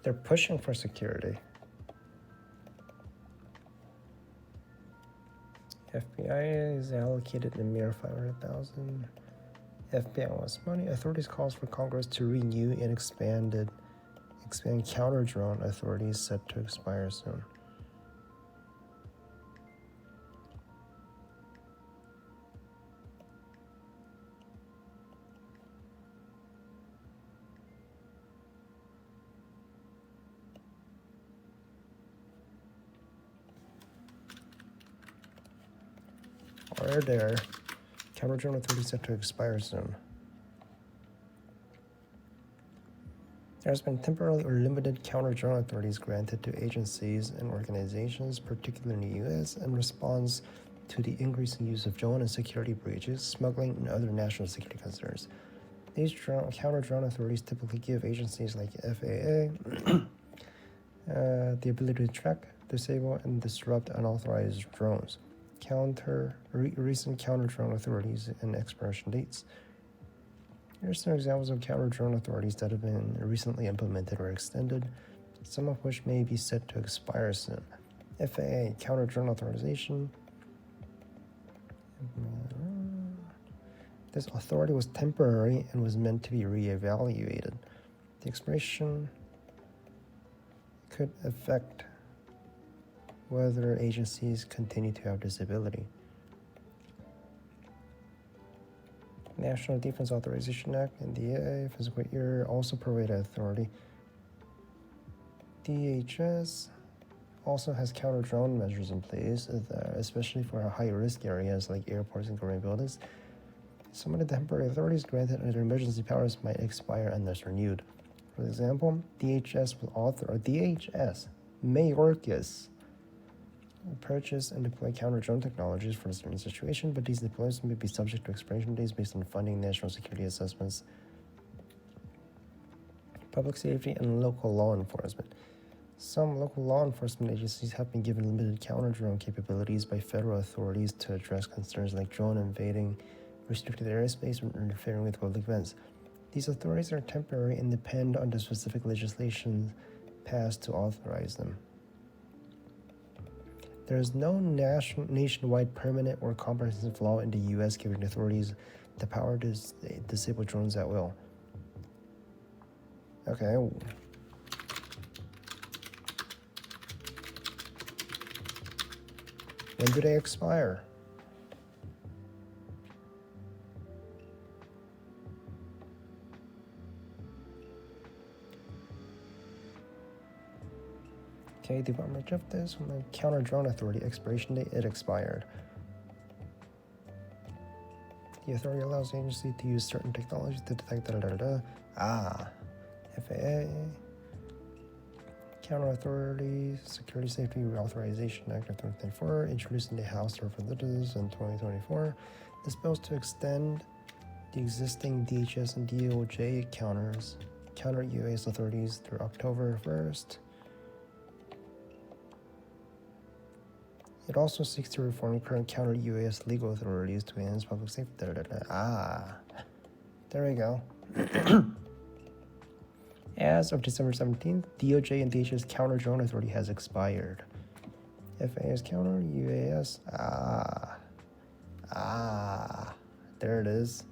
Speaker 1: they're pushing for security. FBI is allocated a mere $500,000. FBI wants money. Authorities calls for Congress to renew and expand counter-drone authorities set to expire soon. Or there, counter-drone authorities set to expire soon. There has been temporarily or limited counter-drone authorities granted to agencies and organizations, particularly in the U.S., in response to the increasing use of drone and security breaches, smuggling, and other national security concerns. These counter-drone authorities typically give agencies like FAA the ability to track, disable, and disrupt unauthorized drones. Recent counter-drone authorities and expiration dates. Here are some examples of counter-drone authorities that have been recently implemented or extended, some of which may be set to expire soon. FAA, counter-drone authorization. This authority was temporary and was meant to be re-evaluated. The expiration could affect whether agencies continue to have this ability. National Defense Authorization Act and the fiscal year also provide authority. DHS also has counter-drone measures in place, especially for high-risk areas like airports and government buildings. Some of the temporary authorities granted under emergency powers might expire unless renewed. For example, DHS Mayorkas purchase and deploy counter-drone technologies for a certain situation, but these deployments may be subject to expiration dates based on funding, national security assessments, public safety, and local law enforcement. Some local law enforcement agencies have been given limited counter-drone capabilities by federal authorities to address concerns like drone invading restricted airspace and interfering with public events. These authorities are temporary and depend on the specific legislation passed to authorize them. There is no nationwide permanent or comprehensive law in the U.S. giving authorities the power to disable drones at will. Okay. When do they expire? Okay, Department of Justice, from the Counter-Drone Authority expiration date, it expired. The authority allows the agency to use certain technologies to detect FAA, Counter Authority Security Safety Reauthorization Act of 2024, introduced in the House of Representatives in 2024. This bill is to extend the existing DHS and DOJ counter-UAS authorities through October 1st. It also seeks to reform current counter-UAS legal authorities to enhance public safety. There we go. As of December 17th, DOJ and DHS counter-drone authority has expired. FAA's counter-UAS. There it is.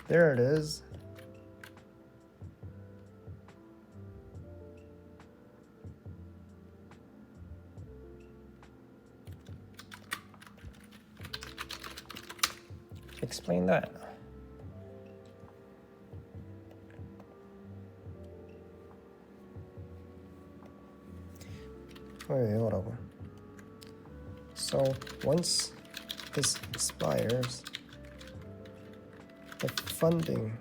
Speaker 1: There it is. Explain that. Wait, hold on. So once this expires, the funding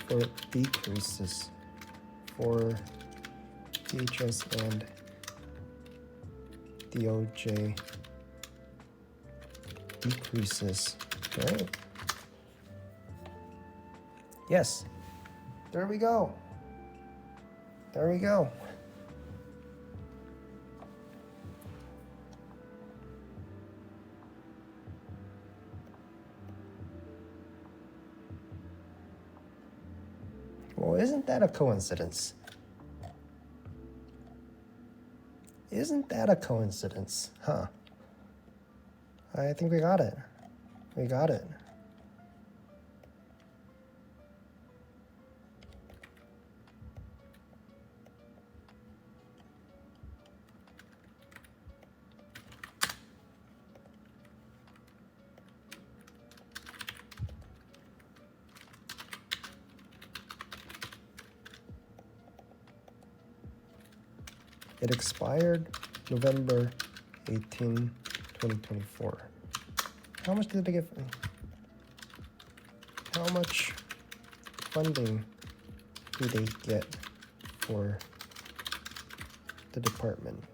Speaker 1: for decreases for DHS and DOJ decreases, right? Yes, there we go. There we go. Well, isn't that a coincidence? Isn't that a coincidence, huh? I think we got it. We got it. It expired November 18, 2024. How much did they get? How much funding do they get for the department?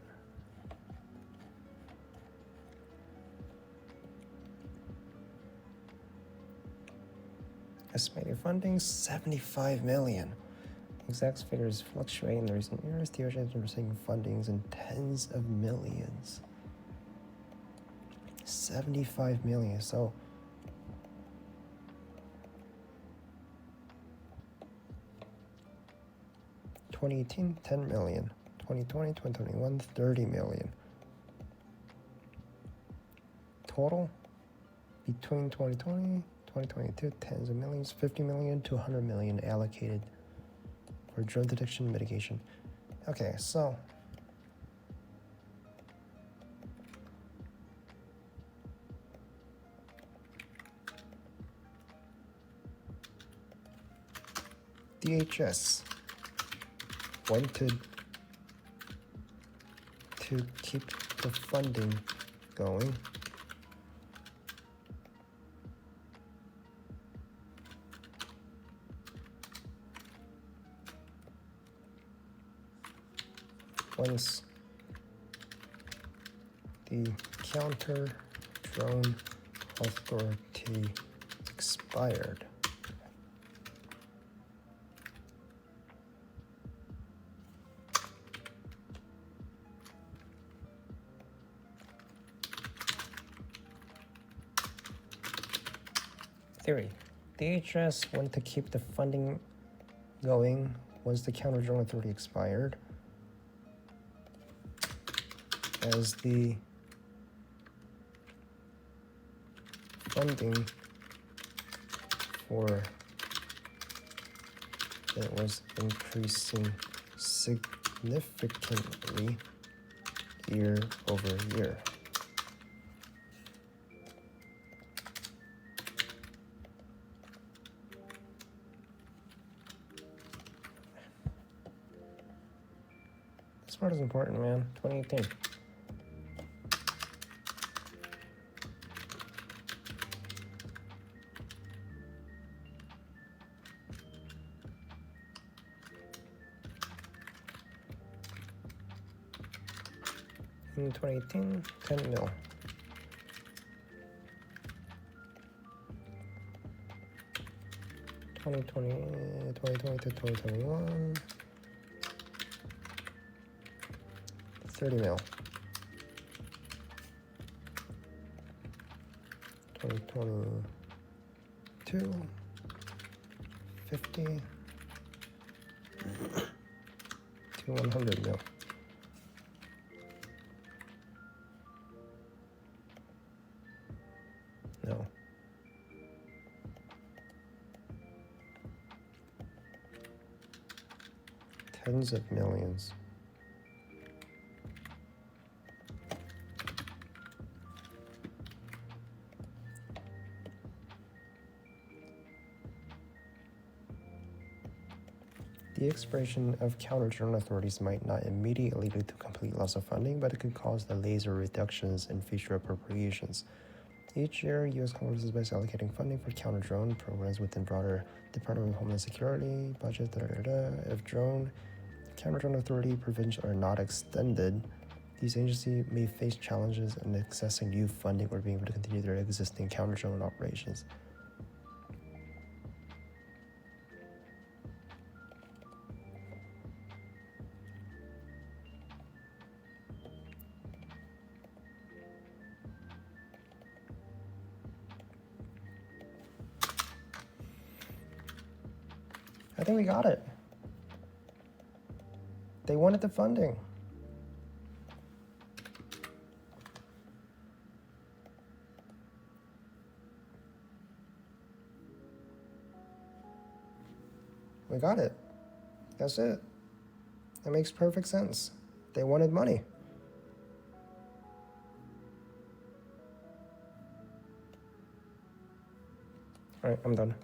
Speaker 1: Estimated funding, $75 million. Exact figures fluctuate in the recent years. DOJ has been receiving fundings in tens of millions. 75 million. So $2018, $10 million. 2020, 2021, $30 million. Total between 2020, 2022, tens of millions, 50 million to 100 million allocated for drug detection mitigation. Okay, so DHS wanted to keep the funding going. Once the counter drone authority expired. Theory. DHS wanted to keep the funding going once the counter drone authority expired, as the funding for it was increasing significantly year over year. This part is important, man. 2018. In 2018, 10 mil. $2020 to 2021, 30 mil. 2022, 50 to 100 mil. No. Tens of millions. The expiration of counter-drone authorities might not immediately lead to complete loss of funding, but it could cause delays or reductions in future appropriations. Each year, U.S. Congress is basically allocating funding for counter-drone programs within broader Department of Homeland Security budget. If counter-drone authority provisions are not extended, these agencies may face challenges in accessing new funding or being able to continue their existing counter-drone operations. I think we got it. They wanted the funding. We got it. That's it. It makes perfect sense. They wanted money. All right, I'm done.